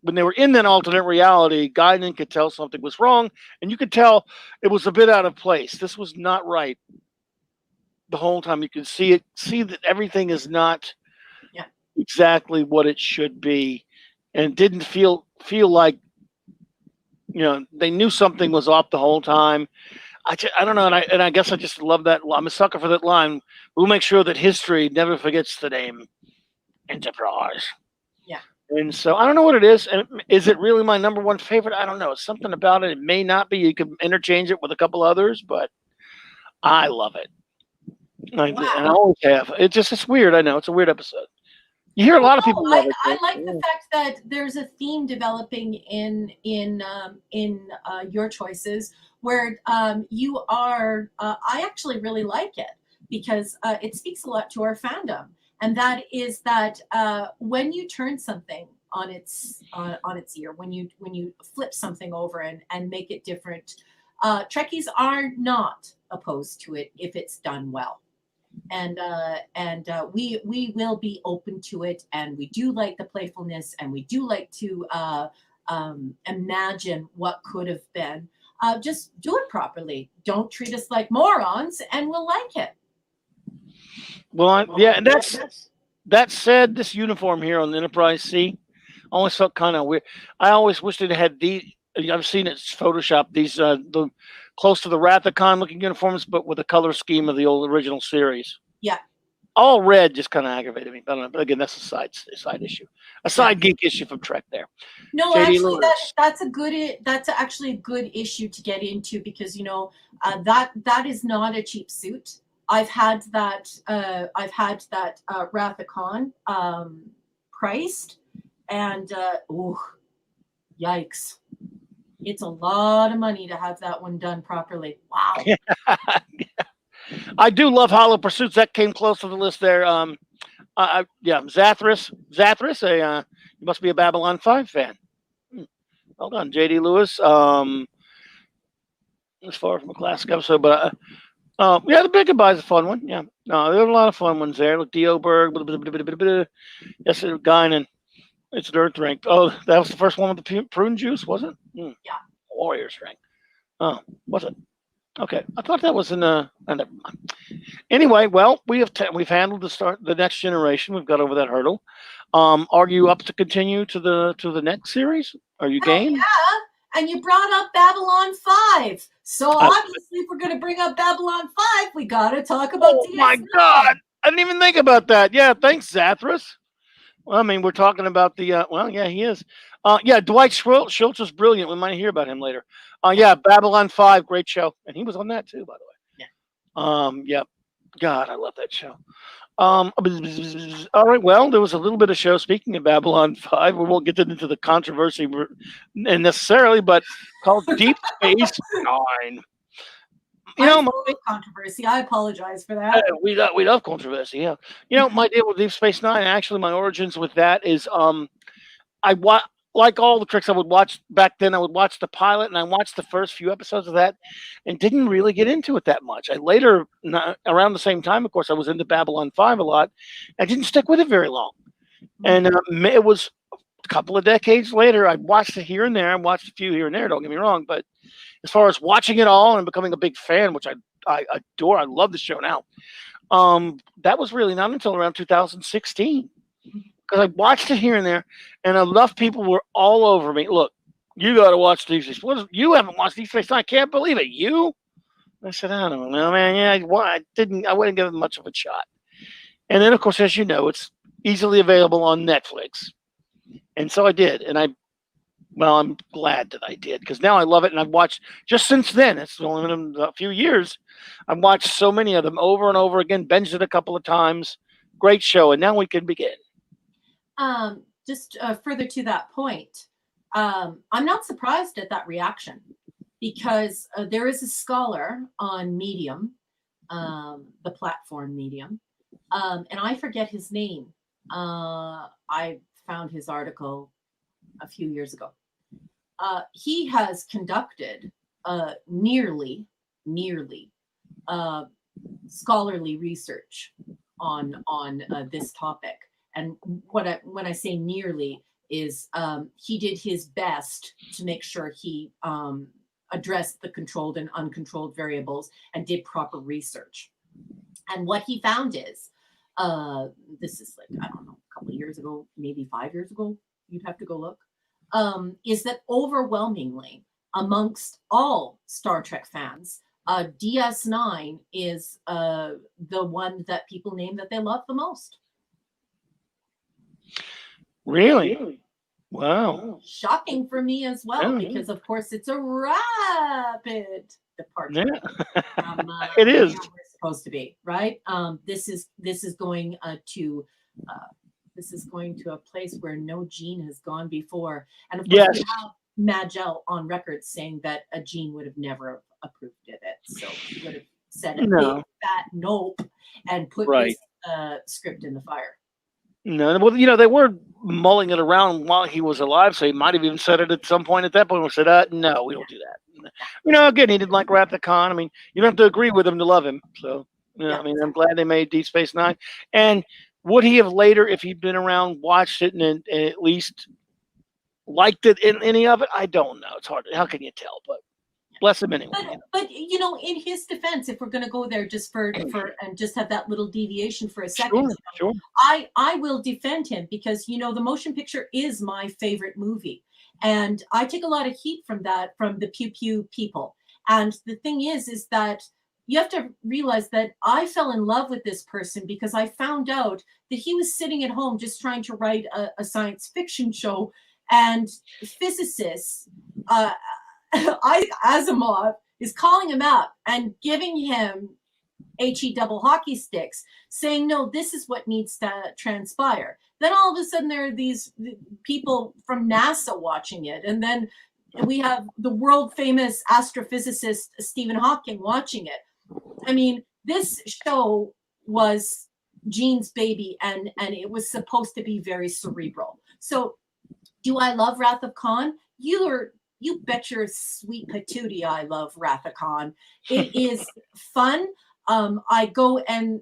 when they were in that alternate reality, Guinan could tell something was wrong, and you could tell it was a bit out of place. This was not right. The whole time you could see that everything is not exactly what it should be, and didn't feel like they knew something was off the whole time. I don't know, and I guess I just love that. I'm a sucker for that line. We'll make sure that history never forgets the name Enterprise. Yeah. And so I don't know what it is. And is it really my number one favorite? I don't know. It's something about it. It may not be. You could interchange it with a couple others, but I love it. And I always have. It's weird. I know it's a weird episode. You hear a lot of people love it. I like the fact that there's a theme developing in your choices where you are. I actually really like it because it speaks a lot to our fandom, and that is that when you turn something on its ear, when you flip something over and make it different, Trekkies are not opposed to it if it's done well. And we will be open to it, and we do like the playfulness, and we do like to imagine what could have been. Just do it properly. Don't treat us like morons, and we'll like it. Well, yeah, and that said, this uniform here on the Enterprise C always felt kind of weird. I always wished it had these. I've seen it Photoshop these the close to the Rathacon looking uniforms, but with the color scheme of the old original series. Yeah. All red just kind of aggravated me. I don't know, but again, that's a side issue, a side geek issue from Trek. There. No, JD actually, Lewis. that's actually a good issue to get into, because that is not a cheap suit. I've had that Rathacon priced, and yikes. It's a lot of money to have that one done properly. Wow. I do love Hollow Pursuits. That came close to the list there. Zathras. You must be a Babylon 5 fan. Well done, JD Lewis. As far from a classic episode, but the Big Goodbye is a fun one. Yeah, no, there are a lot of fun ones there. Look, Dio Berg, yes, Guinan. It's an Earth ring. Oh, that was the first one with the prune juice, was it? Yeah. Warriors ring. Oh, was it? Okay, I thought that was in never mind. Anyway, well, we've handled the next generation. We've got over that hurdle. Are you up to continue to the next series? Are you game? Yeah. And you brought up Babylon 5. So obviously, if we're going to bring up Babylon 5, we got to talk about DS9. My God. I didn't even think about that. Yeah, thanks, Zathras. Well, I mean, we're talking about the, he is. Dwight Schultz is brilliant. We might hear about him later. Babylon 5, great show. And he was on that too, by the way. Yeah. God, I love that show. All right, well, there was a little bit of show, speaking of Babylon 5. We won't get into the controversy necessarily, but called Deep Space Nine. Controversy. I apologize for that. We love controversy, yeah. My deal with Deep Space Nine, actually, my origins with that is like all the Treks I would watch back then, I would watch the pilot, and I watched the first few episodes of that and didn't really get into it that much. I later, around the same time, of course, I was into Babylon 5 a lot. I didn't stick with it very long. And it was a couple of decades later, I watched it here and there. I watched a few here and there, don't get me wrong. But as far as watching it all and becoming a big fan, which I adore, I love the show now, that was really not until around 2016. Because I watched it here and there, and enough people were all over me. Look, you got to watch Deep Space. You haven't watched Deep Space Nine? I can't believe it. You? I said, I don't know, man. Yeah, I didn't. I wouldn't give it much of a shot. And then, of course, as you know, it's easily available on Netflix, and so I did. And I'm glad that I did, because now I love it, and I've watched just since then. It's only been a few years. I've watched so many of them over and over again. Binged it a couple of times. Great show, and now we can begin. Just further to that point, I'm not surprised at that reaction, because there is a scholar on Medium, the platform Medium, and I forget his name. I found his article a few years ago. He has conducted nearly scholarly research on this topic. And when I say nearly is he did his best to make sure he addressed the controlled and uncontrolled variables and did proper research. And what he found is, this is like, I don't know, a couple of years ago, maybe 5 years ago, you'd have to go look, is that overwhelmingly amongst all Star Trek fans, DS9 is the one that people name that they love the most. Really? Wow. Shocking for me as well, because of course it's a rapid departure. Yeah. From, it is. where we're supposed to be, right? This is going to a place where no Gene has gone before, and of course we have Magel on record saying that a Gene would have never approved of it, so he would have said a big fat nope and put this script in the fire. No, well, they were mulling it around while he was alive, so he might have even said it at some point at that point. We said, no, we don't do that. Again, he didn't like Rathacon. I mean, you don't have to agree with him to love him. So, I mean, I'm glad they made Deep Space Nine. And would he have later, if he'd been around, watched it and at least liked it in any of it? I don't know. It's hard. How can you tell? But bless him anyway. But you know, in his defense, if we're going to go there just for and just have that little deviation for a second, Sure. I will defend him because, you know, the motion picture is my favorite movie, and I take a lot of heat from that, from the pew pew people. And the thing is that you have to realize that I fell in love with this person because I found out that he was sitting at home just trying to write a science fiction show, and physicists, Asimov, is calling him out and giving him HE double hockey sticks, saying, no, this is what needs to transpire. Then all of a sudden there are these people from NASA watching it. And then we have the world famous astrophysicist Stephen Hawking watching it. I mean, this show was Gene's baby, and it was supposed to be very cerebral. So do I love Wrath of Khan? You bet your sweet patootie I love Wrath of Khan. It is fun. I go and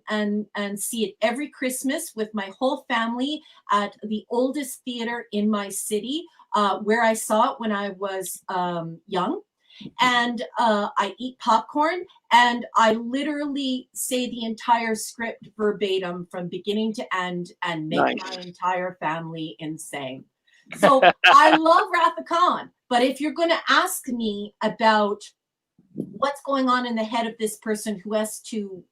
see it every Christmas with my whole family at the oldest theater in my city, where I saw it when I was young. And I eat popcorn, and I literally say the entire script verbatim from beginning to end and make my entire family insane. So I love Wrath of Khan, but if you're going to ask me about what's going on in the head of this person who has to,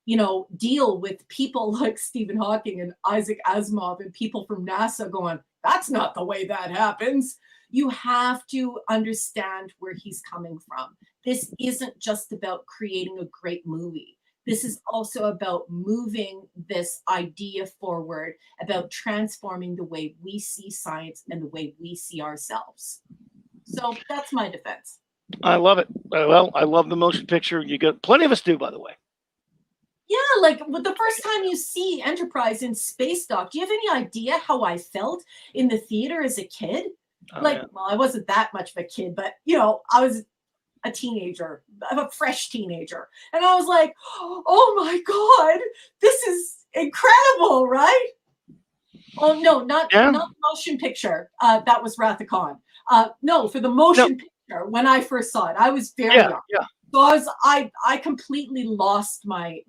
you know, deal with people like Stephen Hawking and Isaac Asimov and people from NASA going, that's not the way that happens. You have to understand where he's coming from. This isn't just about creating a great movie. This is also about moving this idea forward, about transforming the way we see science and the way we see ourselves. So that's my defense. I love it. Well, I love the motion picture. You got plenty of us do, by the way. Yeah, like the first time you see Enterprise in space dock, do you have any idea how I felt in the theater as a kid? Well, I wasn't that much of a kid, but you know, I was a teenager, a fresh teenager. And I was like, oh my God, this is incredible, right? Oh no, not the motion picture. That was Wrath of Khan. No, for the motion picture, when I first saw it, I was very young. Yeah. So I completely lost my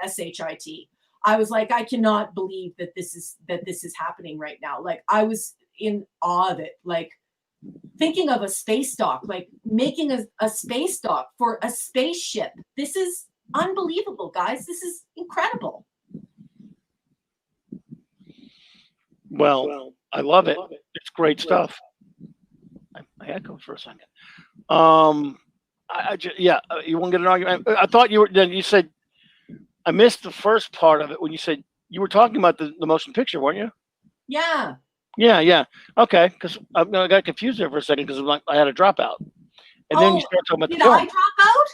SHIT. I was like, I cannot believe that this is happening right now. Like I was in awe of it. Like thinking of a space dock, like making a space dock for a spaceship. This is unbelievable, guys. This is incredible. Well, I love it. It's great stuff. I echoed for a second. You want to get an argument? I thought you said, I missed the first part of it when you said you were talking about the motion picture, weren't you? Yeah. Yeah. Okay, because I got confused there for a second because I had a dropout, and then you started talking about the film. Did I drop out?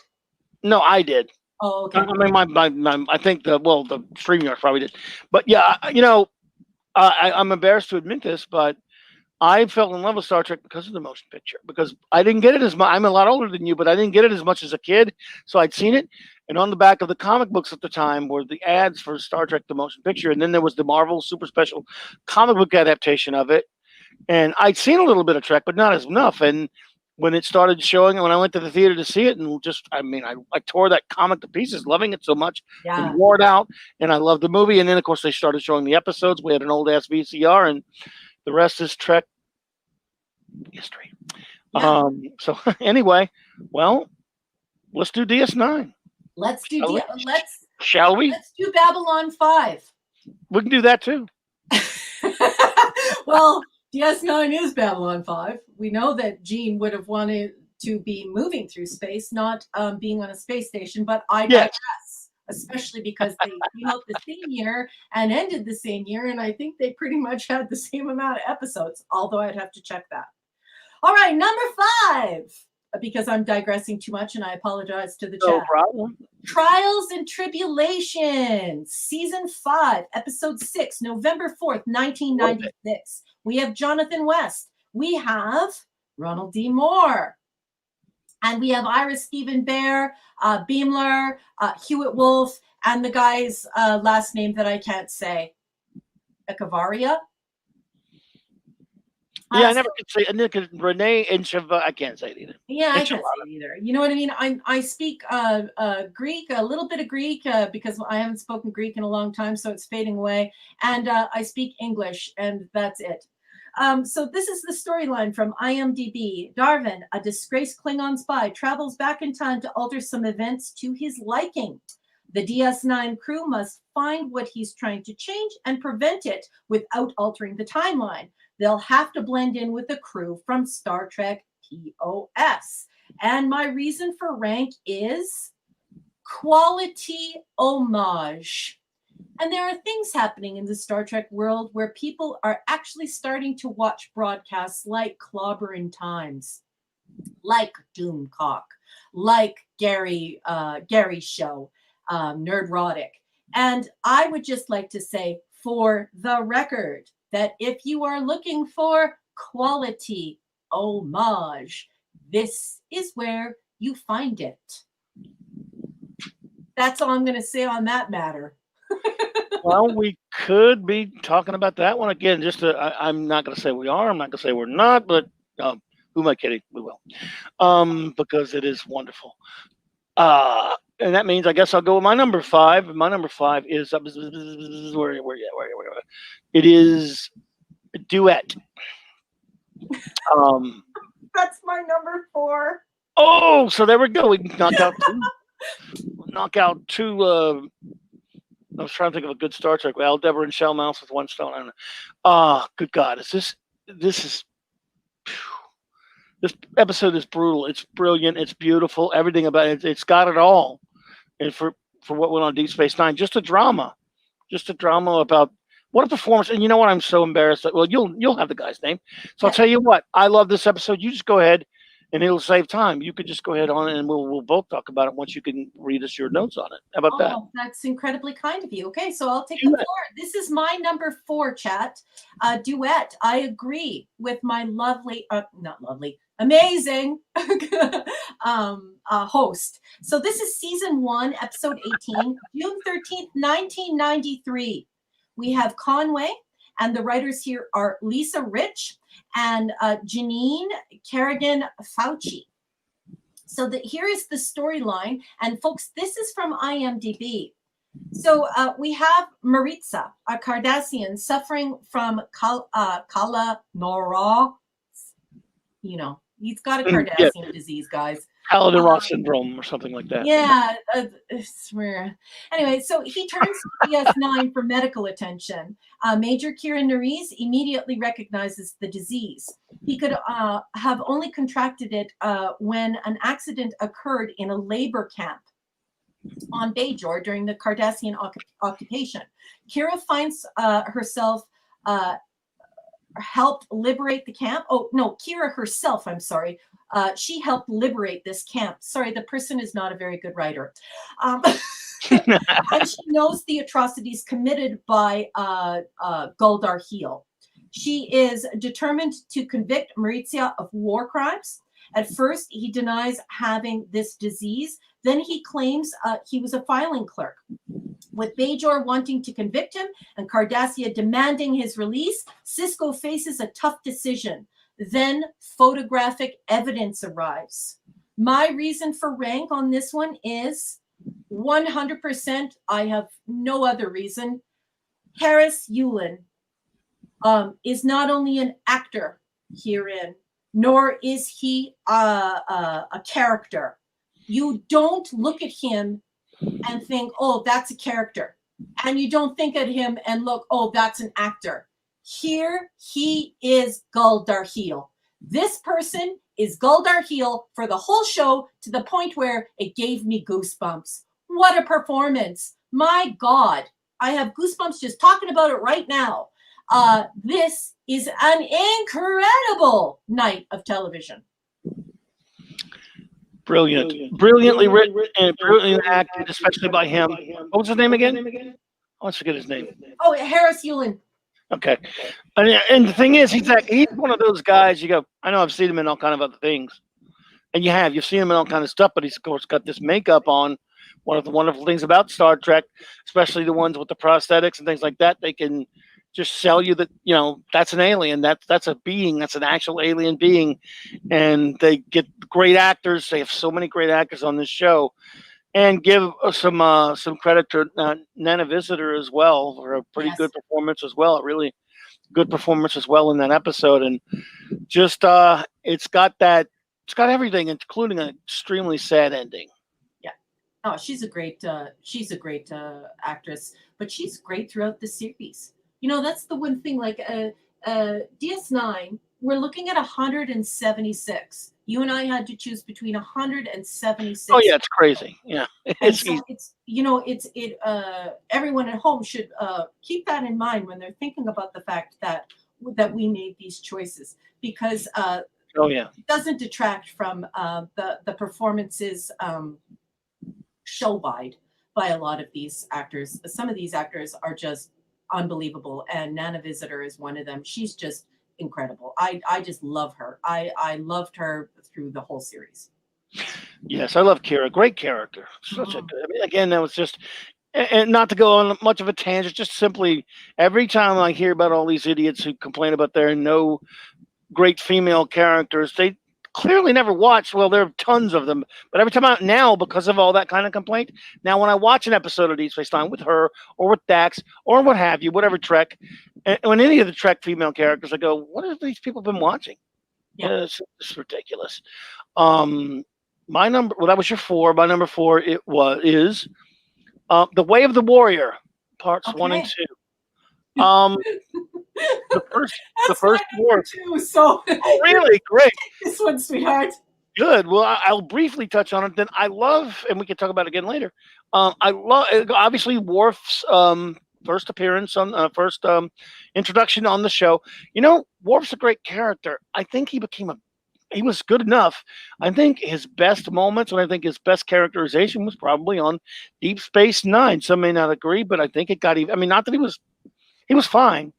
No, I did. Oh, okay. I mean, I think the StreamYard probably did, but yeah, you know, I'm embarrassed to admit this, but I fell in love with Star Trek because of the motion picture. Because I didn't get it as much. I'm a lot older than you, but I didn't get it as much as a kid. So I'd seen it, and on the back of the comic books at the time were the ads for Star Trek: The Motion Picture, and then there was the Marvel Super Special comic book adaptation of it. And I'd seen a little bit of Trek, but not as enough. And when it started showing, when I went to the theater to see it, and I tore that comic to pieces, loving it so much, and wore it out. And I loved the movie. And then, of course, they started showing the episodes. We had an old ass VCR, and the rest is Trek history. Yeah. So anyway, well, let's do DS9. Shall we? Let's do Babylon 5. We can do that too. Well, DS9 is Babylon 5. We know that Gene would have wanted to be moving through space, not being on a space station, but I digress, especially because they came out the same year and ended the same year, and I think they pretty much had the same amount of episodes, although I'd have to check that. All right, number 5, because I'm digressing too much, and I apologize to the chat. No problem. Trials and Tribulations, Season 5, Episode 6, November 4th, 1996. We have Jonathan West. We have Ronald D. Moore. And we have Ira Stephen Bear, Beamler, Hewitt Wolf, and the guy's last name that I can't say. Echevarria? Yeah, I So never could say. And then Renee Incheva, I can't say it either. yeah, I can't Enchilada. say it either. You know what I mean? I speak Greek, a little bit of Greek, because I haven't spoken Greek in a long time, so it's fading away. And I speak English, and that's it. So this is the storyline from IMDb. Darwin, a disgraced Klingon spy, travels back in time to alter some events to his liking. The DS9 crew must find what he's trying to change and prevent it without altering the timeline. They'll have to blend in with the crew from Star Trek TOS. And my reason for rank is quality homage. And there are things happening in the Star Trek world where people are actually starting to watch broadcasts like Clobbering Times, like Doomcock, like Gary's show, Nerdrotic. And I would just like to say, for the record, that if you are looking for quality homage, this is where you find it. That's all I'm going to say on that matter. Well, we could be talking about that one again. I'm not going to say we are. I'm not going to say we're not. But who am I kidding? We will, because it is wonderful. And that means I guess I'll go with my number 5. My number 5 is where it is Duet. That's my number 4. Oh, so there we go. We can knock out two. Knock out two. I was trying to think of a good Star Trek. Well, Deborah and Shell Mouse with one stone. I don't know. Good God! This episode is brutal. It's brilliant. It's beautiful. Everything about it. It's got it all. And for what went on Deep Space Nine, just a drama about what a performance. And you know what? I'm so embarrassed. Well, you'll have the guy's name. So I'll tell you what. I love this episode. You just go ahead. And it'll save time. You could just go ahead on it, and we'll both talk about it once you can read us your notes on it. How about that? That's incredibly kind of you. Okay, so I'll take the floor. This is my number 4, chat. Duet. I agree with my amazing host. So this is season 1, episode 18, June 13th, 1993. We have Conway, and the writers here are Lisa Rich and Janine Kerrigan-Fauci. So here is the storyline. And folks, this is from IMDb. So we have Maritza, a Cardassian, suffering from Kala Nora. You know, he's got a Cardassian disease, guys. Halidorov syndrome or something like that. Yeah. Anyway, so he turns to DS9 for medical attention. Major Kira Nerys immediately recognizes the disease. He could have only contracted it when an accident occurred in a labor camp on Bajor during the Cardassian occupation. Kira finds herself helped liberate the camp. Oh, no, Kira herself, I'm sorry. She helped liberate this camp. Sorry, the person is not a very good writer. And she knows the atrocities committed by Guldar Heel. She is determined to convict Maritza of war crimes. At first, he denies having this disease. Then he claims he was a filing clerk. With Bajor wanting to convict him and Cardassia demanding his release, Sisko faces a tough decision. Then photographic evidence arrives. My reason for rank on this one is 100%. I have no other reason. Harris Yulin is not only an actor herein, nor is he a character. You don't look at him and think, oh, that's a character. And you don't think at him and look, oh, that's an actor. Here, he is Guldar Heel. This person is Guldar Heel for the whole show, to the point where it gave me goosebumps. What a performance. My God. I have goosebumps just talking about it right now. This is an incredible night of television. Brilliantly written and brilliantly acted, especially by him. What was his name again? I always forget his name. Oh, Harris Yulin. Okay. And the thing is, he's one of those guys you go, I know I've seen him in all kind of other things. And you've seen him in all kind of stuff, but he's, of course, got this makeup on. One of the wonderful things about Star Trek, especially the ones with the prosthetics and things like that, they can just sell you that, that's an alien, that's a being, that's an actual alien being. And they get great actors. They have so many great actors on this show, and give some credit to Nana Visitor as well for a pretty good Yes. performance as well. A really good performance as well in that episode. And just it's got everything, including an extremely sad ending. Yeah. Oh, she's a great actress, but she's great throughout the series. That's the one thing. Like DS9, we're looking at 176. You and I had to choose between 176. Oh yeah, it's crazy. Yeah, And it's so easy. everyone at home should keep that in mind when they're thinking about the fact that we made these choices, because Oh yeah, it doesn't detract from the performances show by a lot of these actors. Some of these actors are just unbelievable, and Nana Visitor is one of them. She's just incredible. I just love her. I loved her through the whole series. yes, I love Kira. Great character. Such a Mhm. good. I mean, again, that was just, and not to go on much of a tangent. Just simply, every time I hear about all these idiots who complain about there are no great female characters, they clearly never watched. Well, there are tons of them, but every time out now, because of all that kind of complaint, now when I watch an episode of Deep Space Nine with her or with Dax or what have you, whatever Trek, and when any of the Trek female characters, I go, what have these people been watching? Yeah. It's ridiculous. Um, my number, well, that was your four. My number four, is The Way of the Warrior, parts one and Okay. two. The first, the That's first my number dwarf. two. So Oh, really? Great. this one, sweetheart. Good. Well, I'll briefly touch on it. Then I love, and we can talk about it again later. I love, obviously, Worf's first appearance on first introduction on the show. Worf's a great character. I think he was good enough. I think his best moments, and I think his best characterization was probably on Deep Space Nine. Some may not agree, but I think it got even. I mean, not that he was fine.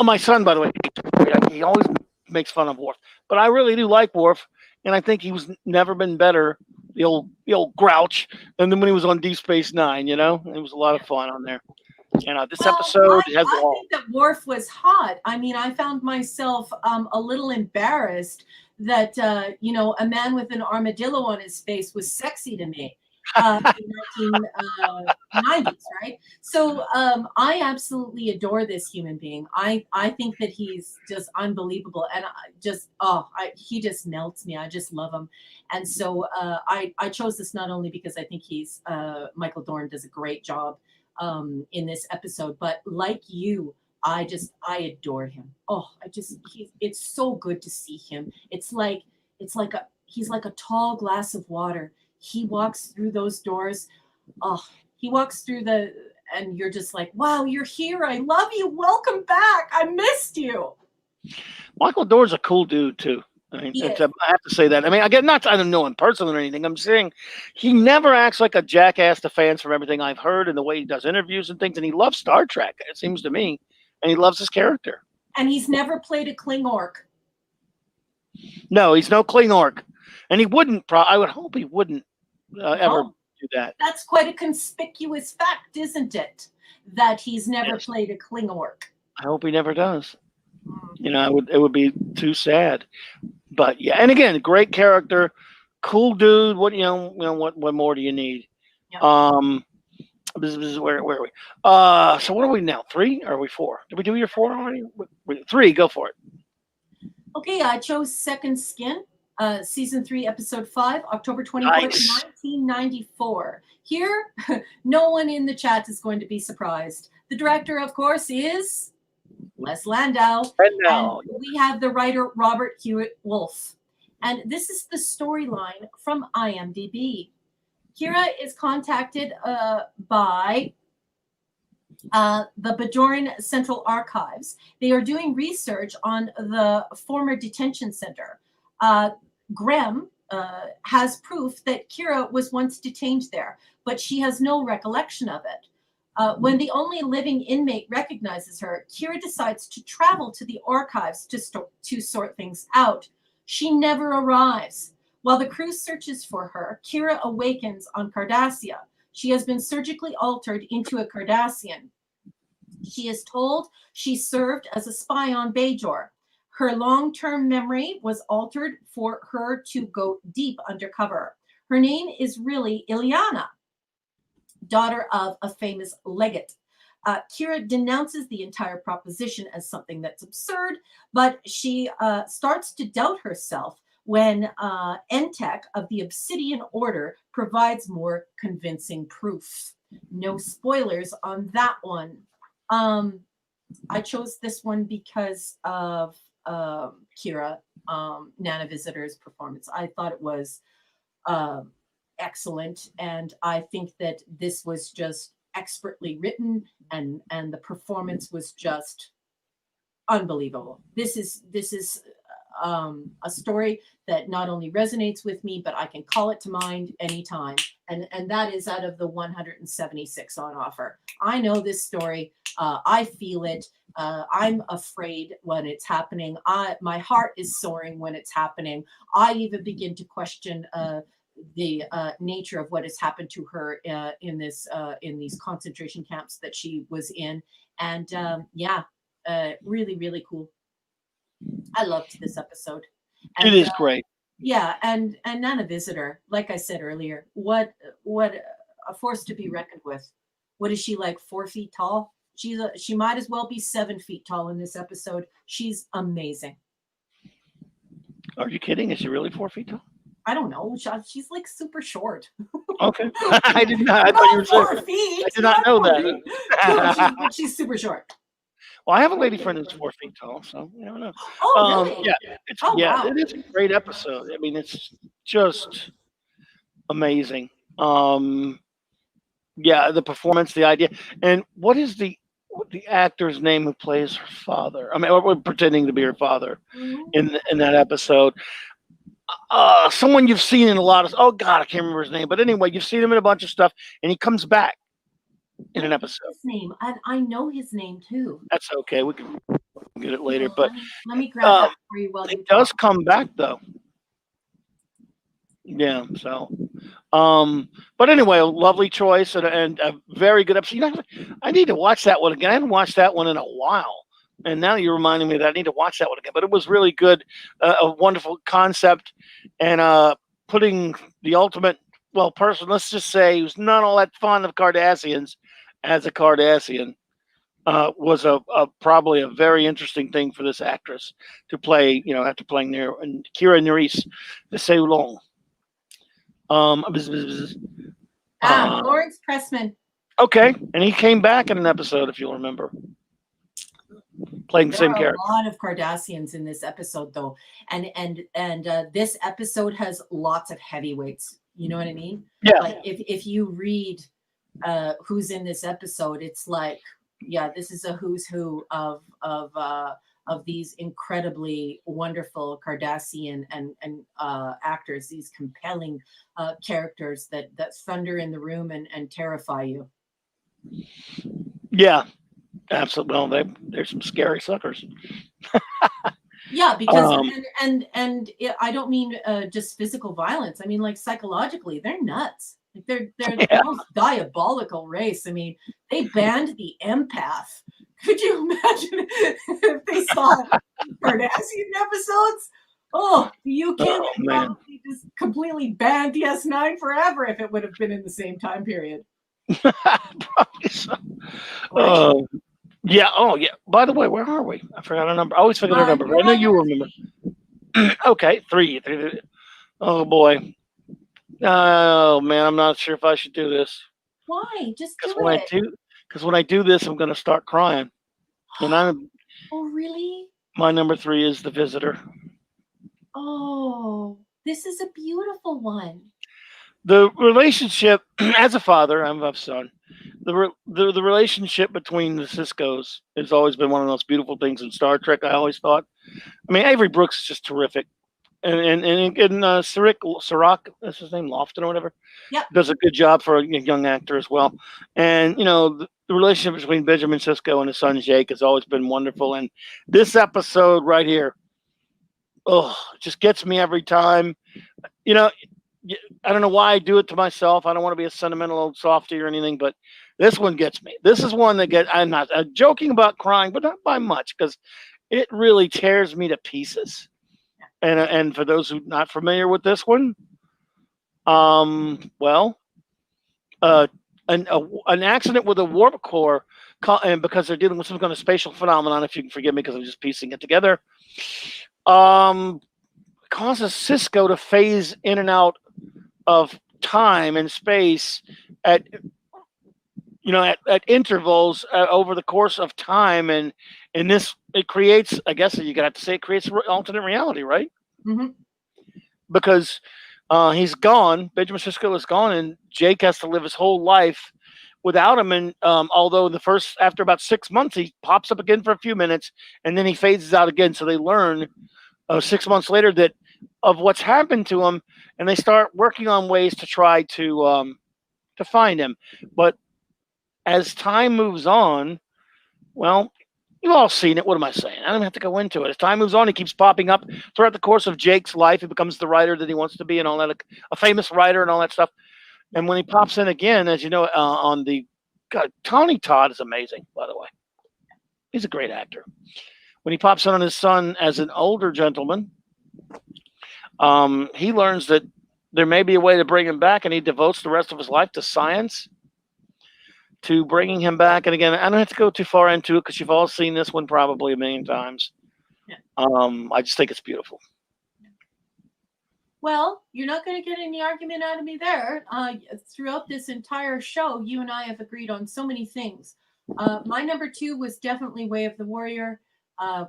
My son, by the way, he always makes fun of Worf, but I really do like Worf, and I think he was never been better. The old grouch, than when he was on Deep Space Nine. It was a lot of fun on there. And this Well, episode has it I all. think that Worf was hot. I mean, I found myself a little embarrassed that a man with an armadillo on his face was sexy to me in 1990s, right? So I absolutely adore this human being. I think that he's just unbelievable, and he just melts me. I just love him, and so I chose this not only because I think he's Michael Dorn does a great job in this episode, but like you, I adore him. Oh, it's so good to see him. He's like a tall glass of water. He walks through those doors. Oh, he walks through and you're just like, wow, you're here. I love you. Welcome back. I missed you. Michael Dorn's a cool dude too. I mean, He is. I have to say that. I mean, I don't know him personally or anything. I'm saying he never acts like a jackass to fans from everything I've heard and the way he does interviews and things. And he loves Star Trek, it seems to me, and he loves his character. And he's never played a Klingork. No, he's no Klingork, and he wouldn't. I would hope he wouldn't ever do that. That's quite a conspicuous fact, isn't it? That he's never played a Klingork. I hope he never does. It would be too sad. But yeah, and again, great character, cool dude. What what more do you need? Yep. Where are we? So what are we now? 3 or are we 4? Did we do your 4 already? 3. Go for it. Okay, I chose Second Skin, season 3, episode 5, October 24th, Nice. 1994. Here, no one in the chat is going to be surprised. The director, of course, is Les Landau. And we have the writer Robert Hewitt Wolfe. And this is the storyline from IMDb. Kira is contacted by the Bajoran Central Archives. They are doing research on the former detention center. Graham has proof that Kira was once detained there, but she has no recollection of it. When the only living inmate recognizes her, Kira decides to travel to the archives to sort things out. She never arrives. While the crew searches for her, Kira awakens on Cardassia. She has been surgically altered into a Cardassian. She is told she served as a spy on Bajor. Her long-term memory was altered for her to go deep undercover. Her name is really Ileana, daughter of a famous legate. Kira denounces the entire proposition as something that's absurd, but she starts to doubt herself when Entek of the Obsidian Order provides more convincing proof. No spoilers on that one. I chose this one because of Kira, Nana Visitor's performance. I thought it was excellent, and I think that this was just expertly written, and the performance was just unbelievable. This is a story that not only resonates with me, but I can call it to mind anytime, and that is out of the 176 on offer. I know this story. I feel it. I'm afraid when it's happening. My heart is soaring when it's happening. I even begin to question the nature of what has happened to her in these concentration camps that she was in, and really, really cool. I loved this episode. And, It is great. Yeah, and Nana Visitor, like I said earlier, what a force to be reckoned with. What is she, like 4 feet tall? She might as well be 7 feet tall in this episode. She's amazing. Are you kidding? Is she really 4 feet tall? I don't know. She's like super short. Okay. I did not. I thought you were saying. 4 feet. I did not know that. No, but she's super short. Well, I have a lady friend that's 4 feet tall, so you never know. Oh, really? Yeah, Wow. it is a great episode. I mean, it's just amazing. Yeah, the performance, the idea, and what is the actor's name who plays her father? I mean, we're pretending to be her father in that episode. Someone you've seen in a lot of. Oh God, I can't remember his name, but anyway, you've seen him in a bunch of stuff, and he comes back in an episode. His name, I know his name too. That's okay. We can get it later, but let me grab that for you while he you does talk. come back though. Yeah. So, but anyway, a lovely choice and a very good episode. You know, I need to watch that one again. I haven't watched that one in a while, and now you're reminding me that I need to watch that one again. But it was really good, a wonderful concept, and putting the ultimate person. Let's just say who's not all that fond of Cardassians as a Cardassian. Was probably a very interesting thing for this actress to play, after playing there, and Kira Nerys de Ceylon. Lawrence Pressman. Okay, and he came back in an episode, if you'll remember, playing the same character. A lot of Cardassians in this episode, though, and this episode has lots of heavyweights. You know what I mean? Yeah. Like if you read who's in this episode, it's like, yeah, this is a who's who of these incredibly wonderful Cardassian and actors, these compelling characters that thunder in the room and terrify you. Yeah, absolutely. Well, they're some scary suckers. Yeah, because and I don't mean just physical violence. I mean, like, psychologically, they're nuts. Like, they're the most diabolical race. I mean, they banned the empath. Could you imagine if they saw Cardassian episodes? Oh, the UK would probably just completely banned DS9 forever if it would have been in the same time period. Probably so. Right? Yeah. Oh, yeah. By the way, where are we? I forgot our number. I always forget our number. I know you remember. Okay, three. Oh boy. Oh man, I'm not sure if I should do this. Why? Just do it. Because when I do this, I'm going to start crying. And Oh, really? My number 3 is The Visitor. Oh, this is a beautiful one. The relationship, as a father, I'm a son. The relationship between the Siskos has always been one of the most beautiful things in Star Trek. I always thought. I mean, Avery Brooks is just terrific, and Sirach, that's his name, Lofton or whatever. Yep. Does a good job for a young actor as well. And the relationship between Benjamin Sisko and his son Jake has always been wonderful. And this episode right here, just gets me every time. I don't know why I do it to myself. I don't want to be a sentimental old softy or anything, but This one gets me. This is one that I'm not joking about crying, but not by much because it really tears me to pieces. And for those who not familiar with this one, well, uh, an accident with a warp core, and because they're dealing with some kind of spatial phenomenon, if you can forgive me because I'm just piecing it together, um, causes Cisco to phase in and out of time and space at at intervals over the course of time, and in this it creates, I guess you could have to say, it creates alternate reality, right? Mm-hmm. Because he's gone, Benjamin Sisko is gone, and Jake has to live his whole life without him. And although after about 6 months, he pops up again for a few minutes, and then he phases out again. So they learn 6 months later that of what's happened to him, and they start working on ways to try to find him. But as time moves on, well, you've all seen it. What am I saying? I don't have to go into it. As time moves on, he keeps popping up throughout the course of Jake's life. He becomes the writer that he wants to be and all that, a famous writer and all that stuff. And when he pops in again, as you know, on the God, Tawny Todd is amazing, by the way. He's a great actor. When he pops in on his son as an older gentleman, he learns that there may be a way to bring him back, and he devotes the rest of his life to science, to bringing him back. And again, I don't have to go too far into it because you've all seen this one probably a million times. Yeah. I just think it's beautiful. Well, you're not going to get any argument out of me there. Throughout this entire show, you and I have agreed on so many things. My number 2 was definitely Way of the Warrior.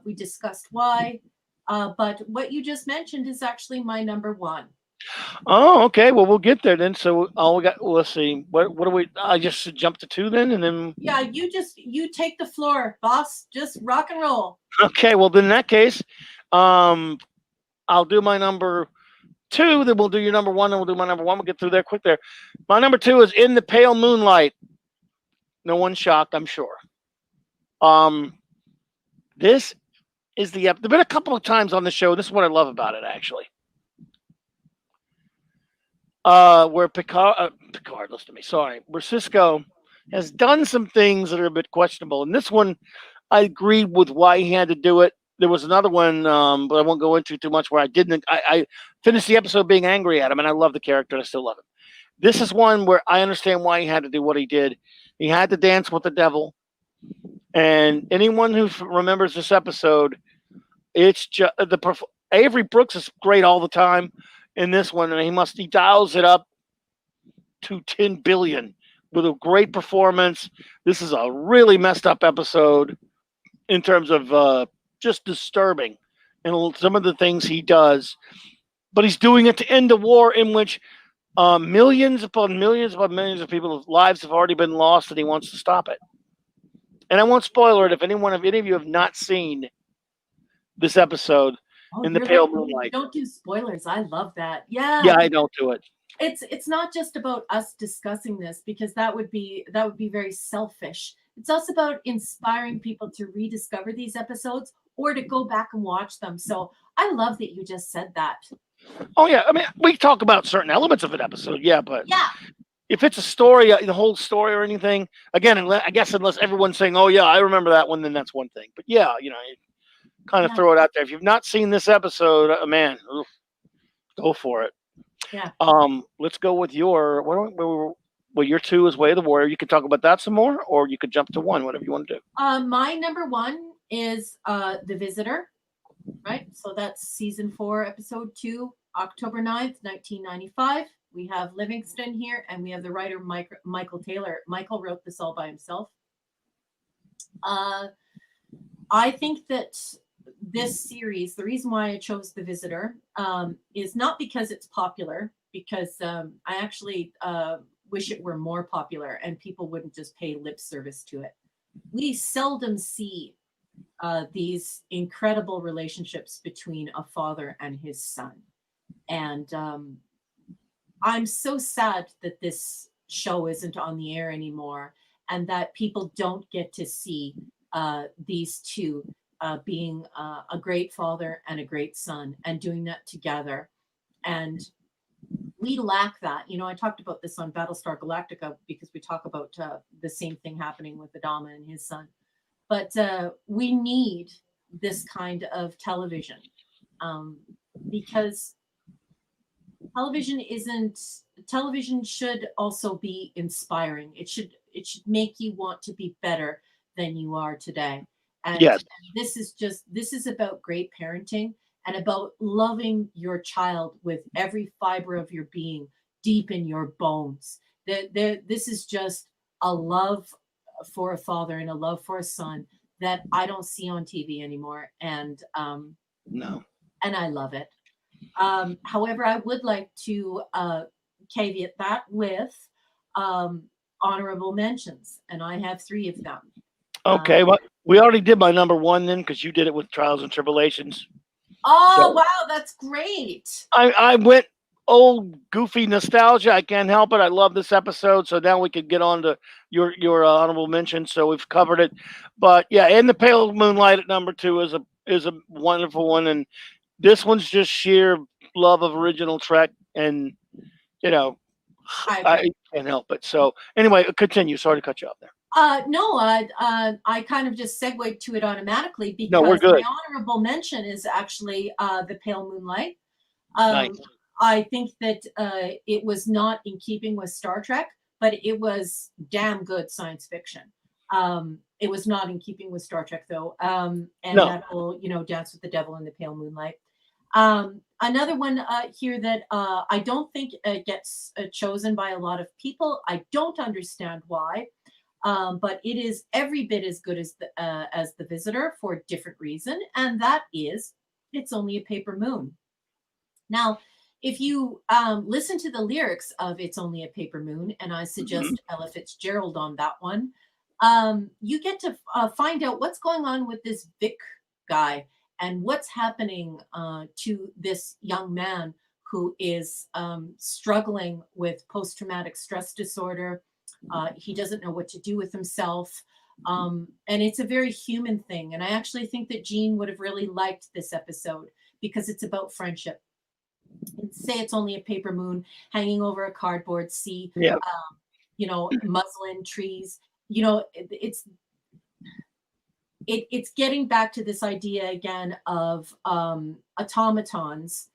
We discussed why. But what you just mentioned is actually my number 1. Oh, okay. Well, we'll get there then. So all we got. Let's see. What do we? I just should jump to 2 then, and then. Yeah, you take the floor, boss. Just rock and roll. Okay. Well, then in that case, I'll do my number 2. Then we'll do your number 1. Then we'll do my number 1. We'll get through there quick there. My number 2 is In the Pale Moonlight. No one's shocked, I'm sure. This is there've been a couple of times on the show. This is what I love about it, actually. Where Picard, listen to me, sorry, where Cisco has done some things that are a bit questionable. And this one, I agreed with why he had to do it. There was another one, but I won't go into too much, where I finished the episode being angry at him, and I love the character, and I still love him. This is one where I understand why he had to do what he did. He had to dance with the devil. And anyone who remembers this episode, it's just Avery Brooks is great all the time. In this one, and he dials it up to 10 billion with a great performance. This is a really messed up episode in terms of just disturbing and some of the things he does. But he's doing it to end a war in which millions upon millions upon millions of people's lives have already been lost, and he wants to stop it. And I won't spoil it if any of you have not seen this episode. In the Pale Moonlight. Don't do spoilers. I love that. Yeah. Yeah, I don't do it. It's not just about us discussing this, because that would be very selfish. It's also about inspiring people to rediscover these episodes or to go back and watch them. So I love that you just said that. Oh yeah, I mean, we talk about certain elements of an episode, yeah, but yeah, if it's a story, the whole story or anything, again, I guess unless everyone's saying, "Oh yeah, I remember that one," then that's one thing. But yeah, kind of throw it out there. If you've not seen this episode, man, go for it. Yeah. Let's go with your your 2 is Way of the Warrior. You can talk about that some more, or you could jump to 1, whatever you want to do. My number 1 is The Visitor, right? So that's season 4, episode 2, October 9th, 1995. We have Livingston here, and we have the writer Michael Taylor. Michael wrote this all by himself. I think that this series, the reason why I chose The Visitor, is not because it's popular, because I actually wish it were more popular and people wouldn't just pay lip service to it. We seldom see these incredible relationships between a father and his son. And I'm so sad that this show isn't on the air anymore, and that people don't get to see these two being a great father and a great son, and doing that together. And we lack that. I talked about this on Battlestar Galactica because we talk about the same thing happening with Adama and his son. But we need this kind of television because television should also be inspiring. It should make you want to be better than you are today. And Yes. this is about great parenting and about loving your child with every fiber of your being, deep in your bones. This is just a love for a father and a love for a son that I don't see on TV anymore. And No. and I love it. However, I would like to caveat that with honorable mentions, and I have 3 of them. Okay. Well, we already did my number 1 then, because you did it with Trials and Tribulations. Oh, So wow, that's great. I went old goofy nostalgia. I can't help it. I love this episode. So now we could get on to your honorable mention. So we've covered it. But yeah, In the Pale Moonlight at number 2 is a wonderful one, and this one's just sheer love of original Trek, and I can't help it. So anyway, continue. Sorry to cut you off there. No, I kind of just segued to it automatically No, we're because my good. honorable mention is actually The Pale Moonlight. Nice. I think that it was not in keeping with Star Trek, but it was damn good science fiction. It was not in keeping with Star Trek, though. And No. that whole, Dance with the Devil in the Pale Moonlight. Another one here that I don't think gets chosen by a lot of people. I don't understand why. But it is every bit as good as the Visitor for a different reason, and that is It's Only a Paper Moon. Now, if you listen to the lyrics of It's Only a Paper Moon, and I suggest Ella Fitzgerald on that one, you get to find out what's going on with this Vic guy and what's happening to this young man who is struggling with post-traumatic stress disorder. He doesn't know what to do with himself. And it's a very human thing. And I actually think that Gene would have really liked this episode because it's about friendship. And say it's only a paper moon hanging over a cardboard sea, Yeah. Muslin trees. It's getting back to this idea again of automatons,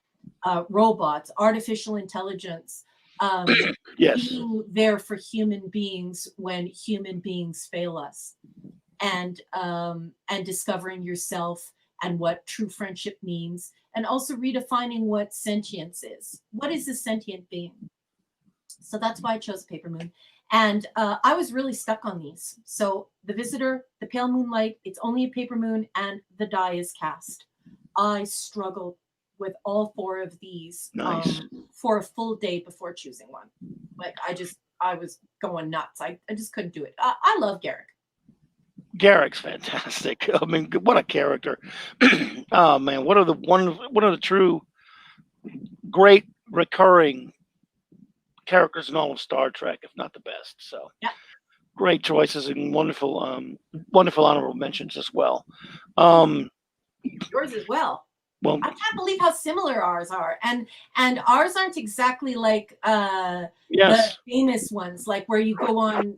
robots, artificial intelligence, Yes. being there for human beings when human beings fail us, and discovering yourself and what true friendship means, and also redefining what sentience is. What is a sentient being? So that's why I chose Paper Moon. And I was really stuck on these. So The Visitor, The Pale Moonlight, It's Only a Paper Moon, and The Die is Cast. I struggled with all 4 of these Nice. for a full day before choosing one. Like I was going nuts. I just couldn't do it. I love Garrick. Garrick's fantastic. I mean, what a character. Oh man, one of the true great recurring characters in all of Star Trek, if not the best. So yeah, great choices and wonderful honorable mentions as well. Yours as well. Well, I can't believe how similar ours are, and ours aren't exactly like yes, the famous ones, like where you go on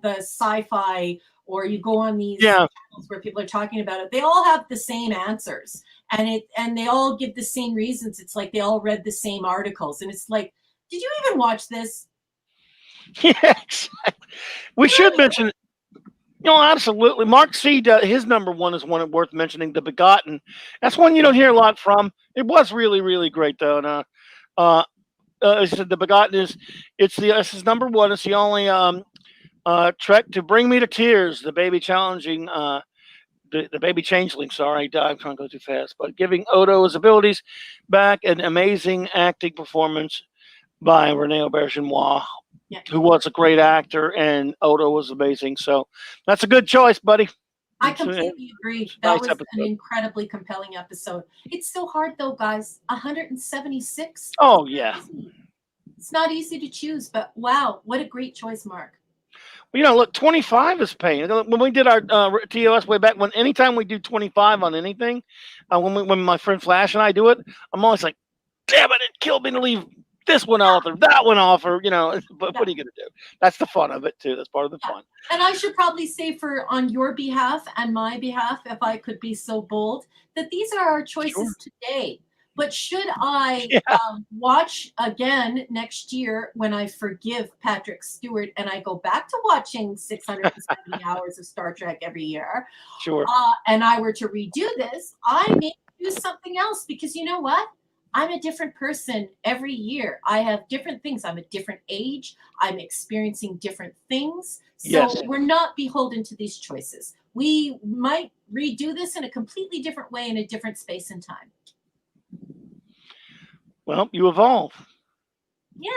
the sci-fi, or you go on these channels where people are talking about it. They all have the same answers, and they all give the same reasons. It's like they all read the same articles, and it's like, did you even watch this? Yeah, exactly. We should mention. Absolutely. Mark C. His number 1 is one worth mentioning. The Begotten. That's one you don't hear a lot from. It was really, really great though. And I said The Begotten it's his number 1. It's the only Trek to bring me to tears. The baby challenging the baby changeling. Sorry, I'm trying to go too fast. But giving Odo his abilities back, an amazing acting performance by Rene Auberjonois. Yeah. Who was a great actor, and Odo was amazing. So that's a good choice, buddy. I completely agree. That was an incredibly compelling episode. It's so hard though, guys. 176. Oh yeah. It's not easy to choose, but wow, what a great choice, Mark. Well, look, 25 is pain. When we did our TOS way back, anytime we do 25 on anything, when my friend Flash and I do it, I'm always like, damn it, it killed me to leave this one off or that one off, or but Yeah. what are you gonna do? That's the fun of it too. That's part of the Yeah. fun. And I should probably say, for on your behalf and my behalf, if I could be so bold, that these are our Sure. choices today. But should I Yeah. watch again next year, when I forgive Patrick Stewart and I go back to watching 670 hours of Star Trek every year, Sure. and I were to redo this, I may do something else, because you know what? I'm a different person every year. I have different things. I'm a different age. I'm experiencing different things. So Yes. we're not beholden to these choices. We might redo this in a completely different way, in a different space and time. Well, you evolve, Yeah,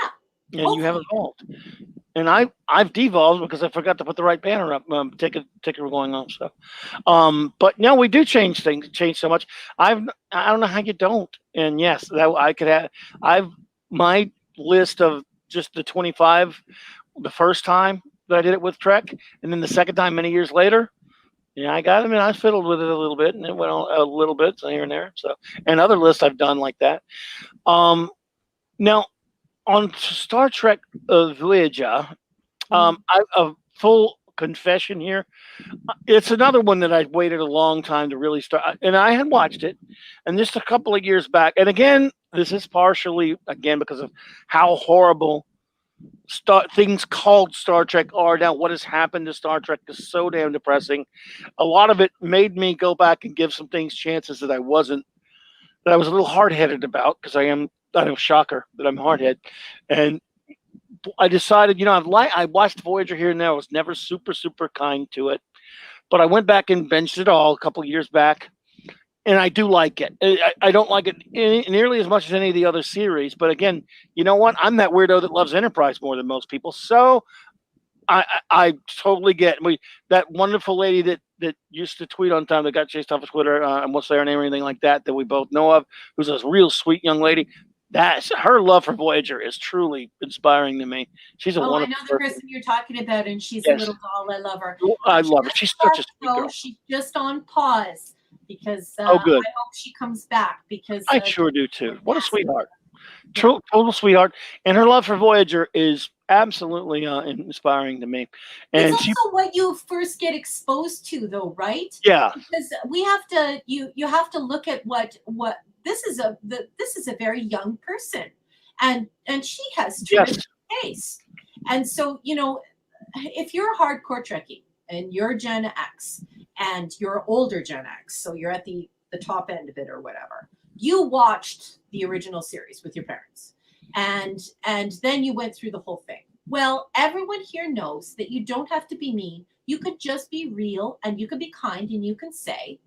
and you have hopefully. evolved. And I've devolved because I forgot to put the right banner up. Ticker going on. So, but no, we do change so much. I don't know how you don't. And yes, that I could have. I've my list of just the 25, the first time that I did it with Trek, and then the second time many years later. Yeah, I fiddled with it a little bit, and it went on a little bit so here and there. So, and other lists I've done like that. Um, Now on Star Trek Voyager, Mhm. a full confession here. It's another one that I waited a long time to really start, and I had watched it, and just a couple of years back. And again, this is partially again because of how horrible things called Star Trek are now. What has happened to Star Trek is so damn depressing. A lot of it made me go back and give some things chances that I was a little hard headed about, because I know, shocker that I'm hard headed, and I decided, I watched Voyager here and there. I was never super, super kind to it, but I went back and benched it all a couple of years back, and I do like it. I don't like it nearly as much as any of the other series, but again, you know what? I'm that weirdo that loves Enterprise more than most people, so I totally get that wonderful lady that used to tweet on time, that got chased off of Twitter, and won't say her name or anything like that, that we both know of, who's a real sweet young lady. That's her love for Voyager is truly inspiring to me. She's a Oh, I wonderful know the person. person you're talking about, and she's a Yes, little doll. I love her. I love her. Just She's such a left, sweet though. girl. She's just on pause, because Oh, I good. hope she comes back, because I sure do we're too. What a massive. sweetheart. Yeah. Total sweetheart. And her love for Voyager is absolutely inspiring to me. It's And she, also what you first get exposed to, though, right? yeah, Because we have to you have to look at what this is. This is a very young person, and she has yes, terrific taste. And so, if you're a hardcore Trekkie and you're Gen X and you're older Gen X, so you're at the top end of it or whatever, you watched the original series with your parents, and then you went through the whole thing. Well, everyone here knows that you don't have to be mean. You could just be real, and you could be kind, and you can say,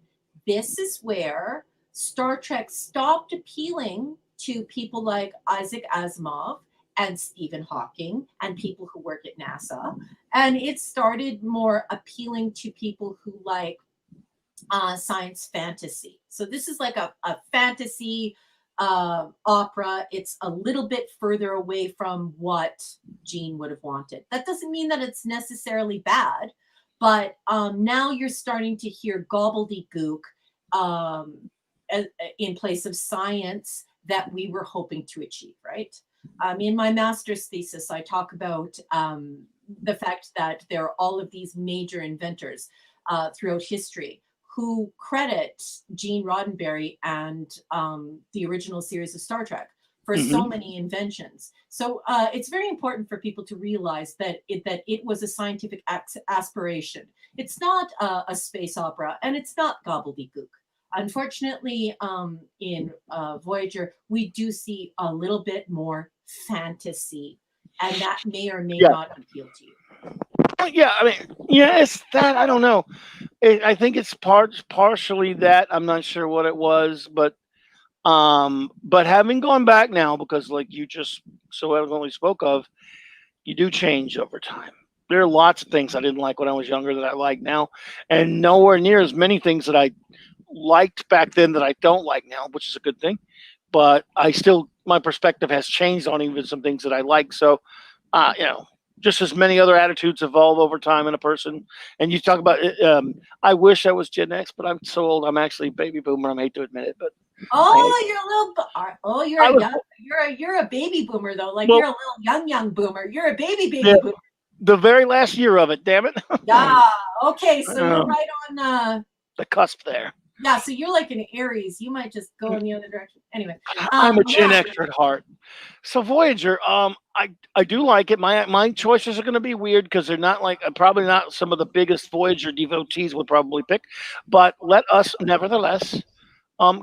this is where Star Trek stopped appealing to people like Isaac Asimov and Stephen Hawking and people who work at NASA. And it started more appealing to people who like science fantasy. So this is like a fantasy opera. It's a little bit further away from what Gene would have wanted. That doesn't mean that it's necessarily bad, but now you're starting to hear gobbledygook um, in place of science that we were hoping to achieve, right? In my master's thesis, I talk about the fact that there are all of these major inventors throughout history who credit Gene Roddenberry and the original series of Star Trek for so hmm many inventions. So it's very important for people to realize that it was a scientific aspiration. It's not a space opera, and it's not gobbledygook. Unfortunately, in Voyager, we do see a little bit more fantasy, and that may or may yeah, not appeal to you. yeah. I mean, yeah, it's that. I don't know. I think it's partially that. I'm not sure what it was, but having gone back now, because like you just so eloquently spoke of, you do change over time. There are lots of things I didn't like when I was younger that I like now, and nowhere near as many things that I liked back then that I don't like now, which is a good thing. But I still, my perspective has changed on even some things that I like. So, you know, just as many other attitudes evolve over time in a person. And you talk about, I wish I was Gen X, but I'm so old. I'm actually baby boomer. I hate to admit it, but Oh, you're a little. Oh, I was you're a baby boomer though. Like well, you're a little young boomer. You're a baby the boomer. the very last year of it. Damn it. Yeah. Okay. So you're Um, right on. the cusp there. Yeah. So you're like an Aries. You might just go in the other direction. Anyway. I'm a Gen Yeah. X at heart. So Voyager, I do like it. My choices are going to be weird because they're not like probably not some of the biggest Voyager devotees would probably pick, but let us nevertheless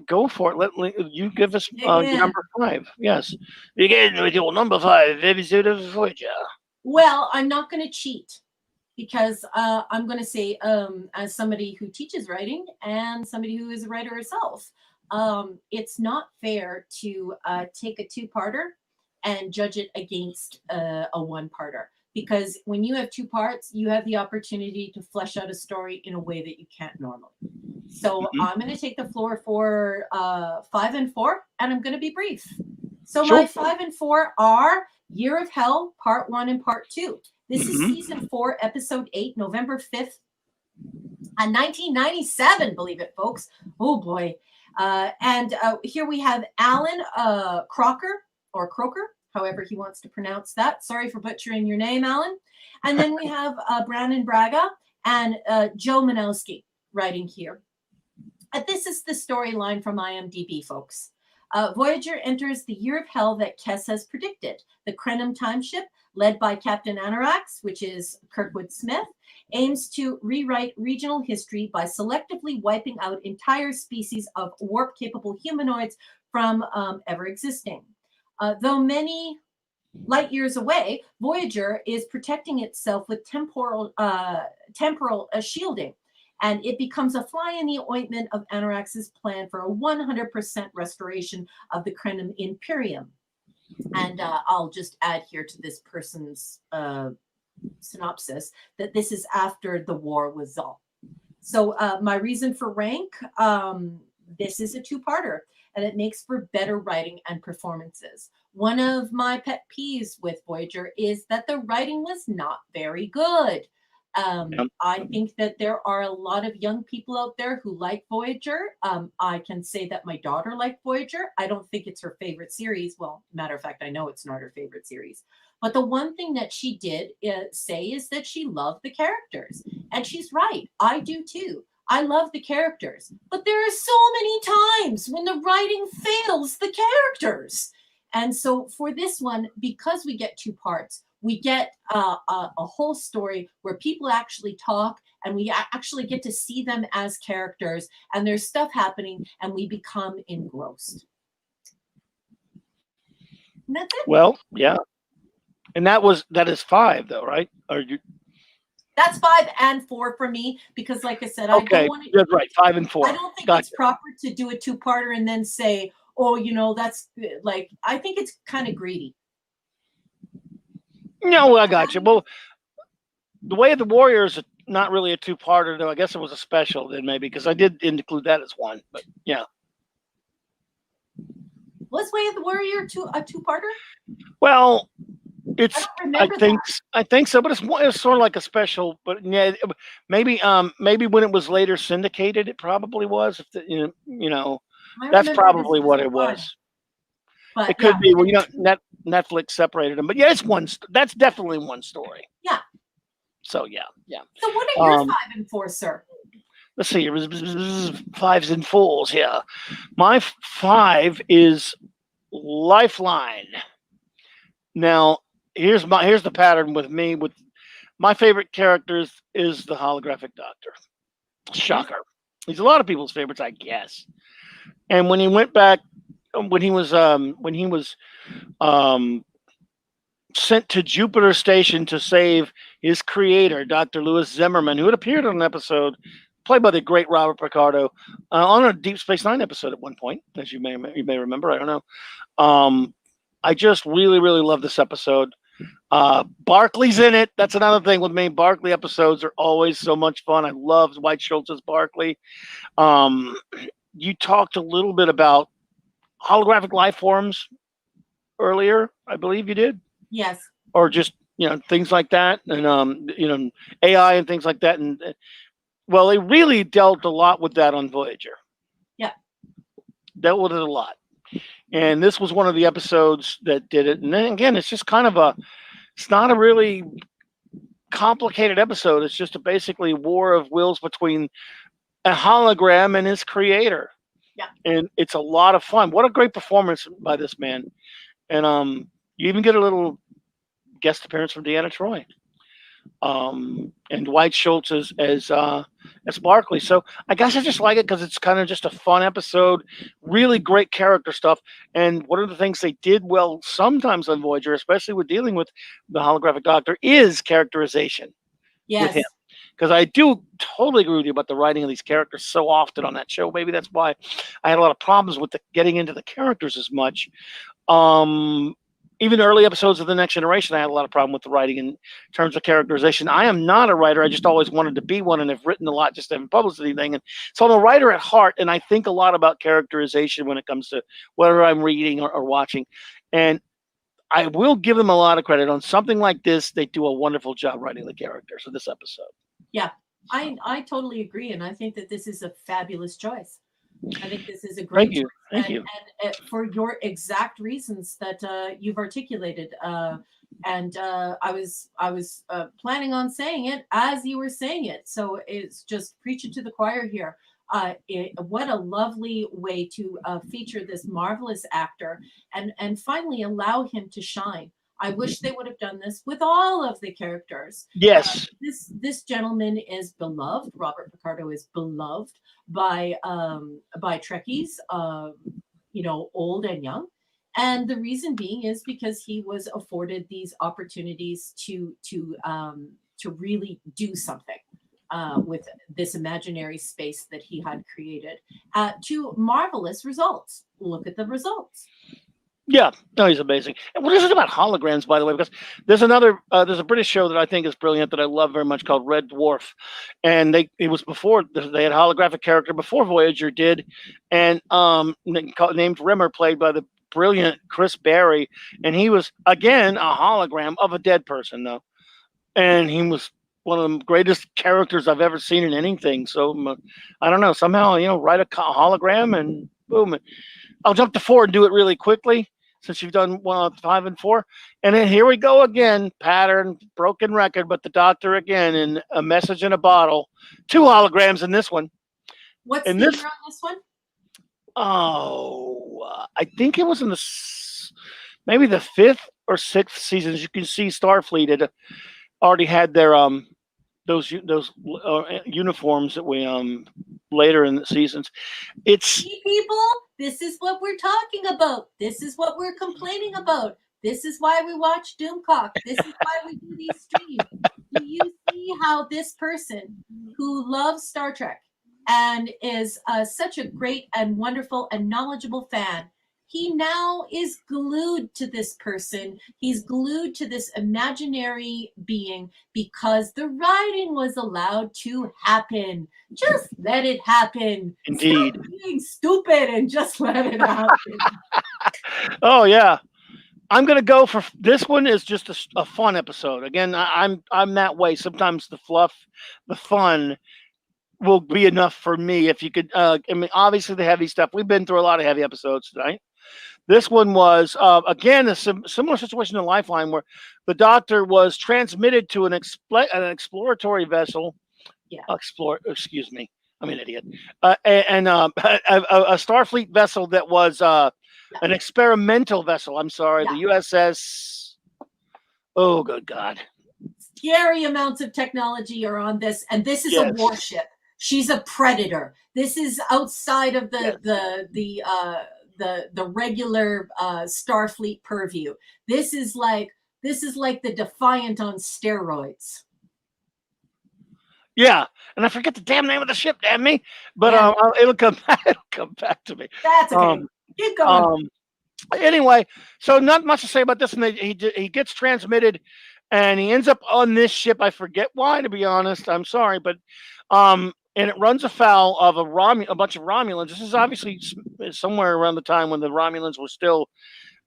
go for it. You give us Dig your in. number 5. Yes, begin with your number 5 episode of Voyager. Well, I'm not going to cheat because I'm going to say, as somebody who teaches writing and somebody who is a writer herself, it's not fair to take a two-parter and judge it against a one-parter. Because when you have two parts, you have the opportunity to flesh out a story in a way that you can't normally. So I'm going to take the floor for 5 and 4, and I'm going to be brief. So Sure. my 5 and 4 are Year of Hell, Part 1 and Part 2. This is Season 4, Episode 8, November 5th, 1997, believe it, folks. Oh, boy. And here we have Alan Crocker, or Croker, however he wants to pronounce that. Sorry for butchering your name, Alan. And then we have Brandon Braga and Joe Manowski writing here. This is the storyline from IMDb, folks. Voyager enters the Year of Hell that Kes has predicted. The Krenim time ship, led by Captain Anarax, which is Kirkwood Smith, aims to rewrite regional history by selectively wiping out entire species of warp-capable humanoids from ever existing. Though many light years away, Voyager is protecting itself with temporal shielding, and it becomes a fly in the ointment of Anarax's plan for a 100% restoration of the Krenim Imperium. And I'll just add here to this person's synopsis that this is after the war was all. So my reason for rank, this is a two-parter, and it makes for better writing and performances. One of my pet peeves with Voyager is that the writing was not very good. I think that there are a lot of young people out there who like Voyager. I can say that my daughter liked Voyager. I don't think it's her favorite series. Well, matter of fact, I know it's not her favorite series. But the one thing that she did say is that she loved the characters. And she's right. I do too. I love the characters. But there are so many times when the writing fails the characters. And so for this one, because we get two parts, we get a whole story where people actually talk and we actually get to see them as characters, and there's stuff happening and we become engrossed. And that's it. Well, yeah. And that is 5 though, right? That's 5 and 4 for me because, like I said, okay, I don't want to. That's right, 5 and 4. I don't think it's proper to do a two-parter and then say, "Oh, that's like." I think it's kind of greedy. No, I got you. Well, the Way of the Warrior is not really a two-parter, though. I guess it was a special then, maybe, because I did include that as one. But yeah. Was Way of the Warrior a two-parter? Well, it's. I think so, but it's sort of like a special. But yeah, maybe when it was later syndicated, it probably was. That's probably what it was. But it could be. Well, Netflix separated them, but yeah, it's one. That's definitely one story. Yeah. So yeah. So what are your 5 and 4, sir? Let's see. 5s and 4s. Yeah, my 5 is Lifeline. Now here's the pattern with me. With my favorite characters is the holographic Doctor. Shocker. He's a lot of people's favorites, I guess. And when he went back. When he was sent to Jupiter Station to save his creator, Dr. Louis Zimmerman, who had appeared on an episode played by the great Robert Picardo on a Deep Space Nine episode at one point, as you may remember. I don't know. I just really, really love this episode. Barclay's in it. That's another thing with me. Barclay episodes are always so much fun. I love Dwight Schultz's Barclay. You talked a little bit about holographic life forms earlier, I believe you did. Yes. Or just things like that, and AI and things like that, and well, they really dealt a lot with that on Voyager. Yeah. dealt with it a lot. And this was one of the episodes that did it. And then again, it's just kind of it's not a really complicated episode. It's just a basically war of wills between a hologram and his creator. Yeah. And it's a lot of fun. What a great performance by this man. And you even get a little guest appearance from Deanna Troy. And Dwight Schultz as Barkley. So I guess I just like it because it's kind of just a fun episode, really great character stuff. And one of the things they did well sometimes on Voyager, especially with dealing with the holographic doctor, is characterization with Yes. him. Because I do totally agree with you about the writing of these characters so often on that show. Maybe that's why I had a lot of problems with getting into the characters as much. Even early episodes of The Next Generation, I had a lot of problem with the writing in terms of characterization. I am not a writer. I just always wanted to be one and have written a lot, just haven't published anything. And so I'm a writer at heart, and I think a lot about characterization when it comes to whether I'm reading or watching. And I will give them a lot of credit on something like this. They do a wonderful job writing the characters of this episode. Yeah, I totally agree, and I think that this is a fabulous choice. I think this is a great Thank you. choice. Thank you. And for your exact reasons that you've articulated. And I was planning on saying it as you were saying it. So it's just preaching to the choir here. What a lovely way to feature this marvelous actor and finally allow him to shine. I wish they would have done this with all of the characters. Yes. This gentleman is beloved. Robert Picardo is beloved by Trekkies, old and young. And the reason being is because he was afforded these opportunities to really do something with this imaginary space that he had created to marvelous results. Look at the results. Yeah, no, he's amazing. And what is it about holograms, by the way? Because there's a British show that I think is brilliant that I love very much called Red Dwarf, and it was before they had a holographic character before Voyager did, and named Rimmer, played by the brilliant Chris Barry, and he was again a hologram of a dead person though, and he was one of the greatest characters I've ever seen in anything. So I don't know, somehow write a hologram and boom. I'll jump to 4 and do it really quickly since you've done 5 and 4. And then here we go again. Pattern, broken record, but the Doctor again in A Message in a Bottle. 2 holograms in this one. What's the year on this one? Oh, I think it was in maybe the 5th or 6th seasons. You can see Starfleet had already had their those uniforms that we later in the seasons. It's people. This is what we're talking about. This is what we're complaining about. This is why we watch Doomcock. This is why we do these streams. Do you see how this person who loves Star Trek and is such a great and wonderful and knowledgeable fan, he now is glued to this person. He's glued to this imaginary being because the writing was allowed to happen. Just let it happen. Indeed. Stop being stupid and just let it happen. Oh yeah. I'm gonna go for this one. Is just a fun episode. Again, I'm that way. Sometimes the fluff, the fun, will be enough for me. If you could, obviously the heavy stuff. We've been through a lot of heavy episodes tonight. This one was, again, a similar situation in Lifeline where the Doctor was transmitted to an exploratory vessel. Yeah. Excuse me. I'm an idiot. And a Starfleet vessel that was an experimental vessel. I'm sorry. Yeah. The USS. Oh, good God. Scary amounts of technology are on this. And this is a warship. She's a predator. This is outside of the regular Starfleet purview. This is like the Defiant on steroids. Yeah, and I forget the damn name of the ship, damn me. But it'll come back to me. That's okay. Keep going. Anyway, so not much to say about this, and he gets transmitted, and he ends up on this ship. I forget why, to be honest. I'm sorry, but and it runs afoul of a bunch of Romulans. This is obviously somewhere around the time when the Romulans were still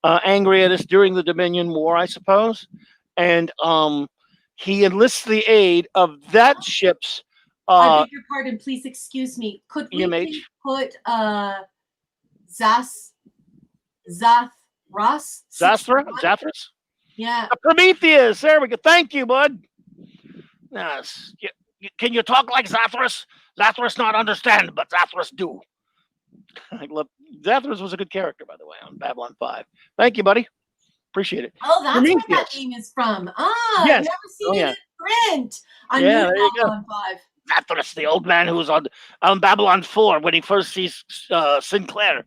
angry at us during the Dominion War, I suppose. And he enlists the aid of that ship's. I beg your pardon. Please excuse me. Could we EMH? please put Zathras. Zathras? Yeah. Prometheus. There we go. Thank you, bud. Yes. Can you talk like Zathras? Zathras not understand, but Zathras do. I love Zathras was a good character, by the way, on Babylon 5. Thank you, buddy. Appreciate it. Oh, that's Prometheus. where that name is from. Ah, Yes. I've never seen it in print. I Yeah, knew there you go. Babylon 5. Zathras, the old man who was on Babylon 4 when he first sees Sinclair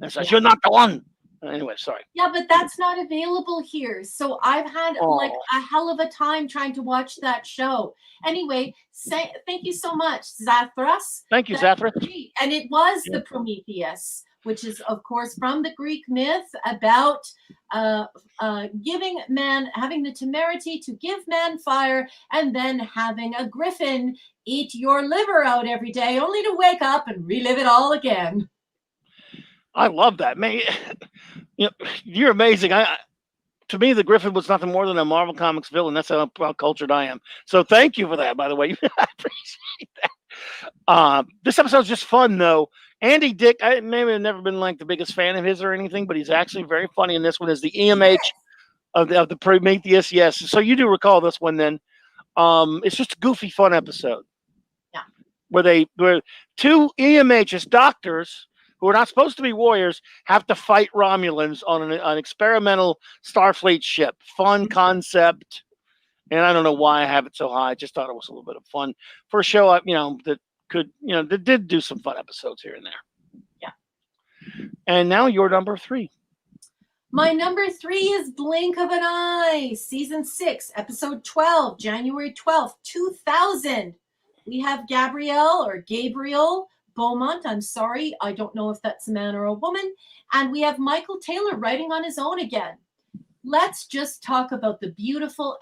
and says, "You're not the one." Anyway, sorry. Yeah, but that's not available here. So I've had like a hell of a time trying to watch that show. Anyway, thank you so much, Zathras. Thank you, Zathras. And it was the Prometheus, which is, of course, from the Greek myth about giving man, having the temerity to give man fire, and then having a griffin eat your liver out every day, only to wake up and relive it all again. I love that, man. You're amazing. To me, the Griffin was nothing more than a Marvel Comics villain. That's how cultured I am. So thank you for that, by the way. I appreciate that. This episode's just fun, though. Andy Dick, I maybe have never been like the biggest fan of his or anything, but he's actually very funny in this one as the EMH of the Prometheus. Yes. So you do recall this one then. It's just a goofy, fun episode. Yeah. Where two EMHs, doctors, who are not supposed to be warriors, have to fight Romulans on an experimental Starfleet ship. Fun concept. And I don't know why I have it so high. I just thought it was a little bit of fun for a show, that did do some fun episodes here and there. Yeah. And now your number 3. My number 3 is Blink of an Eye, season 6, episode 12, January 12th, 2000. We have Gabriel Beaumont. I'm sorry. I don't know if that's a man or a woman. And we have Michael Taylor writing on his own again. Let's just talk about the beautiful,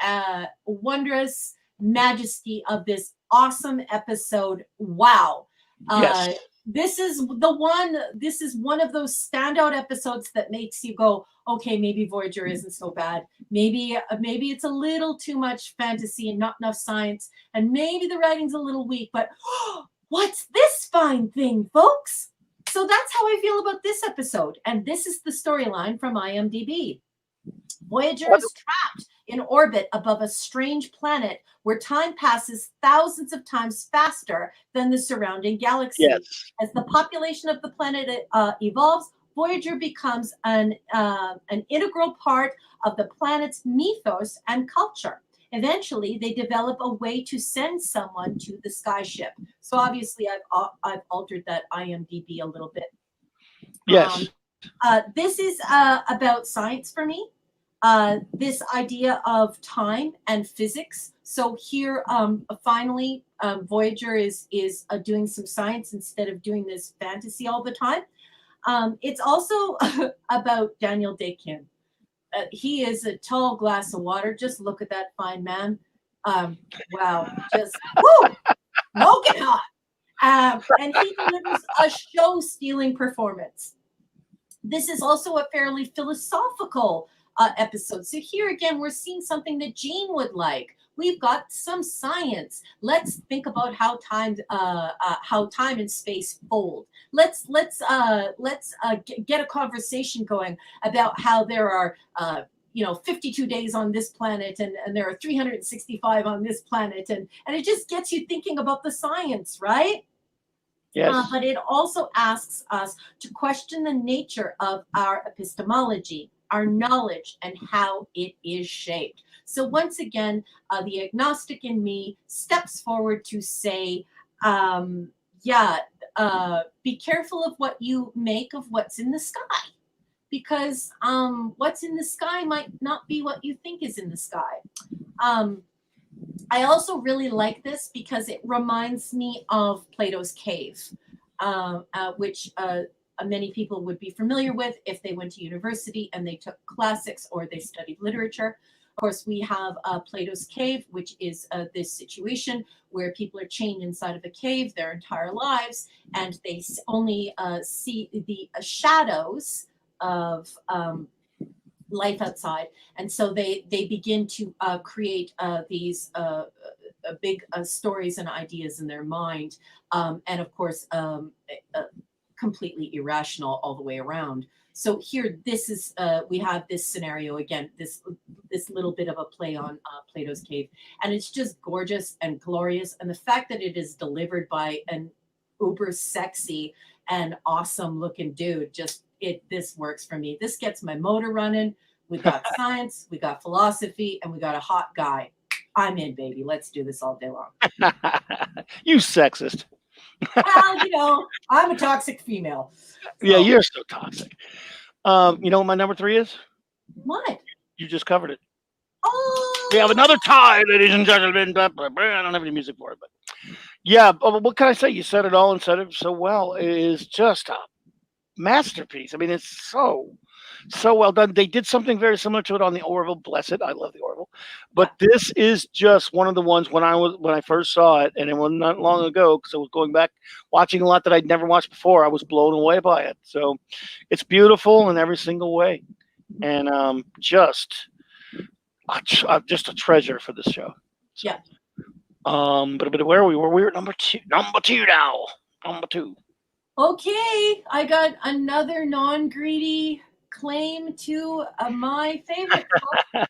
wondrous majesty of this awesome episode. Wow. Yes. This is one of those standout episodes that makes you go, okay, maybe Voyager isn't so bad. Maybe it's a little too much fantasy and not enough science. And maybe the writing's a little weak, but what's this fine thing, folks? So that's how I feel about this episode. And this is the storyline from IMDb. Voyager is trapped in orbit above a strange planet where time passes thousands of times faster than the surrounding galaxy. Yes. As the population of the planet evolves, Voyager becomes an integral part of the planet's mythos and culture. Eventually, they develop a way to send someone to the skyship. So obviously, I've altered that IMDb a little bit. Yes. This is about science for me. This idea of time and physics. So here, finally, Voyager is doing some science instead of doing this fantasy all the time. It's also about Daniel Day-Kim. He is a tall glass of water. Just look at that fine man. Wow, just woo, smoking hot. And he delivers a show-stealing performance. This is also a fairly philosophical episode. So here again, we're seeing something that Gene would like. We've got some science. Let's think about how time and space fold. Let's get a conversation going about how there are 52 days on this planet and there are 365 on this planet, and it just gets you thinking about the science, right? Yes. But it also asks us to question the nature of our epistemology, our knowledge, and how it is shaped. So once again, the agnostic in me steps forward to say, be careful of what you make of what's in the sky, because what's in the sky might not be what you think is in the sky. I also really like this because it reminds me of Plato's Cave, which many people would be familiar with if they went to university and they took classics or they studied literature. Of course, we have Plato's Cave, which is this situation where people are chained inside of a cave their entire lives, and they only see the shadows of life outside. And so they begin to create these big stories and ideas in their mind. And of course, completely irrational all the way around. So here, this is we have this scenario again, this little bit of a play on Plato's Cave, and it's just gorgeous and glorious. And the fact that it is delivered by an uber sexy and awesome looking dude, this works for me. This gets my motor running. We got science, we got philosophy, and we got a hot guy. I'm in, baby. Let's do this all day long. You sexist. Well, I'm a toxic female. So. Yeah, you're so toxic. You know what my number 3 is? What? You just covered it. Oh, We have another tie, ladies and gentlemen. I don't have any music for it, but yeah. What can I say? You said it all and said it so well. It is just a masterpiece. I mean, it's so well done. They did something very similar to it on the Orville. Bless it, I love the Orville, but this is just one of the ones when I first saw it, and it wasn't not long ago because I was going back watching a lot that I'd never watched before. I was blown away by it. So it's beautiful in every single way, and just a treasure for this show. So, yeah. But where we were at number 2 now. Number 2. Okay, I got another non-greedy claim to my favorite book.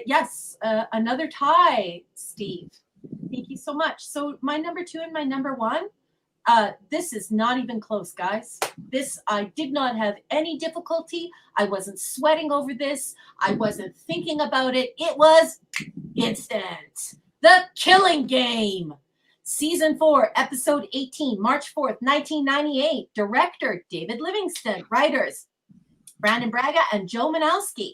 Yes, another tie, Steve. Thank you so much. So my number 2 and my number 1, this is not even close, guys. This, I did not have any difficulty. I wasn't sweating over this. I wasn't thinking about it. It was instant. The Killing Game. Season 4, Episode 18, March 4th, 1998. Director, David Livingston. Writers, Brandon Braga and Joe Manowski.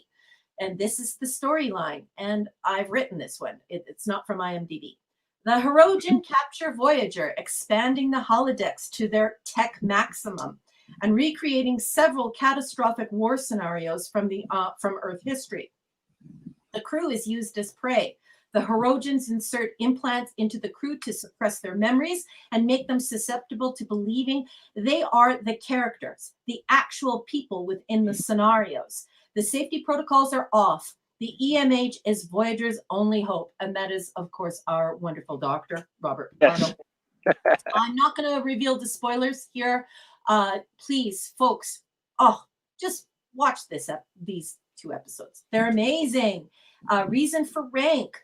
And this is the storyline. And I've written this one. It's not from IMDb. The Hirogen capture Voyager, expanding the holodecks to their tech maximum and recreating several catastrophic war scenarios from Earth history. The crew is used as prey. The Hirogens insert implants into the crew to suppress their memories and make them susceptible to believing they are the characters, the actual people within the scenarios. The safety protocols are off. The EMH is Voyager's only hope, and that is, of course, our wonderful doctor, Robert Arnold. I'm not going to reveal the spoilers here. Please, folks, just watch these 2 episodes. They're amazing. Reason for rank.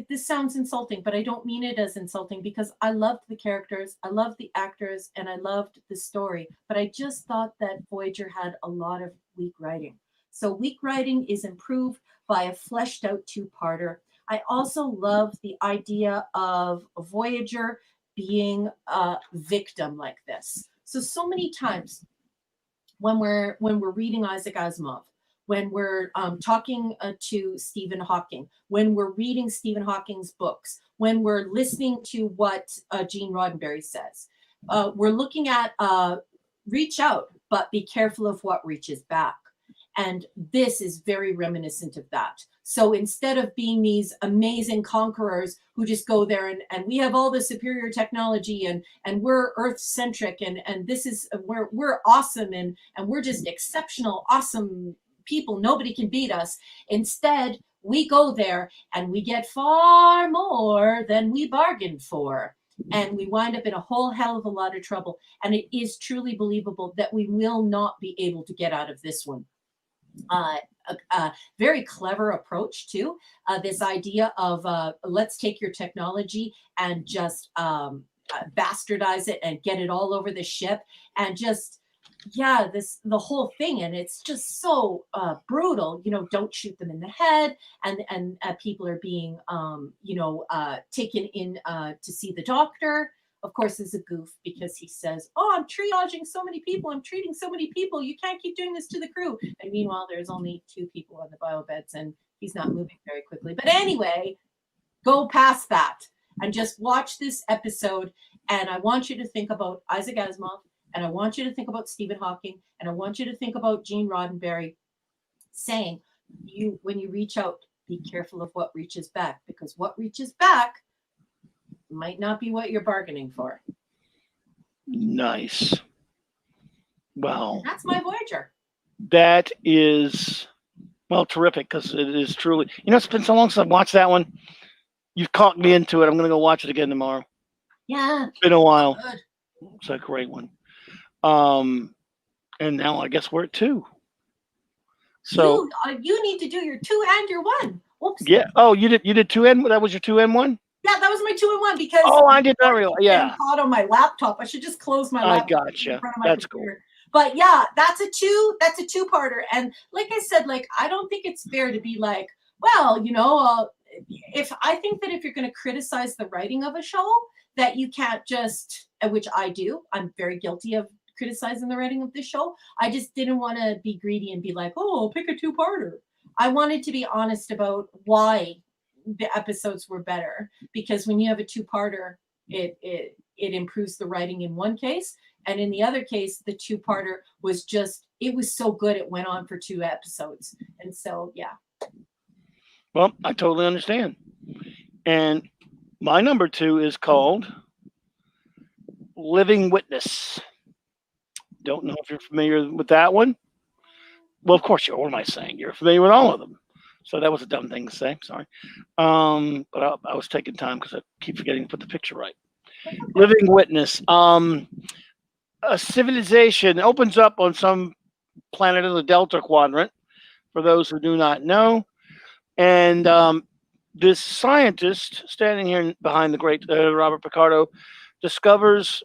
This sounds insulting, but I don't mean it as insulting because I loved the characters, I loved the actors, and I loved the story. But I just thought that Voyager had a lot of weak writing. So weak writing is improved by a fleshed out 2-parter. I also love the idea of Voyager being a victim like this. So many times when we're reading Isaac Asimov, when we're talking to Stephen Hawking, when we're reading Stephen Hawking's books, when we're listening to what Gene Roddenberry says, we're looking at reach out, but be careful of what reaches back. And this is very reminiscent of that. So instead of being these amazing conquerors who just go there and we have all the superior technology and we're Earth-centric and this is we're awesome and we're just exceptional, awesome people, nobody can beat us. Instead, we go there and we get far more than we bargained for. And we wind up in a whole hell of a lot of trouble. And it is truly believable that we will not be able to get out of this one. A very clever approach too. This idea of let's take your technology and just bastardize it and get it all over the ship and just the whole thing, and it's just so brutal. Don't shoot them in the head, and people are being taken in to see the doctor. Of course, is a goof because he says, "Oh, I'm triaging so many people. I'm treating so many people. You can't keep doing this to the crew." And meanwhile, there's only 2 people on the bio beds, and he's not moving very quickly. But anyway, go past that and just watch this episode. And I want you to think about Isaac Asimov, and I want you to think about Stephen Hawking, and I want you to think about Gene Roddenberry saying, when you reach out, be careful of what reaches back, because what reaches back might not be what you're bargaining for. Nice. Well, and that's my Voyager. That is, terrific, because it is truly, it's been so long since I've watched that one. You've caught me into it. I'm going to go watch it again tomorrow. Yeah. Been a while. Good. It's a great one. And now I guess we're at 2. So You need to do your 2 and your 1. Oops. yeah. Oh, you did 2 and that was your 2 and 1. Yeah, that was my 2 and 1 because Oh, I did not realize. Yeah, hot on my laptop. I should just close my I laptop gotcha. in front of my That's computer. cool. But yeah, that's a 2-parter. And like I said, like I don't think it's fair to be like, well, if I think that if you're going to criticize the writing of a show, that you can't just, which I do. I'm very guilty of criticizing the writing of this show. I just didn't want to be greedy and be like, oh, pick a 2-parter. I wanted to be honest about why the episodes were better, because when you have a 2-parter, it improves the writing in one case, and in the other case, the 2-parter was it was so good it went on for 2 episodes. And so yeah. Well, I totally understand. And my number 2 is called Living Witness. Don't know if you're familiar with that one. Well, of course you are. What am I saying? You're familiar with all of them. So that was a dumb thing to say. Sorry. But I was taking time because I keep forgetting to put the picture right. Living Witness. A civilization opens up on some planet in the Delta Quadrant, for those who do not know. And this scientist standing here behind the great Robert Picardo discovers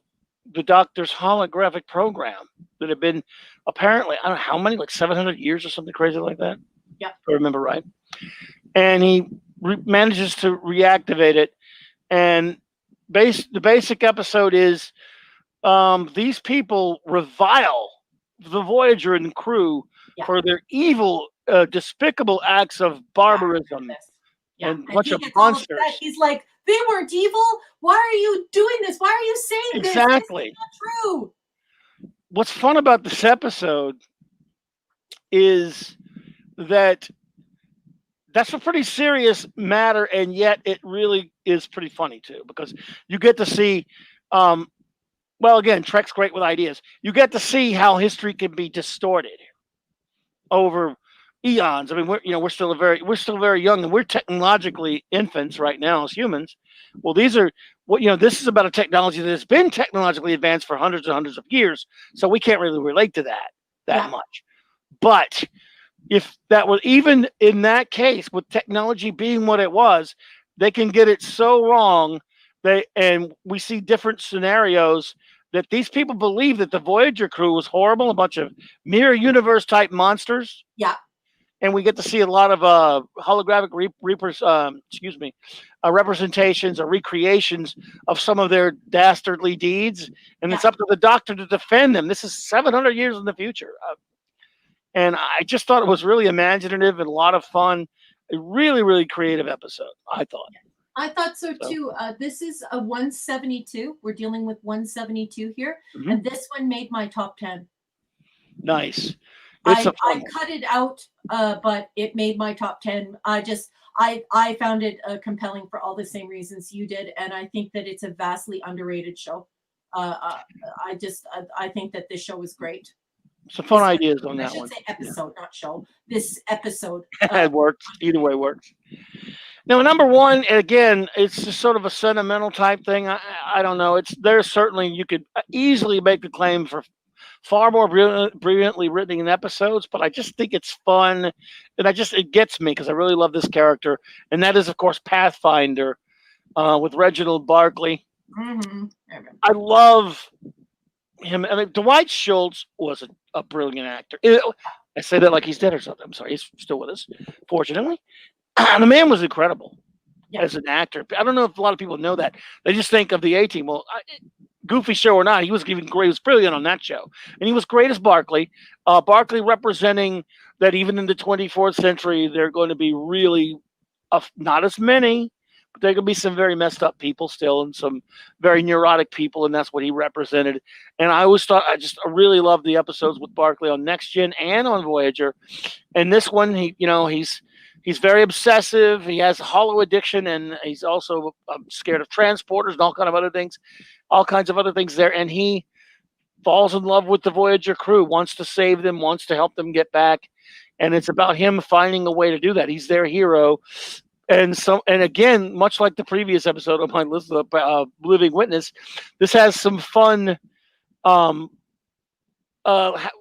the doctor's holographic program that had been apparently, I don't know how many, like 700 years or something crazy like that. Yeah. If I remember right. And he manages to reactivate it. And the basic episode is these people revile the Voyager and crew for their evil, despicable acts of barbarism. Yeah. And a bunch he of gets all monsters. upset. He's like, they weren't evil. Why are you doing this? Why are you saying this? Exactly. This is not true. What's fun about this episode is that that's a pretty serious matter, and yet it really is pretty funny too, because you get to see, well, again, Trek's great with ideas. You get to see how history can be distorted over eons. I mean, we're still very young, and we're technologically infants right now as humans. Well, this is about a technology that has been technologically advanced for hundreds and hundreds of years, so we can't really relate to that much. But if that was, even in that case, with technology being what it was, they can get it so wrong. And we see different scenarios that these people believe that the Voyager crew was horrible, a bunch of mirror universe type monsters. Yeah. And we get to see a lot of holographic representations or recreations of some of their dastardly deeds. And it's up to the Doctor to defend them. This is 700 years in the future. And I just thought it was really imaginative and a lot of fun. A really, really creative episode, I thought. I thought so too. This is a 172. We're dealing with 172 here. Mm-hmm. And this one made my top 10. Nice. I cut it out, but it made my top 10. I found it compelling for all the same reasons you did. And I think that it's a vastly underrated show. I think that this show is great. Some fun ideas on that one. I should say episode, not show. This episode. It works. Either way works. Now, number 1, again, it's just sort of a sentimental type thing. I don't know. There's certainly, you could easily make the claim for far more brilliantly written episodes, but I just think it's fun. And it gets me because I really love this character. And that is, of course, Pathfinder with Reginald Barclay. Mm-hmm. I love him. I mean, Dwight Schultz was a brilliant actor. I say that like he's dead or something. I'm sorry, he's still with us, fortunately. The man was incredible as an actor. I don't know if a lot of people know that. They just think of the A-Team. Well, goofy show or not, he was even great. He was brilliant on that show, and he was great as Barclay. Barclay representing that even in the 24th century, there are going to be really not as many, but there could be some very messed up people still, and some very neurotic people, and that's what he represented. And I just really loved the episodes with Barclay on Next Gen and on Voyager. And this one, he's very obsessive. He has a hollow addiction, and he's also scared of transporters and all kinds of other things there. And he falls in love with the Voyager crew, wants to save them, wants to help them get back. And it's about him finding a way to do that. He's their hero. And again, much like the previous episode of my list of Living Witness, this has some fun, um,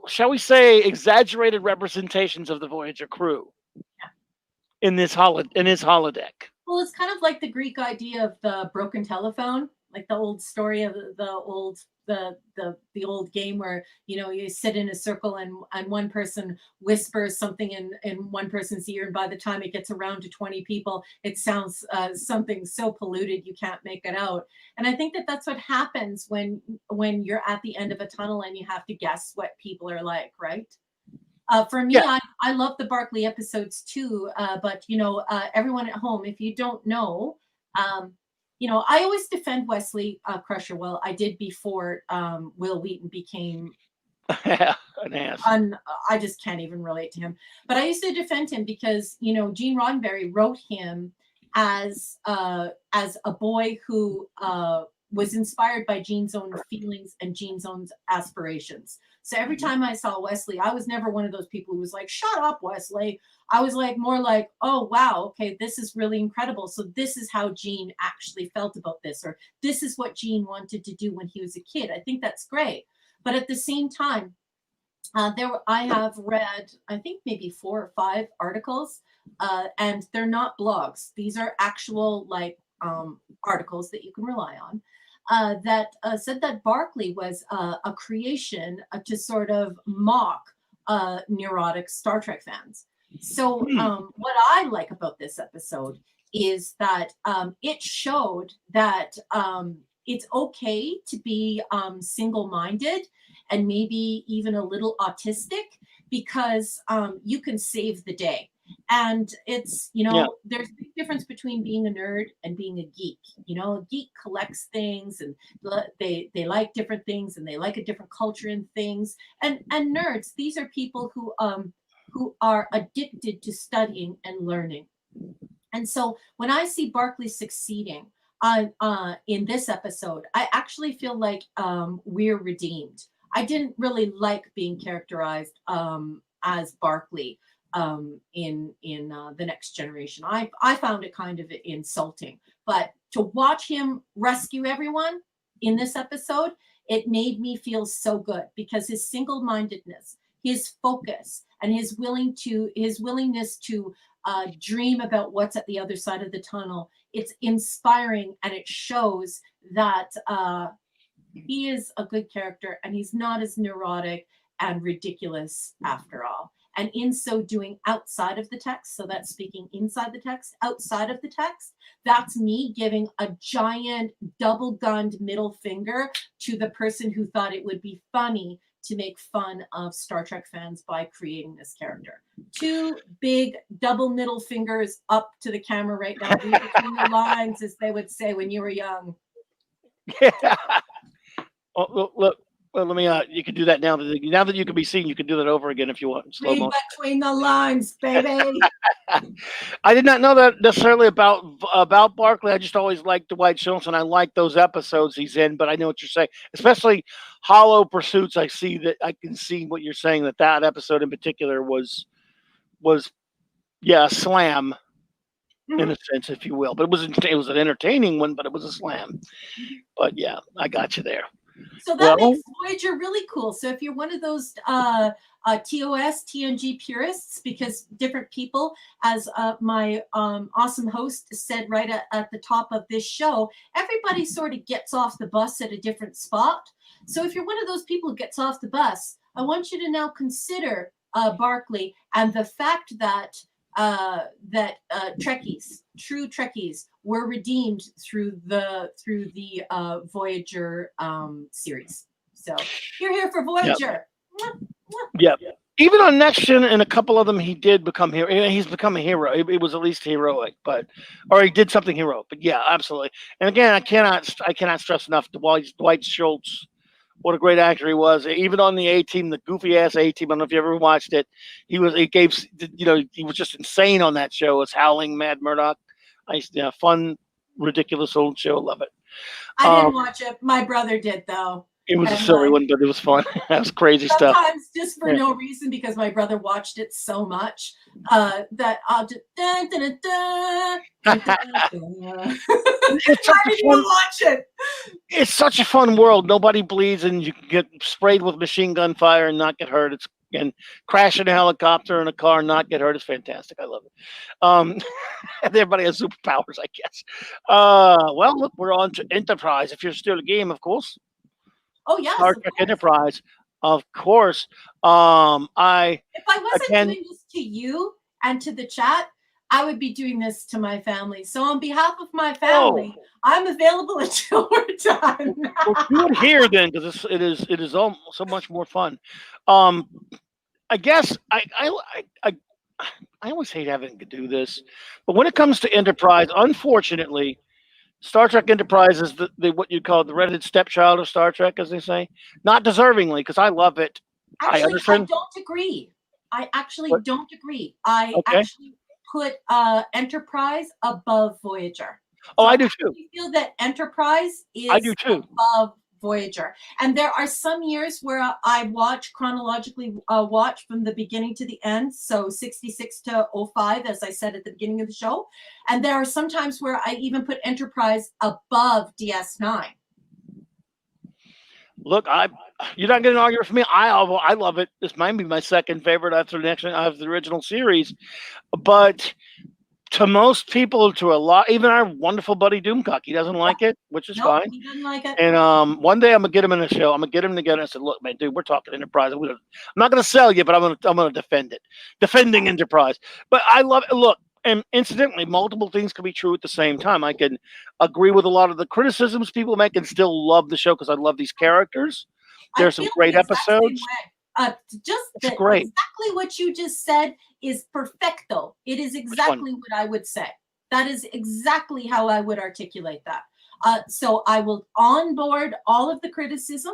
shall we say, exaggerated representations of the Voyager crew in this holodeck. Well, it's kind of like the Greek idea of the broken telephone, like the old story of the old game where you sit in a circle and one person whispers something in one person's ear, and by the time it gets around to 20 people, it sounds something so polluted you can't make it out. And I think that that's what happens when you're at the end of a tunnel and you have to guess what people are like, right? For me, Yeah. I love the Barkley episodes too. But everyone at home, if you don't know, I always defend Wesley Crusher. Well, I did before Will Wheaton became an ass. I just can't even relate to him. But I used to defend him because Gene Roddenberry wrote him as a boy who was inspired by Gene's own feelings and Gene's own aspirations. So every time I saw Wesley, I was never one of those people who was like, "Shut up, Wesley." I was like more like, "Oh wow, okay, this is really incredible. So this is how Gene actually felt about this, or this is what Gene wanted to do when he was a kid." I think that's great. But at the same time, I have read, I think maybe 4 or 5 articles, and they're not blogs. These are actual articles that you can rely on. That said that Barkley was a creation to sort of mock neurotic Star Trek fans. So what I like about this episode is that it showed that it's okay to be single-minded and maybe even a little autistic, because you can save the day. And it's, there's a big difference between being a nerd and being a geek. A geek collects things, and they like different things, and they like a different culture in things. And nerds, these are people who are addicted to studying and learning. And so when I see Barkley succeeding in this episode, I actually feel like we're redeemed. I didn't really like being characterized as Barkley in the Next Generation. I found it kind of insulting, but to watch him rescue everyone in this episode, it made me feel so good, because his single-mindedness, his focus, and his willingness to dream about what's at the other side of the tunnel, it's inspiring, and it shows that he is a good character, and he's not as neurotic and ridiculous after all. And in so doing, outside of the text, so that's speaking inside the text, outside of the text, that's me giving a giant double-gunned middle finger to the person who thought it would be funny to make fun of Star Trek fans by creating this character. 2 big double middle fingers up to the camera right now, read between the lines, as they would say when you were young. Yeah. Oh, look. Well, let me. You can do that now. Now that you can be seen, you can do that over again if you want. Slow motion. Between the lines, baby. I did not know that necessarily about Barkley. I just always liked Dwight Schultz, and I like those episodes he's in. But I know what you're saying, especially Hollow Pursuits. I can see what you're saying. That episode in particular was a slam in a sense, if you will. But it was an entertaining one, but it was a slam. But yeah, I got you there. So that makes Voyager really cool. So if you're one of those TOS, TNG purists, because different people, as my awesome host said right at the top of this show, everybody sort of gets off the bus at a different spot. So if you're one of those people who gets off the bus, I want you to now consider Barkley and the fact that Trekkies, true Trekkies, were redeemed through the Voyager series. So you're here for Voyager. Yep. Even on Next Gen and a couple of them, he did become hero. He's become a hero. It was at least heroic, or he did something heroic. But yeah, absolutely. And again, I cannot stress enough Dwight Schultz. What a great actor he was. Even on the A-Team, the goofy ass A-Team. I don't know if you ever watched it. He was just insane on that show as Howling Mad Murdoch. Fun, ridiculous old show. Love it. I didn't watch it. My brother did, though. It was a And silly one, but it was fun. That was crazy stuff. sometimes just for Yeah. no reason because my brother watched it so much that I'll just dun, dun, dun, dun, dun, dun. It's such Why a did you fun. watch it? It's such a fun world. Nobody bleeds, and you can get sprayed with machine gun fire and not get hurt. It's and crash in a helicopter in a car and not get hurt. It's fantastic. I love it. Um, and everybody has superpowers, I guess. Well, look, we're on to Enterprise. If you're still a game, of course. Oh yes, Star of Trek course. Enterprise, of course. I If I wasn't again. doing this to you and to the chat, I would be doing this to my family. So on behalf of my family, Oh, I'm available until we're done. we'll do it here then, because it is so much more fun. Um, I guess I always hate having to do this, but when it comes to Enterprise, unfortunately, Star Trek Enterprise is the what you call the redheaded stepchild of Star Trek, as they say. Not deservingly, because I love it. I Actually, I understand. don't agree. I actually But don't agree. I okay. actually put Enterprise above Voyager. Oh, So I I do too. actually feel that Enterprise I do is too. above Voyager. And there are some years where I watch chronologically watch from the beginning to the end. So 66 to '05, as I said at the beginning of the show. And there are some times where I even put Enterprise above DS9. Look, you're not going to argue with me. I love it. This might be my second favorite after the original series, but to most people, to a lot, even our wonderful buddy Doomcock, he doesn't like it, which is Nope, fine. he doesn't like it. And one day I'm gonna get him in the show. I'm gonna get him together. I said, "Look, man, dude, we're talking Enterprise. I'm not gonna sell you, but I'm gonna defend it, defending Enterprise." But I love it. Look, and incidentally, multiple things can be true at the same time. I can agree with a lot of the criticisms people make, and still love the show because I love these characters. I There's some feel great the exact same episodes. way. Just It's that great. exactly what you just said is perfecto. It is Which one? exactly what I would say. That is exactly how I would articulate that. So I will onboard all of the criticism,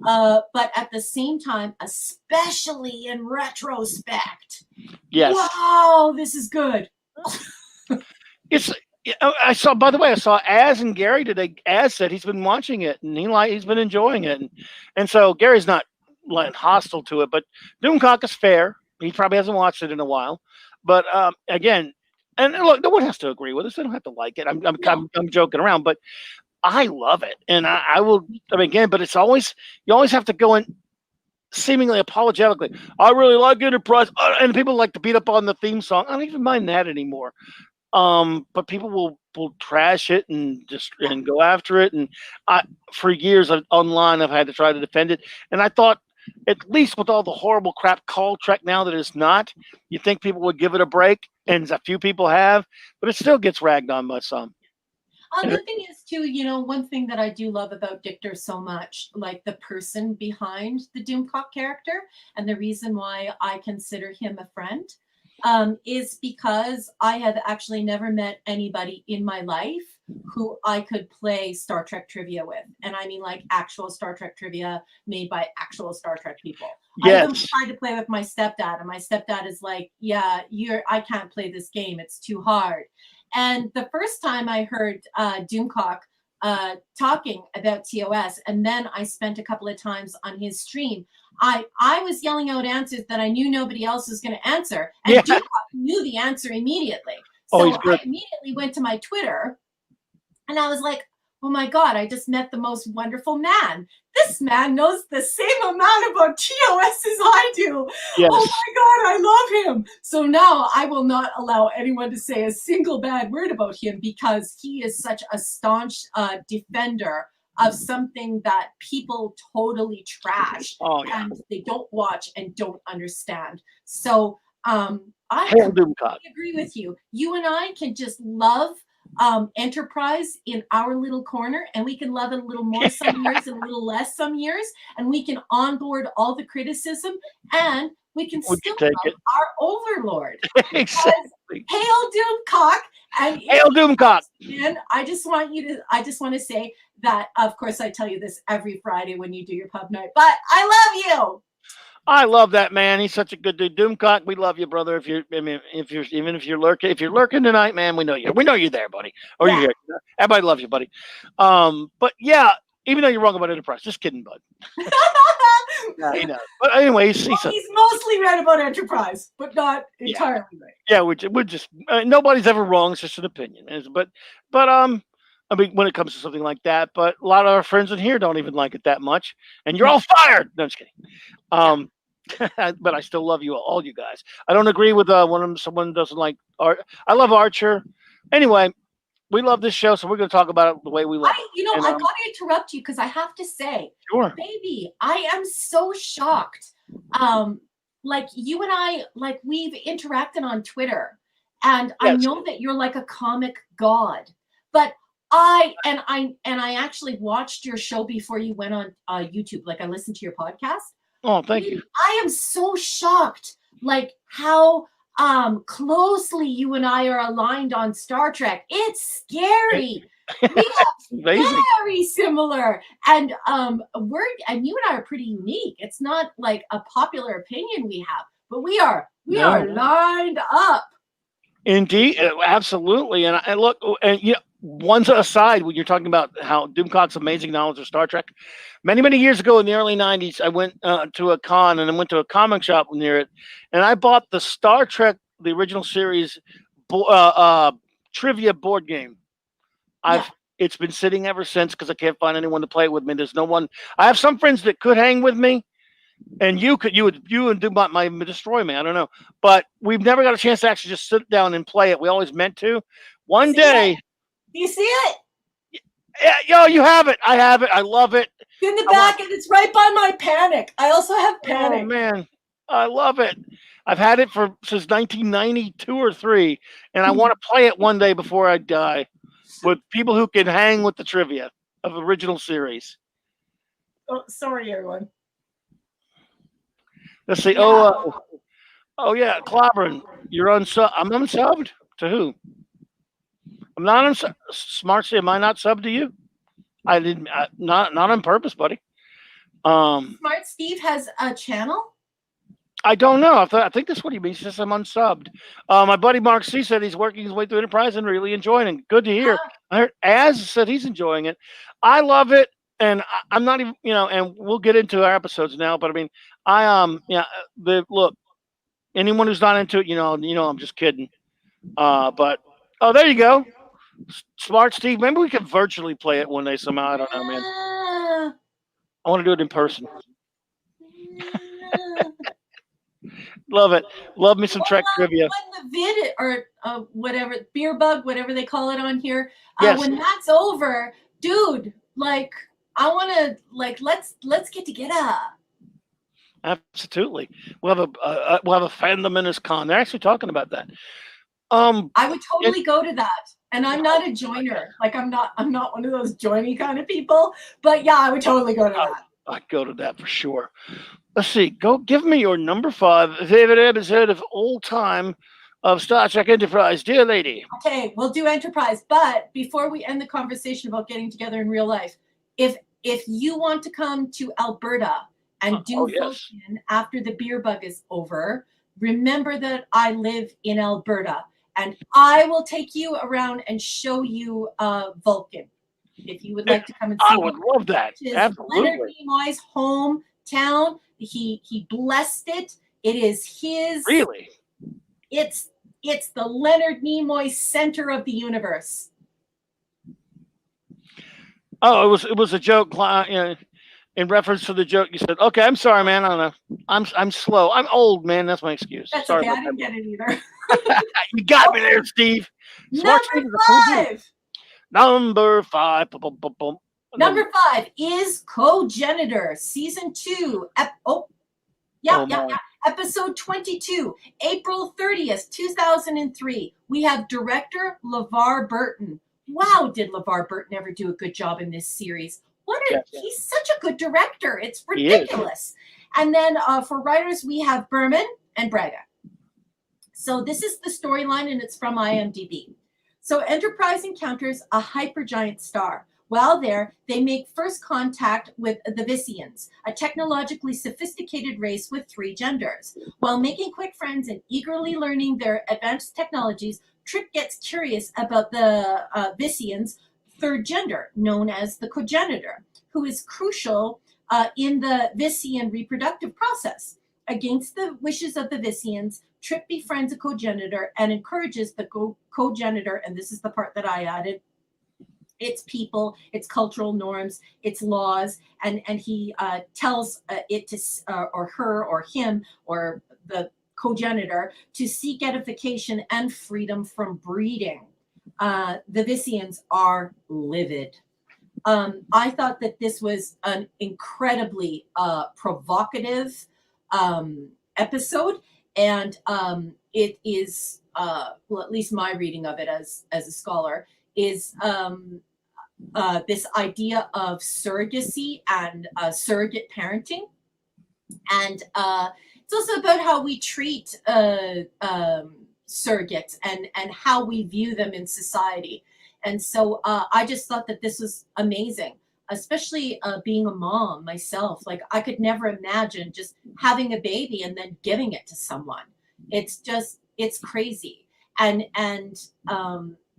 but at the same time, especially in retrospect, Yes. wow, this is good. It's. I saw. By the way, I saw Az and Gary today. Az said he's been watching it and he's been enjoying it, and so Gary's not like hostile to it. But Doomcock is fair. He probably hasn't watched it in a while. But again, and look, no one has to agree with us. They don't have to like it. No, I'm joking around, but I love it, and I will. I mean, again, but it's always you always have to go in seemingly apologetically. I really like Enterprise, and people like to beat up on the theme song. I don't even mind that anymore. But people will trash it and just and go after it. And for years online, I've had to try to defend it. And I thought, at least with all the horrible crap called Trek now that it's not, you think people would give it a break, and a few people have, but it still gets ragged on by some. And the thing is, too, one thing that I do love about Dictor so much, like the person behind the Doomcock character, and the reason why I consider him a friend, is because I have actually never met anybody in my life who I could play Star Trek trivia with. And I mean like actual Star Trek trivia made by actual Star Trek people. I even yes, tried to play with my stepdad, and my stepdad is like, yeah, I can't play this game. It's too hard. And the first time I heard Doomcock talking about TOS, and then I spent a couple of times on his stream, I was yelling out answers that I knew nobody else was going to answer, and yeah. Doomcock knew the answer immediately. Oh, he's So good. I immediately went to my Twitter, and I was like, oh my God, I just met the most wonderful man. This man knows the same amount about TOS as I do. Yes. Oh my God, I love him. So now I will not allow anyone to say a single bad word about him, because he is such a staunch defender of something that people totally trash Oh yeah. and they don't watch and don't understand. So I Hail Doomcock. agree with you. You and I can just love Enterprise in our little corner, and we can love it a little more some years and a little less some years, and we can onboard all the criticism, and we can Would still you take love it? our overlord. Exactly. Hail Doomcock! And Hail Doomcock. and I just want to say that, of course, I tell you this every Friday when you do your pub night, but I love you. I love that man. He's such a good dude. Doomcock, we love you, brother. If you're lurking tonight, man, we know you. We know you're there, buddy. Or Yeah. you're here. Everybody loves you, buddy. But yeah, Even though you're wrong about Enterprise. Just kidding, bud. Yeah, he knows. But anyway, he's He's mostly right about Enterprise, but not Yeah. entirely right. yeah, we're just nobody's ever wrong. It's just an opinion. But I mean, when it comes to something like that, but a lot of our friends in here don't even like it that much, and you're No. all fired. No, I'm just kidding. But I still love you all, you guys. I don't agree with when someone doesn't like art. I love Archer. Anyway, we love this show, so we're going to talk about it the way we love it. You know, And, I got to interrupt you because I have to say, Sure. baby, I am so shocked. Like you and I, like we've interacted on Twitter, and I Yes. know that you're like a comic god, but I actually watched your show before you went on YouTube. Like I listened to your podcast. Oh, thank you. I am so shocked, like how closely you and I are aligned on Star Trek. It's scary. We are Amazing. very similar, and you and I are pretty unique. It's not like a popular opinion we have, but we are lined up. Indeed, absolutely. And look, and you know, one aside, when you're talking about how Doomcock's amazing knowledge of Star Trek, many years ago in the early '90s, I went to a con and I went to a comic shop near it, and I bought the Star Trek, the original series, trivia board game. It's been sitting ever since because I can't find anyone to play it with me. There's no one. I have some friends that could hang with me, and you would do my destroy me. I don't know, but we've never got a chance to actually just sit down and play it. We always meant to. One day. Do you see it? Yeah, yo, you have it. I have it. I love it. In the back, and it's right by my Panic. I also have Panic. Oh man, I love it. I've had it since 1992 or 3, and I want to play it one day before I die with people who can hang with the trivia of original series. Oh, sorry, everyone. Let's see. Yeah. Oh yeah, Clobbering. You're unsub. I'm unsubbed to who? I'm not unsubbed. Smartsy, am I not subbed to you? I didn't. Not on purpose, buddy. Smart Steve has a channel. I don't know. I think that's what he means. He says I'm unsubbed. My buddy Mark C said he's working his way through Enterprise and really enjoying it. Good to hear. I heard Az said he's enjoying it. I love it, and I'm not even, and we'll get into our episodes now. But I mean, look, anyone who's not into it, I'm just kidding. But there you go, Smart Steve. Maybe we could virtually play it one day somehow. I don't know, man. I want to do it in person. Love it. Love me some Trek trivia. When the vid or whatever, beer bug, whatever they call it on here, Yes. When that's over, dude, like I want to, like let's get together. Absolutely. We'll have a fandom in this con. They're actually talking about that. I would totally go to that. And I'm not a joiner. Like I'm not one of those joiny kind of people. But yeah, I would totally go to that. I'd go to that for sure. Let's see. Go give me your number 5 favorite episode of all time of Star Trek Enterprise, dear lady. Okay, we'll do Enterprise. But before we end the conversation about getting together in real life, if you want to come to Alberta and do Vulcan after the beer bug is over, remember that I live in Alberta, and I will take you around and show you Vulcan. If you would like to come and see, I would love that. Absolutely. Leonard Nimoy's hometown. He blessed it. It is his. Really? It's the Leonard Nimoy center of the universe. Oh, it was a joke. In reference to the joke, you said, "Okay, I'm sorry, man. I don't know. I'm slow. I'm old, man. That's my excuse." That's sorry okay. I didn't get it either. You got me there, Steve. Number 5. Number 5. Number 5 is Cogenitor, season 2. Episode 22, April 30th, 2003. We have director LeVar Burton. Wow, did LeVar Burton ever do a good job in this series? He's such a good director. It's ridiculous. And then for writers, we have Berman and Braga. So this is the storyline, and it's from IMDb. So Enterprise encounters a hypergiant star. While there, they make first contact with the Visians, a technologically sophisticated race with 3 genders. While making quick friends and eagerly learning their advanced technologies, Trip gets curious about the Visians third gender known as the cogenitor, who is crucial in the Vissian reproductive process. Against the wishes of the Vissians, Trip befriends a cogenitor and encourages the cogenitor, and this is the part that I added, its people, its cultural norms, its laws, and he tells it to, or her, or him, or the cogenitor, to seek edification and freedom from breeding. The Vissians are livid. I thought that this was an incredibly provocative episode, and it is, well, at least my reading of it as a scholar, is this idea of surrogacy and surrogate parenting. And it's also about how we treat surrogates and how we view them in society. And so I just thought that this was amazing, especially being a mom myself. Like, I could never imagine just having a baby and then giving it to someone. It's crazy. And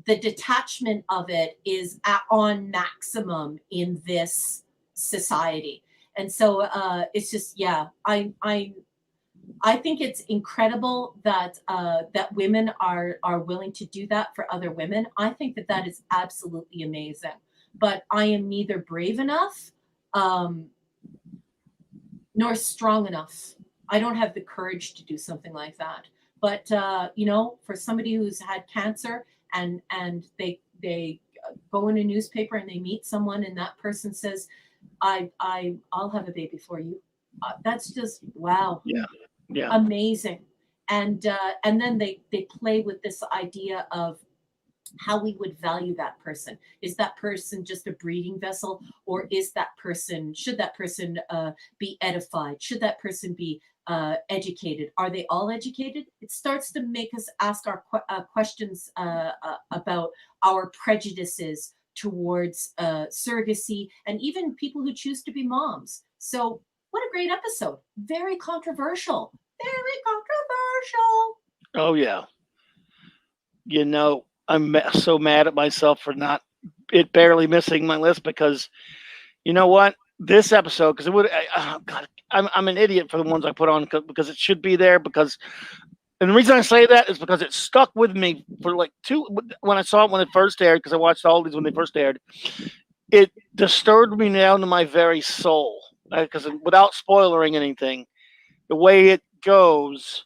the detachment of it is on maximum in this society. And so it's just, yeah, I think it's incredible that that women are willing to do that for other women. I think that that is absolutely amazing. But I am neither brave enough nor strong enough. I don't have the courage to do something like that. But you know, for somebody who's had cancer and they go in a newspaper and they meet someone and that person says, I'll have a baby for you. That's just, wow. Yeah. Yeah. Amazing. And then they play with this idea of how we would value that person. Is that person just a breeding vessel, or should that person be edified? Should that person be educated? Are they all educated? It starts to make us ask our questions about our prejudices towards surrogacy and even people who choose to be moms. So what a great episode. Very controversial. Very controversial. Oh yeah. You know, I'm so mad at myself for not it barely missing my list, because you know what? This episode, because it would, oh God, I'm an idiot for the ones I put on because it should be there. And the reason I say that is because it stuck with me for like when I saw it when it first aired, because I watched all these when they first aired. It disturbed me down to my very soul, because without spoiling anything, the way it goes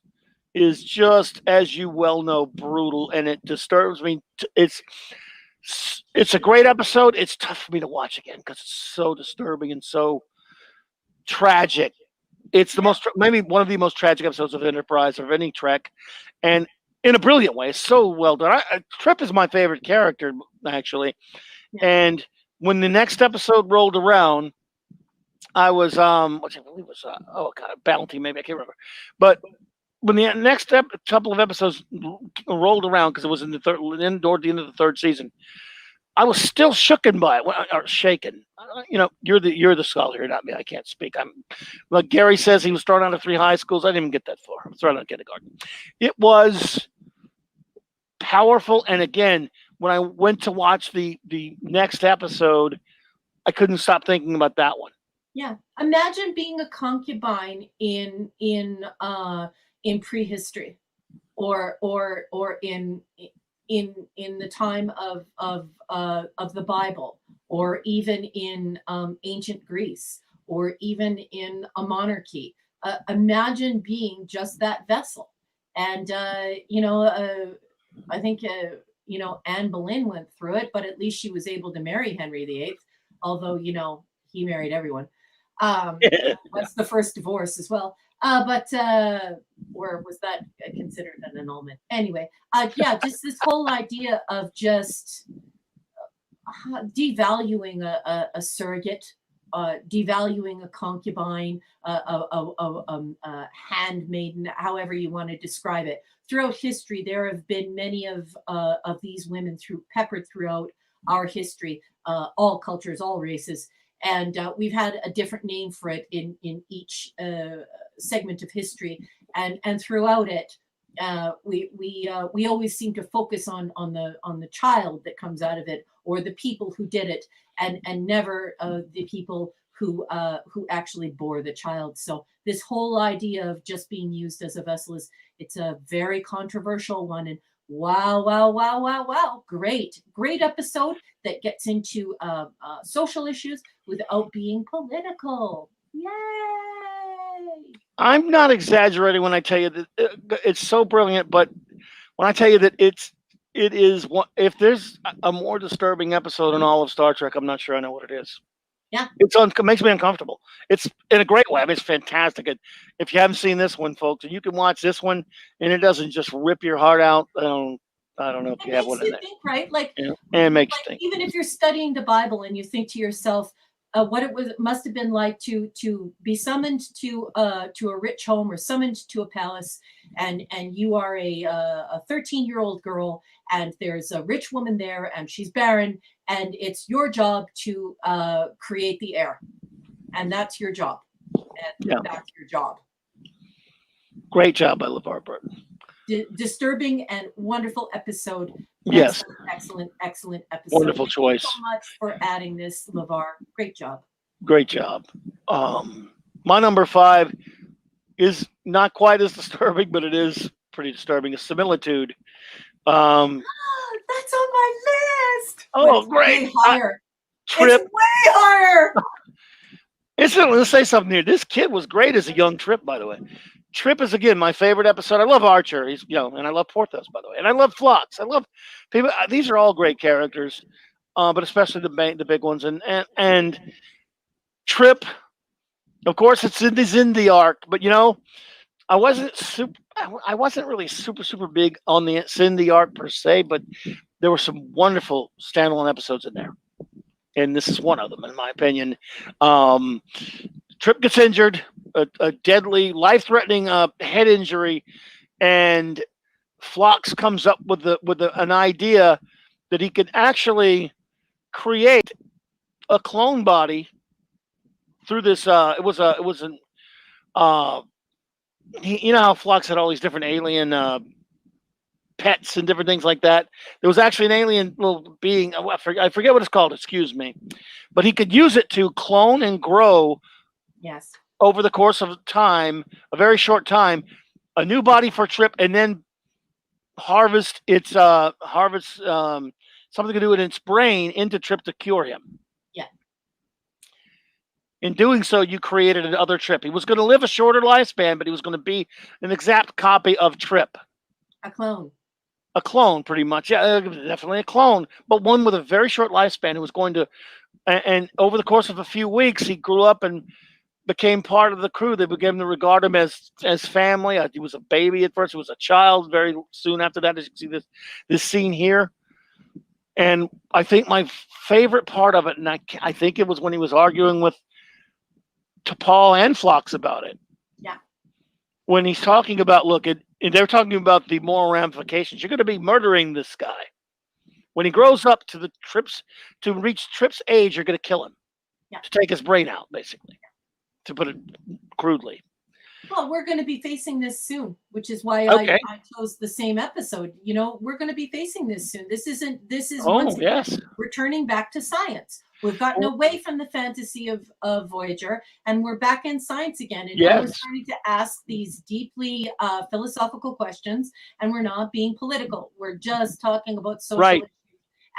is just, as you well know, brutal, and it disturbs me. It's a great episode. It's tough for me to watch again because it's so disturbing and so tragic. It's maybe one of the most tragic episodes of Enterprise or of any Trek, and in a brilliant way. It's so well done. Trip is my favorite character, actually. Yeah. And when the next episode rolled around, I was what I believe was oh God, a Bounty, maybe, I can't remember, but when the next couple of episodes rolled around, because it was in the toward the end of the third season, I was still shooken by it, or shaken. You know, you're the scholar here, not me. I can't speak. Like Gary says, he was thrown out of 3 high schools. I didn't even get that far. I was thrown out of kindergarten. It was powerful, and again, when I went to watch the next episode, I couldn't stop thinking about that one. Yeah, imagine being a concubine in prehistory, or in the time of the Bible, or even in ancient Greece, or even in a monarchy. Imagine being just that vessel. And you know, I think you know, Anne Boleyn went through it, but at least she was able to marry Henry VIII, although, you know, he married everyone. That's the first divorce as well. But or was that considered an annulment? Anyway, yeah, just this whole idea of just devaluing a surrogate, devaluing a concubine, a handmaiden, however you want to describe it. Throughout history, there have been many of these women peppered throughout our history, all cultures, all races. And we've had a different name for it in each segment of history. And throughout it, we always seem to focus on the child that comes out of it, or the people who did it, and never the people who actually bore the child. So this whole idea of just being used as a vessel it's a very controversial one. And wow, great episode that gets into social issues without being political. Yay! I'm not exaggerating when I tell you that it's so brilliant, but when I tell you that it is one, if there's a more disturbing episode in all of Star Trek, I'm not sure I know what it is. Yeah, it makes me uncomfortable. It's in a great way. I mean, it's fantastic. If you haven't seen this one, folks, and you can watch this one, and it doesn't just rip your heart out. I don't know if you have one in there. Think, right? Like, and it makes you think. Even if you're studying the Bible and you think to yourself, what it must have been like to be summoned to a rich home, or summoned to a palace, and you are a 13-year-old girl, and there's a rich woman there, and she's barren, and it's your job to create the heir, and that's your job, that's your job. Great job by LeVar Burton. Disturbing and wonderful episode. Yes. Excellent episode. Wonderful choice. Thank you so much for adding this, LeVar. Great job. Great job. My number 5 is not quite as disturbing, but it is pretty disturbing. A Similitude. That's on my list. Oh, great. Way higher. Trip. It's way higher. Let's say something here. This kid was great as a young Trip, by the way. Trip is, again, my favorite episode. I love Archer. He's, and I love Porthos, by the way. And I love Phlox. I love people. These are all great characters, but especially the big ones. And Trip, of course, it's in the arc. But, I wasn't really super big on the Cindy arc per se, but there were some wonderful standalone episodes in there. And this is one of them, in my opinion. Trip gets injured, a deadly, life-threatening head injury, and Phlox comes up with an idea that he could actually create a clone body through this. You know how Phlox had all these different alien pets and different things like that. There was actually an alien little being. I forget what it's called. Excuse me, but he could use it to clone and grow. Yes. Over the course of time, a very short time, a new body for Trip, and then harvest something to do with its brain into Trip to cure him. Yeah. In doing so, you created another Trip. He was going to live a shorter lifespan, but he was going to be an exact copy of Trip. A clone. A clone, pretty much. Yeah, definitely a clone, but one with a very short lifespan who was going to, and over the course of a few weeks, he grew up and became part of the crew. They began to regard him as family. He was a baby at first. He was a child very soon after that. As you can see this scene here. And I think my favorite part of it, and I think it was when he was arguing with T'Pol and Phlox about it. Yeah. When he's talking about, and they're talking about the moral ramifications. You're going to be murdering this guy. When he grows up to reach Trip's age, you're going to kill him. Yeah. To take his brain out, basically. To put it crudely. Well, we're going to be facing this soon, which is why I chose the same episode. We're going to be facing this soon. This is once again, returning back to science. We've gotten away from the fantasy of Voyager, and we're back in science again. And now we're starting to ask these deeply philosophical questions, and we're not being political. We're just talking about social issues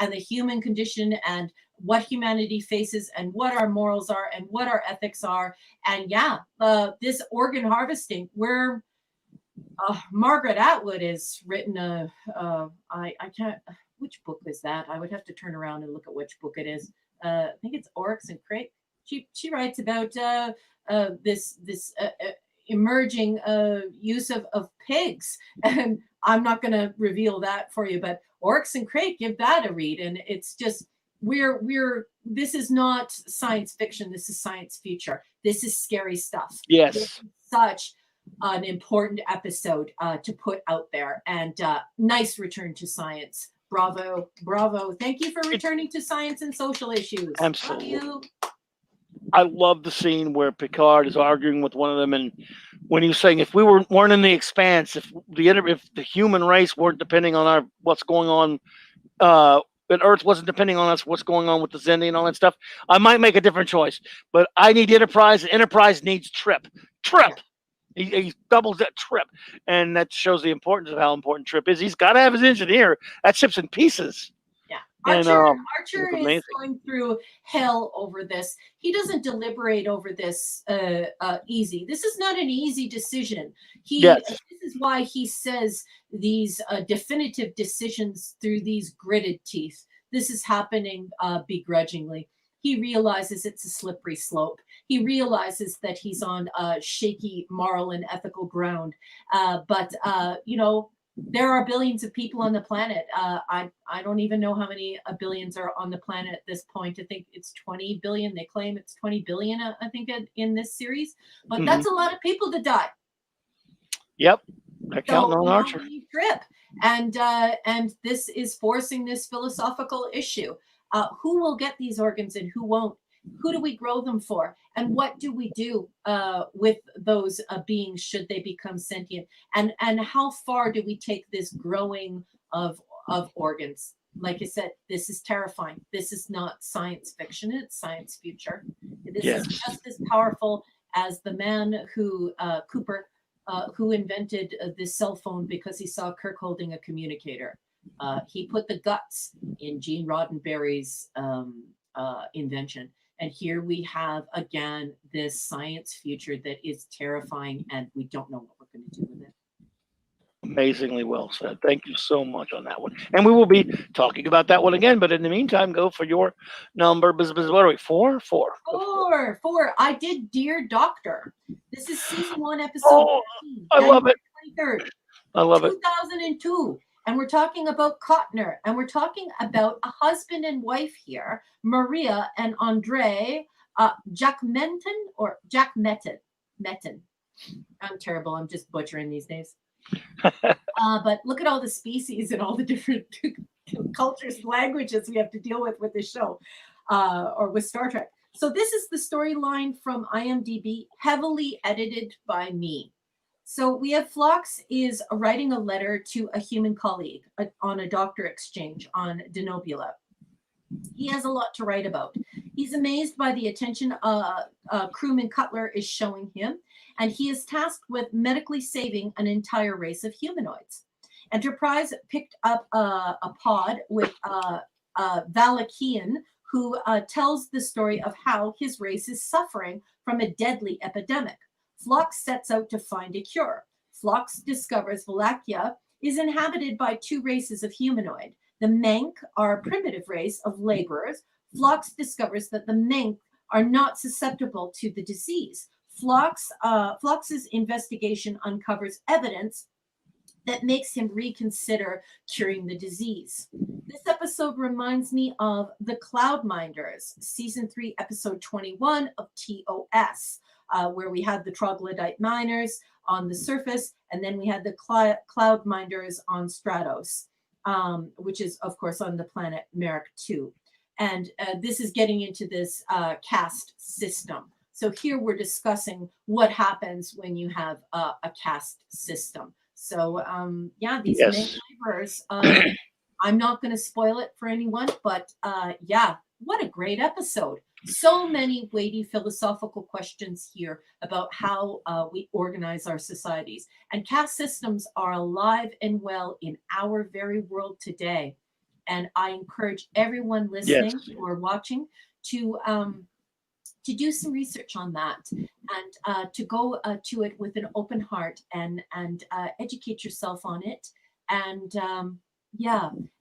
and the human condition and what humanity faces and what our morals are and what our ethics are. And this organ harvesting, where Margaret Atwood has written I can't, which book is that? I would have to turn around and look at which book it is. I think it's Oryx and Crate. She writes about this emerging use of pigs, and I'm not going to reveal that for you, but Oryx and Crate, give that a read. And it's just, this is not science fiction. This is science future. This is scary stuff. Yes. This is such an important episode to put out there, and nice return to science. Bravo. Thank you for returning to science and social issues. Absolutely. Love you. I love the scene where Picard is arguing with one of them, and when he was saying, if we weren't in the expanse, if the human race weren't depending on what's going on, and Earth wasn't depending on us, what's going on with the Xindi and all that stuff, I might make a different choice. But I need Enterprise. Enterprise needs Trip. Trip. Yeah. He doubles that Trip, and that shows the importance of how important Trip is. He's got to have his engineer. That ship's in pieces. Yeah. And Archer it's is amazing. going through hell over this. He doesn't deliberate over this easy. This is not an easy decision. Yes. This is why he says these definitive decisions through these gritted teeth. This is happening begrudgingly. He realizes it's a slippery slope. He realizes that he's on shaky moral and ethical ground. But there are billions of people on the planet. I don't even know how many billions are on the planet at this point. I think it's 20 billion. They claim it's 20 billion, I think, in this series. But that's a lot of people to die. Yep. They're counting on Archer. Trip. And this is forcing this philosophical issue. Who will get these organs and who won't? Who do we grow them for? And what do we do with those beings should they become sentient? And how far do we take this growing of organs? Like I said, this is terrifying. This is not science fiction. It's science future. This is just as powerful as the man who, Cooper, who invented this cell phone because he saw Kirk holding a communicator. He put the guts in Gene Roddenberry's invention. And here we have, again, this science future that is terrifying, and we don't know what we're going to do with it. Amazingly well said. Thank you so much on that one. And we will be talking about that one again. But in the meantime, go for your number. What are we? Four? Four. I did Dear Doctor. This is season 1, episode 13. I love it. 23rd, I love it. 2002. And we're talking about Cotner, and we're talking about a husband and wife here, Maria and Andre Jack Metten. I'm terrible. I'm just butchering these names. But look at all the species and all the different cultures, languages we have to deal with this show, or with Star Trek. So this is the storyline from IMDb, heavily edited by me. So we have Phlox is writing a letter to a human colleague on a doctor exchange on Denobula. He has a lot to write about. He's amazed by the attention crewman Cutler is showing him, and he is tasked with medically saving an entire race of humanoids. Enterprise picked up a pod with Valakian, who tells the story of how his race is suffering from a deadly epidemic. Phlox sets out to find a cure. Phlox discovers Valakia is inhabited by 2 races of humanoid. The Menk are a primitive race of laborers. Phlox discovers that the Menk are not susceptible to the disease. Phlox's investigation uncovers evidence that makes him reconsider curing the disease. This episode reminds me of The Cloudminders, season 3, episode 21 of TOS. Where we had the troglodyte miners on the surface, and then we had the cloud minders on Stratos, which is, of course, on the planet Merrick 2. And this is getting into this caste system. So here we're discussing what happens when you have a caste system. So, these main laborers, I'm not going to spoil it for anyone, but what a great episode. So many weighty philosophical questions here about how we organize our societies. And caste systems are alive and well in our very world today. And I encourage everyone listening or watching to do some research on that, and to go to it with an open heart and educate yourself on it. And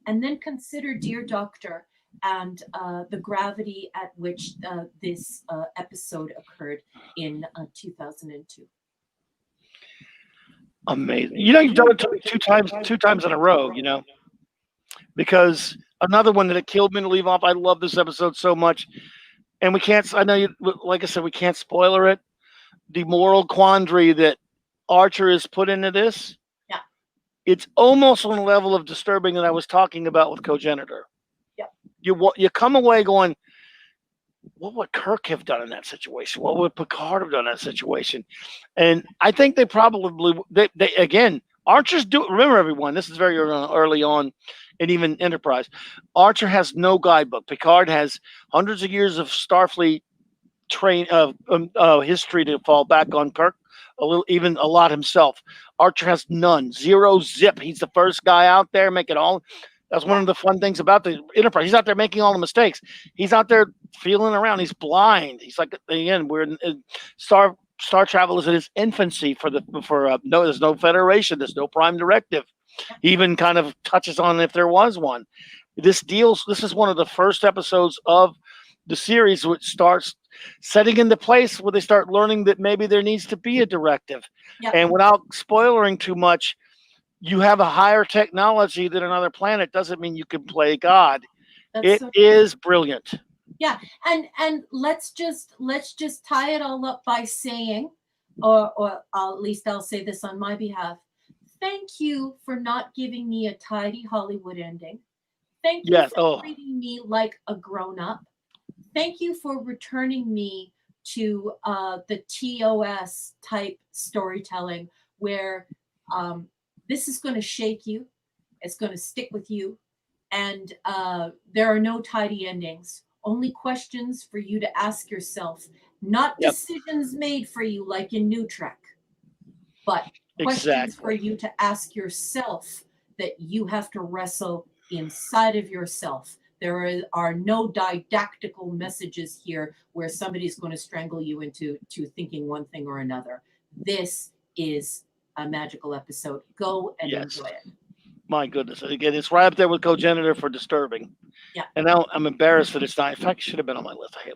and then consider Dear Doctor and the gravity at which this episode occurred in 2002. Amazing. You've done it to me two times in a row, because another one that it killed me to leave off. I love this episode so much. And we can't, I know, like I said, we can't spoiler it. The moral quandary that Archer is put into this, it's almost on the level of disturbing that I was talking about with Cogenitor. You come away going, what would Kirk have done in that situation? What would Picard have done in that situation? And I think they probably they again Archer's do. Remember, everyone, this is very early on, and even Enterprise. Archer has no guidebook. Picard has hundreds of years of Starfleet history to fall back on. Kirk even a lot himself. Archer has none, zero, zip. He's the first guy out there making all. That's one of the fun things about the Enterprise. He's out there making all the mistakes. He's out there feeling around. He's blind. He's like, again, we're in Star travel is in its infancy no, there's no Federation, there's no Prime Directive. He even kind of touches on if there was one. This is one of the first episodes of the series which starts setting into place where they start learning that maybe there needs to be a directive. Yeah. And without spoiling too much, you have a higher technology than another planet doesn't mean you can play God. It is brilliant. Yeah, and let's just tie it all up by saying, or at least I'll say this on my behalf. Thank you for not giving me a tidy Hollywood ending. Thank you for treating me like a grown-up. Thank you for returning me to the TOS type storytelling where this is going to shake you, it's going to stick with you, and there are no tidy endings. Only questions for you to ask yourself, not decisions made for you like in New Trek, but questions for you to ask yourself that you have to wrestle inside of yourself. There are no didactical messages here where somebody's going to strangle you into thinking one thing or another. This is a magical episode. Go and enjoy it. My goodness. Again, it's right up there with Cogenitor for disturbing. Yeah. And now I'm embarrassed that it's not. In fact, it should have been on my list. I hate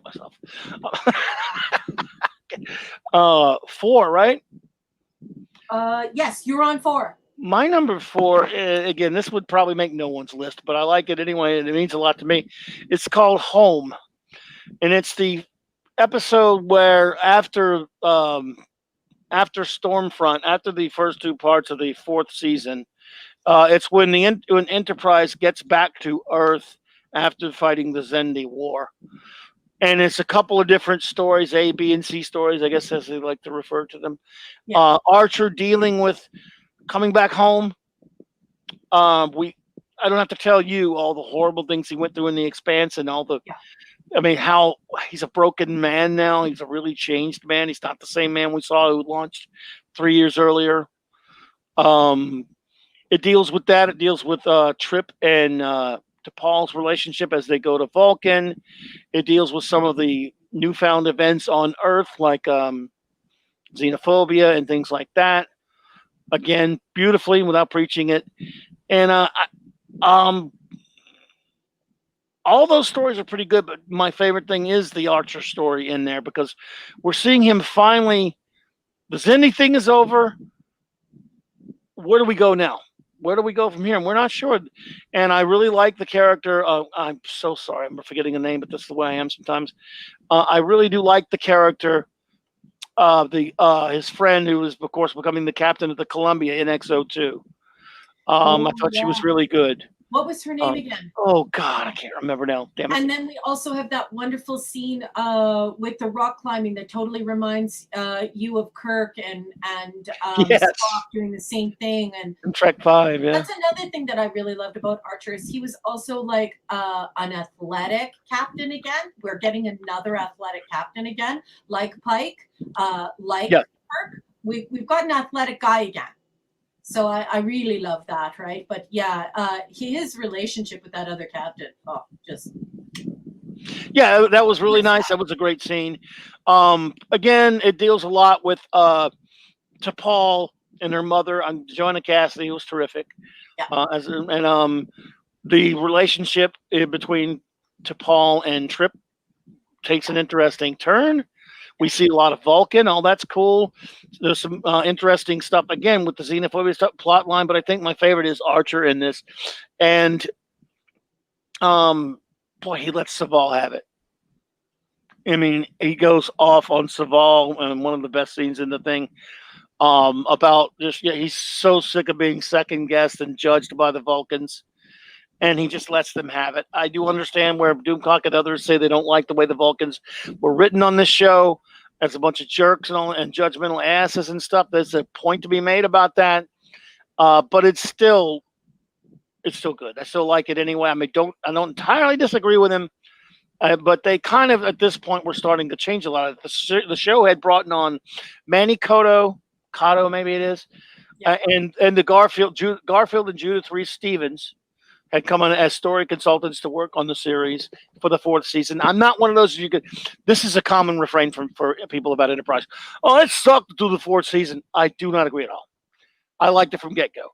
myself. 4, right? Yes, you're on 4. My number 4, again, this would probably make no one's list, but I like it anyway, and it means a lot to me. It's called Home. And it's the episode where after Stormfront, after the first 2 parts of the 4th season, it's when when Enterprise gets back to Earth after fighting the Xindi War. And it's a couple of different stories, A, B, and C stories, I guess, as they like to refer to them. Yeah. Archer dealing with coming back home. I don't have to tell you all the horrible things he went through in the Expanse and all the. Yeah. I mean, how he's a broken man now. He's a really changed man. He's not the same man we saw who launched 3 years earlier. It deals with that. It deals with Trip and T'Pol's relationship as they go to Vulcan. It deals with some of the newfound events on Earth, like xenophobia and things like that. Again, beautifully without preaching it. And all those stories are pretty good, but my favorite thing is the Archer story in there because we're seeing him finally. The Xindi thing is over. Where do we go now? Where do we go from here? And we're not sure. And I really like the character. I'm so sorry. I'm forgetting a name, but that's the way I am sometimes. I really do like the character. His friend who was, of course, becoming the captain of the Columbia in XO2. I thought she was really good. What was her name again? Oh God, I can't remember now. Damn it. And then we also have that wonderful scene with the rock climbing that totally reminds you of Kirk and yes. Spock doing the same thing. And in Trek 5, yeah. That's another thing that I really loved about Archer is he was also like an athletic captain again. We're getting another athletic captain again, like Pike, like Kirk. We've got an athletic guy again. So I really love that, right? But yeah, his relationship with that other captain, yeah, that was really nice. That was a great scene. Again, it deals a lot with T'Pol and her mother. Joanna Cassidy was terrific. Yeah. The relationship between T'Pol and Trip takes an interesting turn. We see a lot of Vulcan. All that's cool. There's some interesting stuff, again, with the xenophobia stuff, plot line, but I think my favorite is Archer in this. And, boy, he lets Saval have it. I mean, he goes off on Saval, and one of the best scenes in the thing, about just, he's so sick of being second-guessed and judged by the Vulcans. and he just lets them have it. I do understand where Doomcock and others say they don't like the way the Vulcans were written on this show as a bunch of jerks and all, and judgmental asses and stuff. There's a point to be made about that, but it's still good. I still like it anyway. I mean, I don't entirely disagree with him, but they kind of at this point were starting to change a lot. Of the show had brought on Manny Cotto maybe it is, Yeah. and the Garfield and Judith Reese Stevens had come on as story consultants to work on the series for the 4th season. I'm not one of those this is a common refrain for people about Enterprise. Oh, it sucked to do the 4th season. I do not agree at all. I liked it from get-go.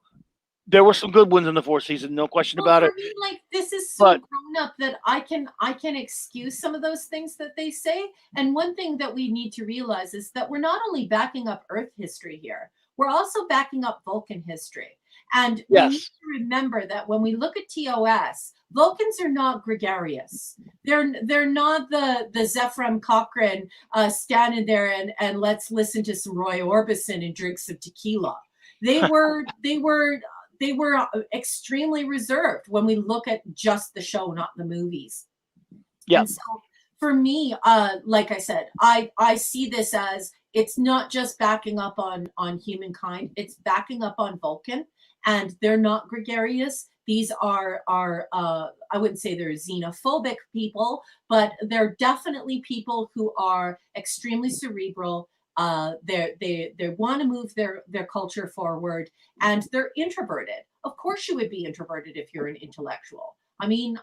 There were some good ones in the 4th season, no question about it. For me, like, this is so grown up that I can excuse some of those things that they say. And one thing that we need to realize is that we're not only backing up Earth history here, we're also backing up Vulcan history. And we need to remember that when we look at TOS, Vulcans are not gregarious. They're not the Zephram Cochrane standing there and let's listen to some Roy Orbison and drink some tequila. They were extremely reserved when we look at just the show, not the movies. Yeah. And so for me, like I said, I see this as it's not just backing up on humankind, it's backing up on Vulcan, and they're not gregarious. These are I wouldn't say they're xenophobic people, but they're definitely people who are extremely cerebral. They want to move their culture forward, and they're introverted. Of course you would be introverted if you're an intellectual. I mean,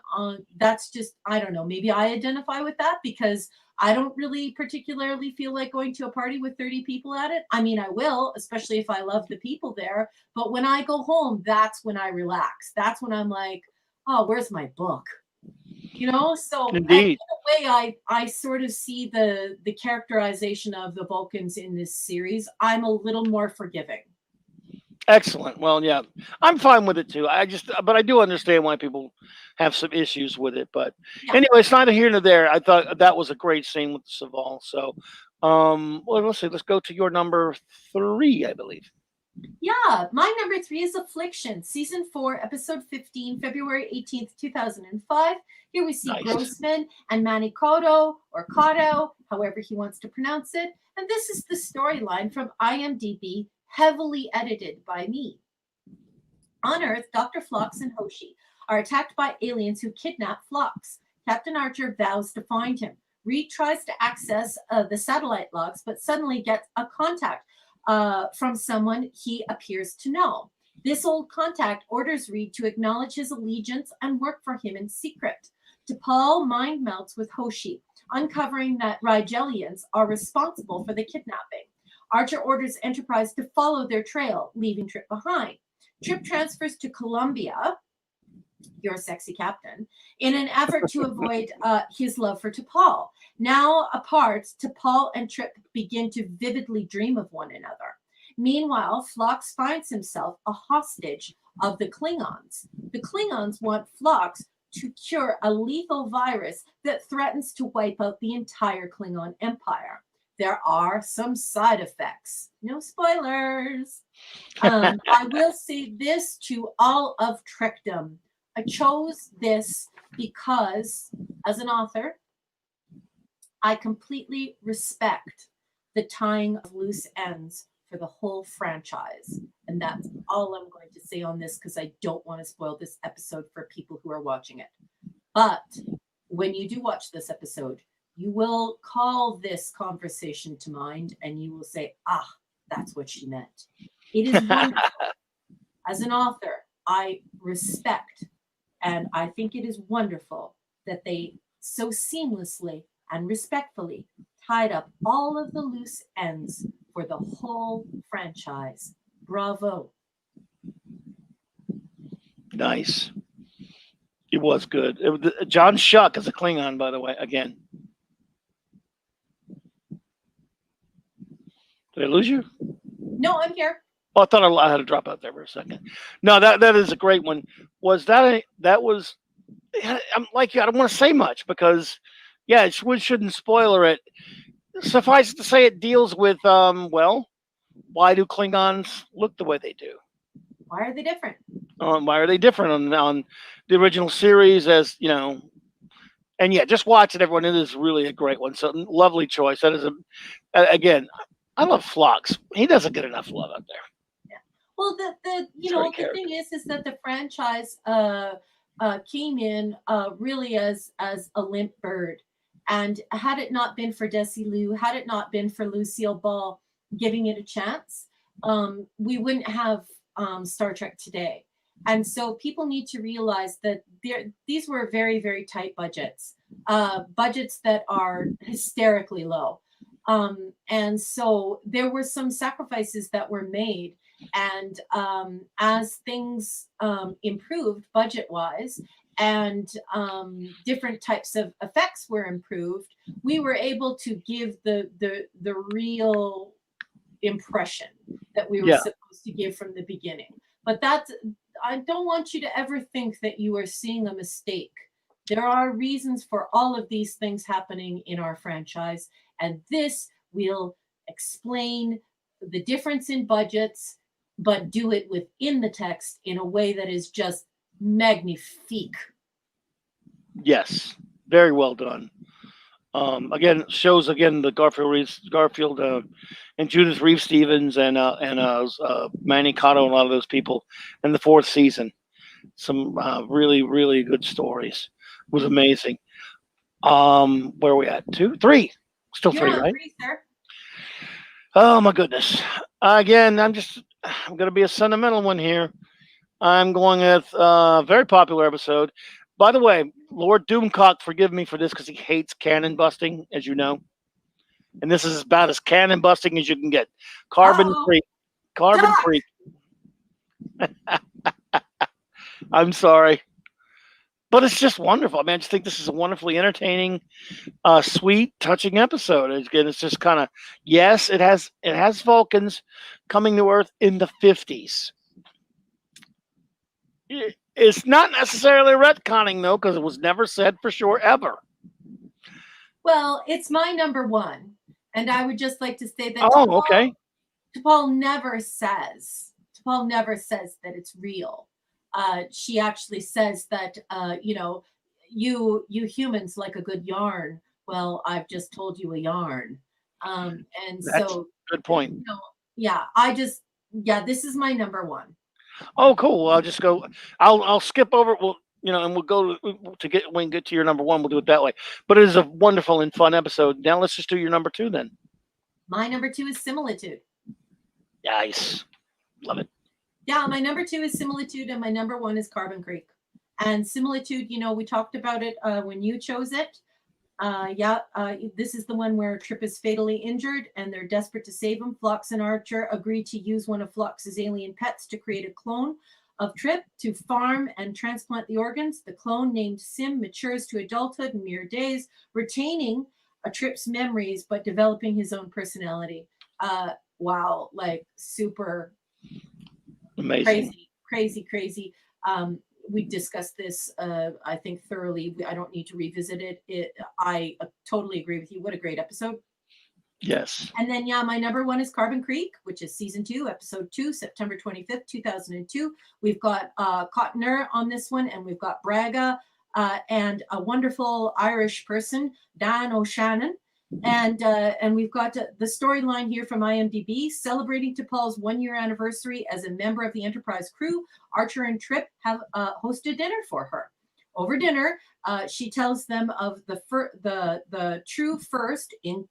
that's just, I don't know, maybe I identify with that because I don't really particularly feel like going to a party with 30 people at it. I mean, I will, especially if I love the people there. But when I go home, that's when I relax. That's when I'm like, oh, where's my book? You know, so indeed, in a way, I sort of see the characterization of the Vulcans in this series. I'm a little more forgiving. Excellent. Well, yeah, I'm fine with it too. But I do understand why people have some issues with it. But anyway, it's neither here nor there. I thought that was a great scene with Saval. So, well, let's see. Let's go to your number 3, I believe. Yeah, my number 3 is Affliction, season 4, episode 15, February 18th, 2005. Here we see Grossman and Manny Cotto, or Cotto, however he wants to pronounce it. And this is the storyline from IMDb, heavily edited by me. On Earth, Dr. Phlox and Hoshi are attacked by aliens who kidnap Phlox. Captain Archer vows to find him. Reed tries to access the satellite logs, but suddenly gets a contact from someone he appears to know. This old contact orders Reed to acknowledge his allegiance and work for him in secret. T'Pol mind melts with Hoshi, uncovering that Rigelians are responsible for the kidnapping. Archer orders Enterprise to follow their trail, leaving Trip behind. Trip transfers to Columbia, your sexy captain, in an effort to avoid his love for T'Pol. Now apart, T'Pol and Trip begin to vividly dream of one another. Meanwhile, Phlox finds himself a hostage of the Klingons. The Klingons want Phlox to cure a lethal virus that threatens to wipe out the entire Klingon Empire. There are some side effects. No spoilers. I will say this to all of Trekdom. I chose this because, as an author, I completely respect the tying of loose ends for the whole franchise. And that's all I'm going to say on this because I don't want to spoil this episode for people who are watching it. But when you do watch this episode, you will call this conversation to mind and you will say, ah, that's what she meant. It is wonderful. As an author, I respect and I think it is wonderful that they so seamlessly and respectfully tied up all of the loose ends for the whole franchise. Bravo. Nice. It was good. John Shuck is a Klingon, by the way, again. Did I lose you? No, I'm here. Oh, I thought I had to drop out there for a second. No, that is a great one. I'm like you. I don't want to say much because, yeah, we shouldn't spoiler it. Suffice it to say, it deals with well, why do Klingons look the way they do? Why are they different? Why are they different on the original series? As you know, and yeah, just watch it, everyone. It is really a great one. So lovely choice. That is again, I love Phlox. He doesn't get enough love out there. Yeah. Well, the He's a great the character. thing is that the franchise came in really as a limp bird, and had it not been for Desilu, had it not been for Lucille Ball giving it a chance, we wouldn't have Star Trek today. And so people need to realize that these were very tight budgets, budgets that are hysterically low. And so there were some sacrifices that were made, and as things improved budget wise, and different types of effects were improved, we were able to give the real impression that we were Yeah. supposed to give from the beginning. But that's, I don't want you to ever think that you are seeing a mistake. There are reasons for all of these things happening in our franchise, and this will explain the difference in budgets, but do it within the text in a way that is just magnifique. Yes. Very well done. Again, shows again the Garfield and Judith Reeve Stevens and Manny Cotto and a lot of those people in the fourth season. Some really good stories. It was amazing. Where are we at? Two, three, still You're three, on right? three, sir. Oh my goodness. Again, I'm gonna be a sentimental one here. I'm going with a very popular episode. By the way, Lord Doomcock, forgive me for this because he hates cannon busting, as you know. And this is about as cannon busting as you can get. Carbon Uh-oh. Creek. Carbon Doc. Creek. I'm sorry. But it's just wonderful. I mean, I just think this is a wonderfully entertaining, sweet, touching episode. Again, it's just kind of yes, it has Vulcans coming to Earth in the 50s. It's not necessarily retconning though, because it was never said for sure ever. Well, it's my number one. And I would just like to say that Oh, okay. T'Pol never says that it's real. She actually says that you humans like a good yarn. Well, I've just told you a yarn. And That's a so good point. yeah, yeah, this is my number one. Oh, cool. Well, I'll just go. I'll skip over. Well, and we'll go to get when we get to your number one. We'll do it that way. But it is a wonderful and fun episode. Now let's just do your number two then. My number two is Similitude. Nice, love it. Yeah, my number two is Similitude, and my number one is Carbon Creek. And Similitude, we talked about it when you chose it. This is the one where Trip is fatally injured and they're desperate to save him. Phlox and Archer agree to use one of Phlox's alien pets to create a clone of Trip to farm and transplant the organs. The clone, named Sim, matures to adulthood in mere days, retaining a Trip's memories but developing his own personality. Wow, like super Amazing. crazy. We discussed this, I think, thoroughly. I don't need to revisit it. I totally agree with you. What a great episode. Yes. And then, yeah, my number one is Carbon Creek, which is season 2, episode 2, September 25th, 2002. We've got Cotner on this one, and we've got Braga and a wonderful Irish person, Dan O'Shannon. And we've got the storyline here from IMDb, celebrating T'Pol's 1-year anniversary as a member of the Enterprise crew. Archer and Trip have hosted dinner for her. Over dinner, she tells them of the true first, in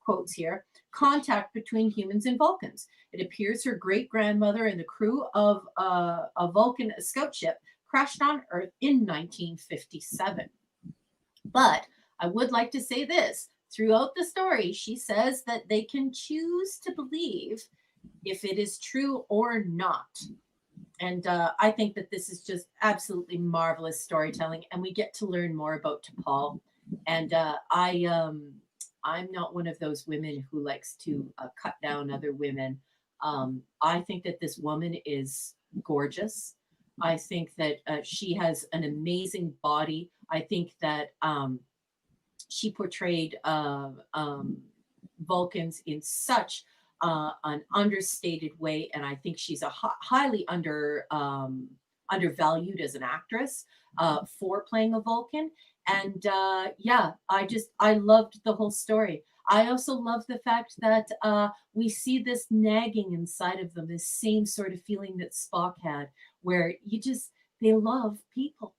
quotes here, contact between humans and Vulcans. It appears her great grandmother and the crew of a Vulcan scout ship crashed on Earth in 1957. But I would like to say this. Throughout the story, she says that they can choose to believe if it is true or not. And I think that this is just absolutely marvelous storytelling, and we get to learn more about T'Pol. And I'm not one of those women who likes to cut down other women. I think that this woman is gorgeous. I think that she has an amazing body. I think that she portrayed Vulcans in such an understated way, and I think she's a highly undervalued as an actress for playing a Vulcan. And yeah, I loved the whole story. I also love the fact that we see this nagging inside of them, this same sort of feeling that Spock had, where they love people.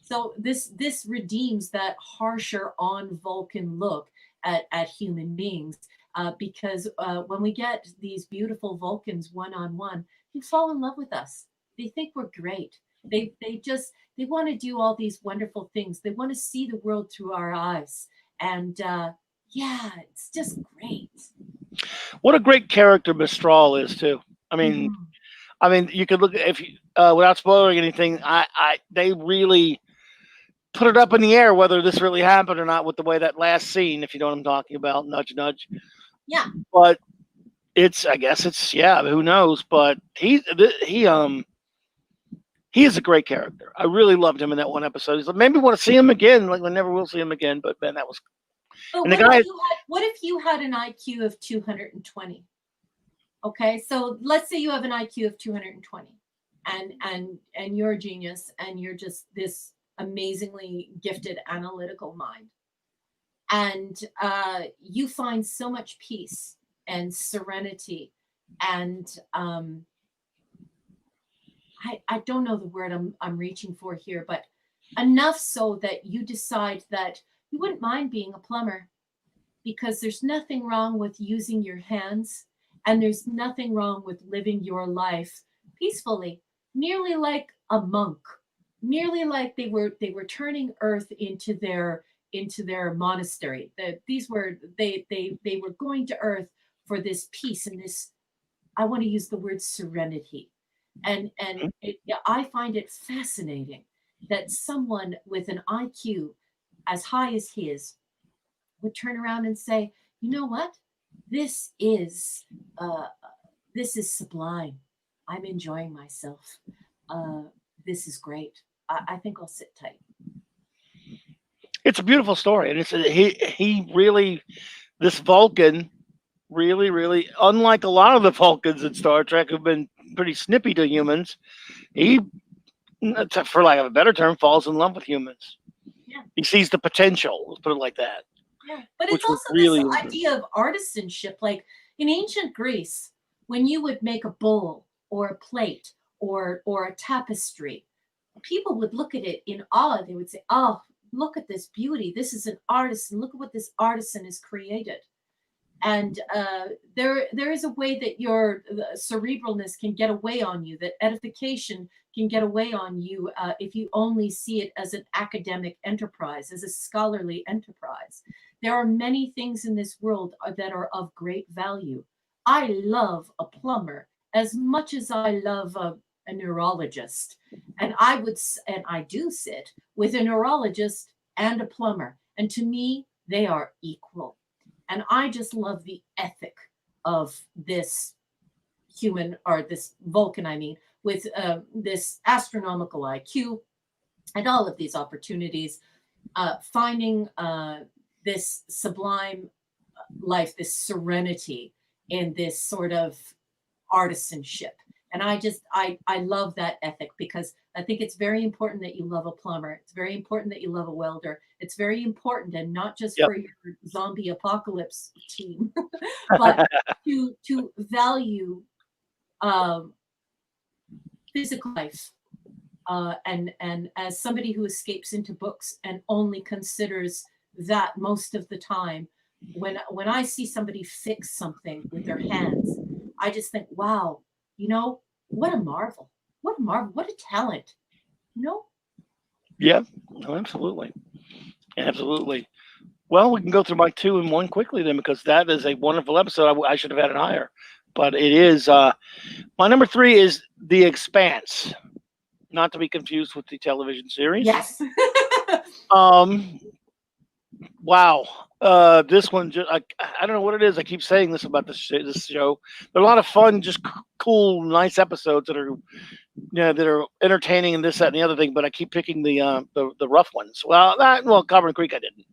So this redeems that harsher on Vulcan look at human beings, because when we get these beautiful Vulcans one on one, they fall in love with us. They think we're great. They want to do all these wonderful things. They want to see the world through our eyes, and yeah, it's just great. What a great character Mistral is too. I mean, Mhm. you could look if you, without spoiling anything. They really put it up in the air whether this really happened or not with the way that last scene, if you know what I'm talking about, nudge nudge. Yeah. But I guess it's yeah, who knows? But he is a great character. I really loved him in that one episode. He's like, maybe want to see him again. Like we never will see him again. But man, that was But and the guy. what if you had an IQ of 220? Okay, so let's say you have an IQ of 220, and you're a genius, and you're just this amazingly gifted analytical mind, and you find so much peace and serenity, and I don't know the word I'm reaching for here, but enough so that you decide that you wouldn't mind being a plumber, because there's nothing wrong with using your hands, and there's nothing wrong with living your life peacefully, nearly like a monk, nearly like they were turning earth into their monastery. That these were they were going to earth for this peace and this, I want to use the word serenity. Yeah, I find it fascinating that someone with an IQ as high as his would turn around and say, "You know what? This is uh, this is sublime. I'm enjoying myself. Uh, this is great. I think I'll sit tight." It's a beautiful story, and he really this Vulcan really unlike a lot of the Vulcans in Star Trek who've been pretty snippy to humans. He, for lack of a better term, falls in love with humans. Yeah. He sees the potential. Let's put it like that. Yeah, but Which it's was also this really idea of artisanship. Like in ancient Greece, when you would make a bowl or a plate or a tapestry, people would look at it in awe. They would say, "Oh, look at this beauty. This is an artisan. Look at what this artisan has created." And there is a way that your cerebralness can get away on you, that edification can get away on you, if you only see it as an academic enterprise, as a scholarly enterprise. There are many things in this world that are of great value. I love a plumber as much as I love a neurologist, and I do sit with a neurologist and a plumber, and to me they are equal. And I just love the ethic of this human, or this Vulcan, I mean, with this astronomical IQ and all of these opportunities, finding this sublime life, this serenity in this sort of artisanship. And I love that ethic, because I think it's very important that you love a plumber. It's very important that you love a welder. It's very important, and not just Yep. for your zombie apocalypse team, but to value um, physical life. And as somebody who escapes into books and only considers that most of the time, when I see somebody fix something with their hands, I just think, wow, what a marvel, what a marvel, what a talent, you know. Yeah, no, absolutely. Absolutely. Well, we can go through my 2 and 1 quickly then, because that is a wonderful episode. I should have had it higher, but it is. My number 3 is The Expanse, not to be confused with the television series. Yes. Um, wow. This one, I don't know what it is. I keep saying this about this show. They're a lot of fun, just cool, nice episodes that are, that are entertaining and this, that, and the other thing. But I keep picking the rough ones. Well, Carbon Creek I didn't,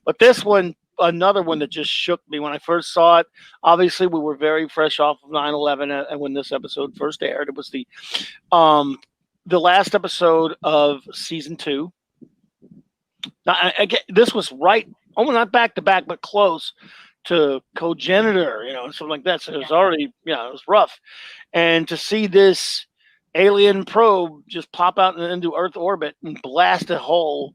but this one another one that just shook me when I first saw it. Obviously, we were very fresh off of 9/11, and when this episode first aired, it was the last episode of season 2. Now, again, this was right, almost not back to back, but close to Cogenitor, something like that. So it was already, it was rough. And to see this alien probe just pop out into Earth orbit and blast a hole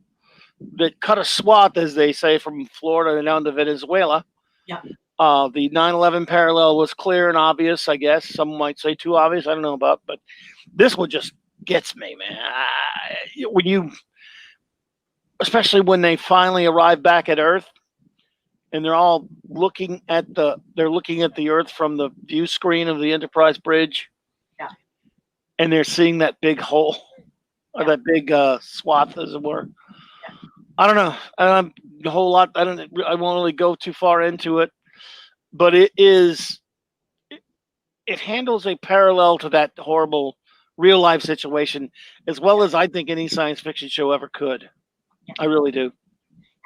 that cut a swath, as they say, from Florida and down to Venezuela. Yeah. The 9/11 parallel was clear and obvious, I guess. Some might say too obvious. I don't know about, but this one just gets me, man. Especially when they finally arrive back at Earth, and they're all looking at the Earth from the view screen of the Enterprise bridge. Yeah. And they're seeing that big hole, or that big swath, as it were. Yeah. I don't know. A whole lot. I won't really go too far into it, but it handles a parallel to that horrible real life situation as well as I think any science fiction show ever could. Yeah. I really do.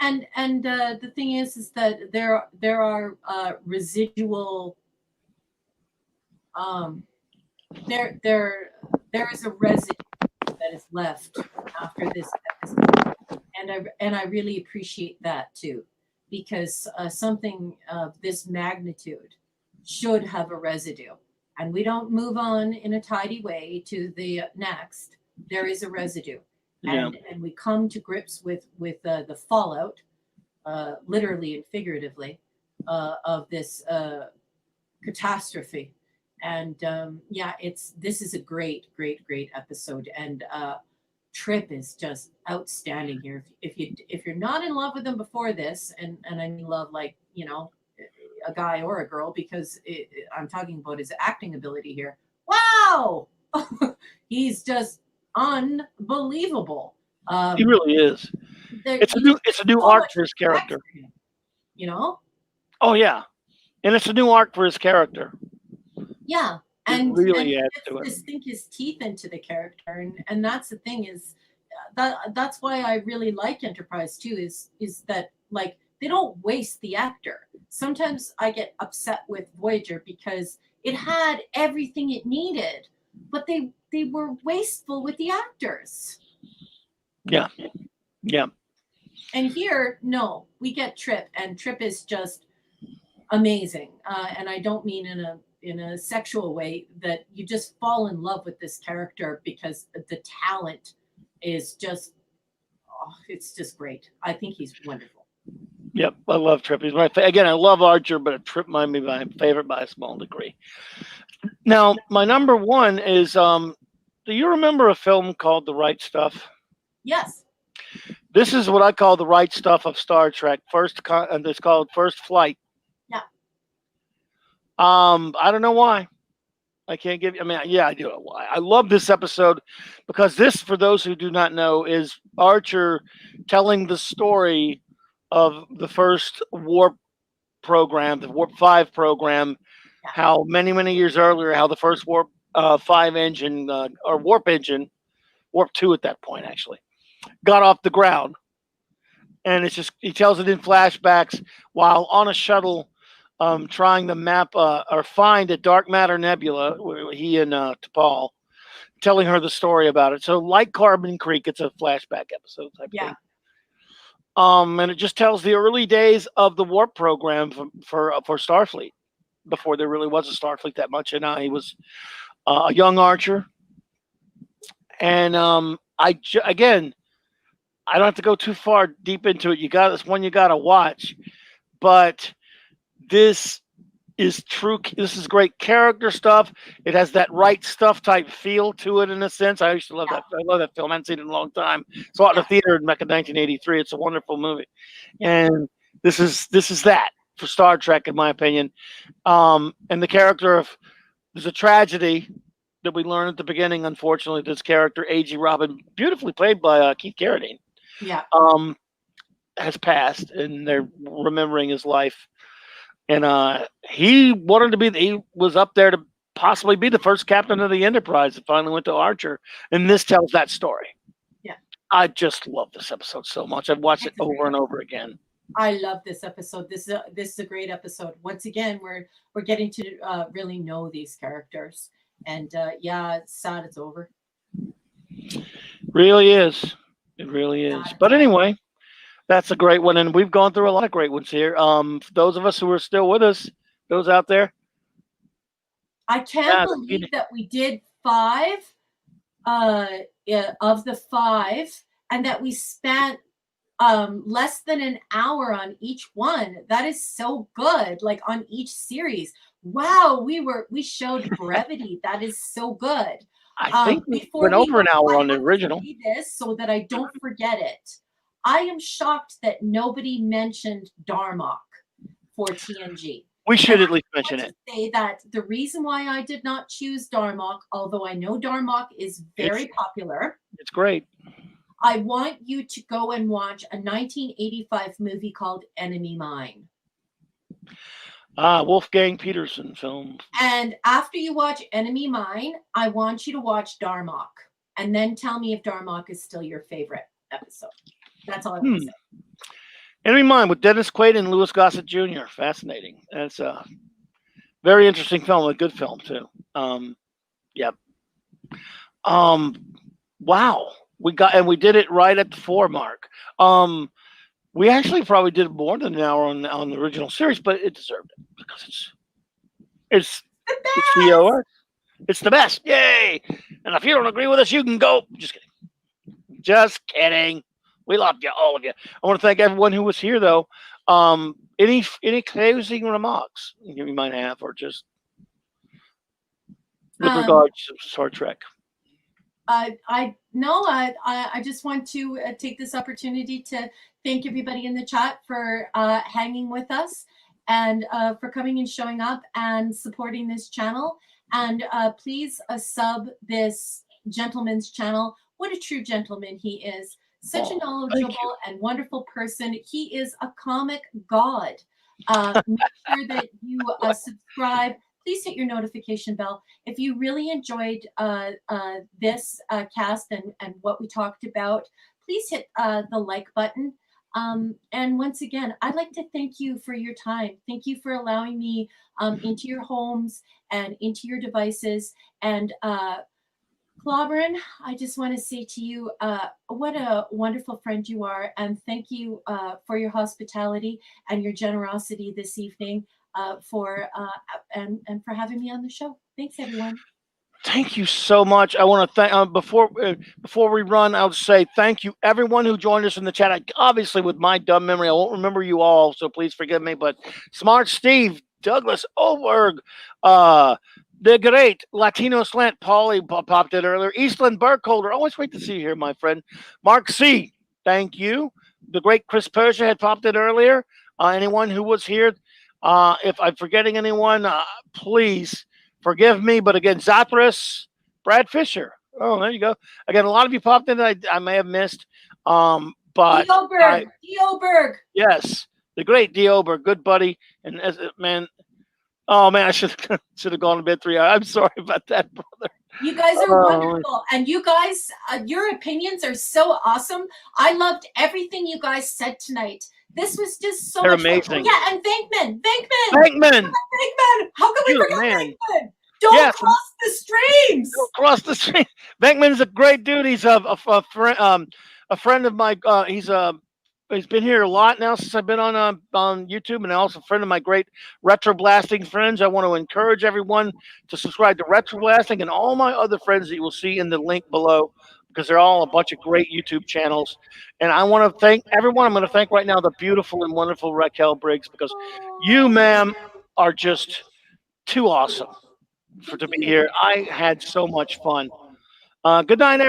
And the thing is that there are residual. There is a residue that is left after this episode, and I really appreciate that too, because something of this magnitude should have a residue, and we don't move on in a tidy way to the next. There is a residue. And we come to grips with the fallout, literally and figuratively, of this catastrophe. And this is a great episode. And Trip is just outstanding here. If you're not in love with him before this, and I mean love like a guy or a girl, because I'm talking about his acting ability here. Wow, he's just unbelievable. He really is. It's a new arc for his character. Oh yeah, and it's a new arc for his character. Yeah, and really adds to it. Just sink his teeth into the character, and that's the thing is that's why I really like Enterprise too. Is that like they don't waste the actor. Sometimes I get upset with Voyager because it had everything it needed, but they were wasteful with the actors. Yeah. And here, no, we get Trip, and Trip is just amazing. And I don't mean in a sexual way, that you just fall in love with this character because the talent is just, it's just great. I think he's wonderful. Yep, I love Trip. He's again, I love Archer, but Trip might be my favorite by a small degree. Now, my number one is, do you remember a film called The Right Stuff? Yes. This is what I call the right stuff of Star Trek. It's called First Flight. Yeah. I don't know why. I can't give you. I mean, yeah, I do know why. I love this episode because this, for those who do not know, is Archer telling the story of the first warp program, the Warp 5 program. Yeah. How many years earlier, how the first Warp 5 engine or Warp engine, Warp 2 at that point actually, got off the ground. And it's just, he tells it in flashbacks while on a shuttle trying to map or find a dark matter nebula, he and T'Pol, telling her the story about it. So like Carbon Creek, it's a flashback episode type thing. And it just tells the early days of the warp program for Starfleet, before there really was a Starfleet that much. And he was a young Archer. And again, I don't have to go too far deep into it. This one you got to watch, but this is true. This is great character stuff. It has that right stuff type feel to it in a sense. I used to love that. I love that film. I haven't seen it in a long time. Saw it in the theater in 1983. It's a wonderful movie. And this is that for Star Trek, in my opinion. And the character of, there's a tragedy that we learn at the beginning. Unfortunately, this character, A.G. Robin, beautifully played by Keith Carradine, has passed, and they're remembering his life. And he was up there to possibly be the first captain of the Enterprise that finally went to Archer. And this tells that story. Yeah. I just love this episode so much. I've watched it over and over again. I love this episode. This is a great episode. Once again, we're getting to really know these characters, and yeah, it's sad it's over. Really is. It really is. Sad it's But over. anyway, that's a great one, and we've gone through a lot of great ones here. For those of us who are still with us, those out there, I can't yeah, believe that we did five yeah, of the five, and that we spent less than an hour on each one. That is so good. Like on each series. Wow, we showed brevity. That is so good. I think we Before went we over go, an hour I on the have to original. say this so that I don't forget it. I am shocked that nobody mentioned Darmok for TNG. We And should at I least mention want it. to say that the reason why I did not choose Darmok, although I know Darmok is It's very popular, it's great. I want you to go and watch a 1985 movie called Enemy Mine. Wolfgang Peterson film. And after you watch Enemy Mine, I want you to watch Darmok and then tell me if Darmok is still your favorite episode. That's all I want to say. Enemy Mine with Dennis Quaid and Louis Gossett Jr. Fascinating. That's a very interesting film. A good film too. Yep. Wow. We did it right at the 4 mark. We actually probably did more than an hour on the original series, but it deserved it because it's the it's the best. Yay! And if you don't agree with us, you can go. Just kidding. Just kidding. We love you, all of you. I want to thank everyone who was here, though. Any closing remarks you might have, or just with regards to Star Trek? I just want to take this opportunity to thank everybody in the chat for hanging with us and for coming and showing up and supporting this channel. And please sub this gentleman's channel. What a true gentleman he is. Such a knowledgeable and wonderful person. He is a comic god. Make sure that you subscribe. Please hit your notification bell. If you really enjoyed this cast and what we talked about, please hit the like button. And once again, I'd like to thank you for your time. Thank you for allowing me into your homes and into your devices. And Clobberin, I just want to say to you, what a wonderful friend you are. And thank you for your hospitality and your generosity this evening. For having me on the show. Thanks, everyone. Thank you so much. I want to thank before we run. I'll say thank you everyone who joined us in the chat. Obviously, with my dumb memory, I won't remember you all, so please forgive me. But Smart Steve, Douglas Oberg, the great Latino Slant, Paulie popped in earlier. Eastland Burkholder, always great to see you here, my friend. Mark C, thank you. The great Chris Persia had popped in earlier. Anyone who was here. If I'm forgetting anyone, please forgive me. But again, Zathras, Brad Fisher. Oh, there you go. Again, a lot of you popped in that I may have missed. But Dioberg. Yes, the great Dioberg, good buddy. And man, oh man, I should have gone to bed 3 hours. I'm sorry about that, brother. You guys are wonderful. And you guys, your opinions are so awesome. I loved everything you guys said tonight. This was just so much amazing. Fun. Yeah, and Venkman. How can we forget Venkman? Don't cross the streams. Don't cross the stream. Venkman's a great dude. He's a friend of my. He's been here a lot now since I've been on YouTube, and also a friend of my great Retro Blasting friends. I want to encourage everyone to subscribe to Retro Blasting and all my other friends that you will see in the link below, because they're all a bunch of great YouTube channels. And I want to thank everyone. I'm going to thank right now the beautiful and wonderful Raquel Briggs, because you, ma'am, are just too awesome to be here. I had so much fun. Good night, everyone.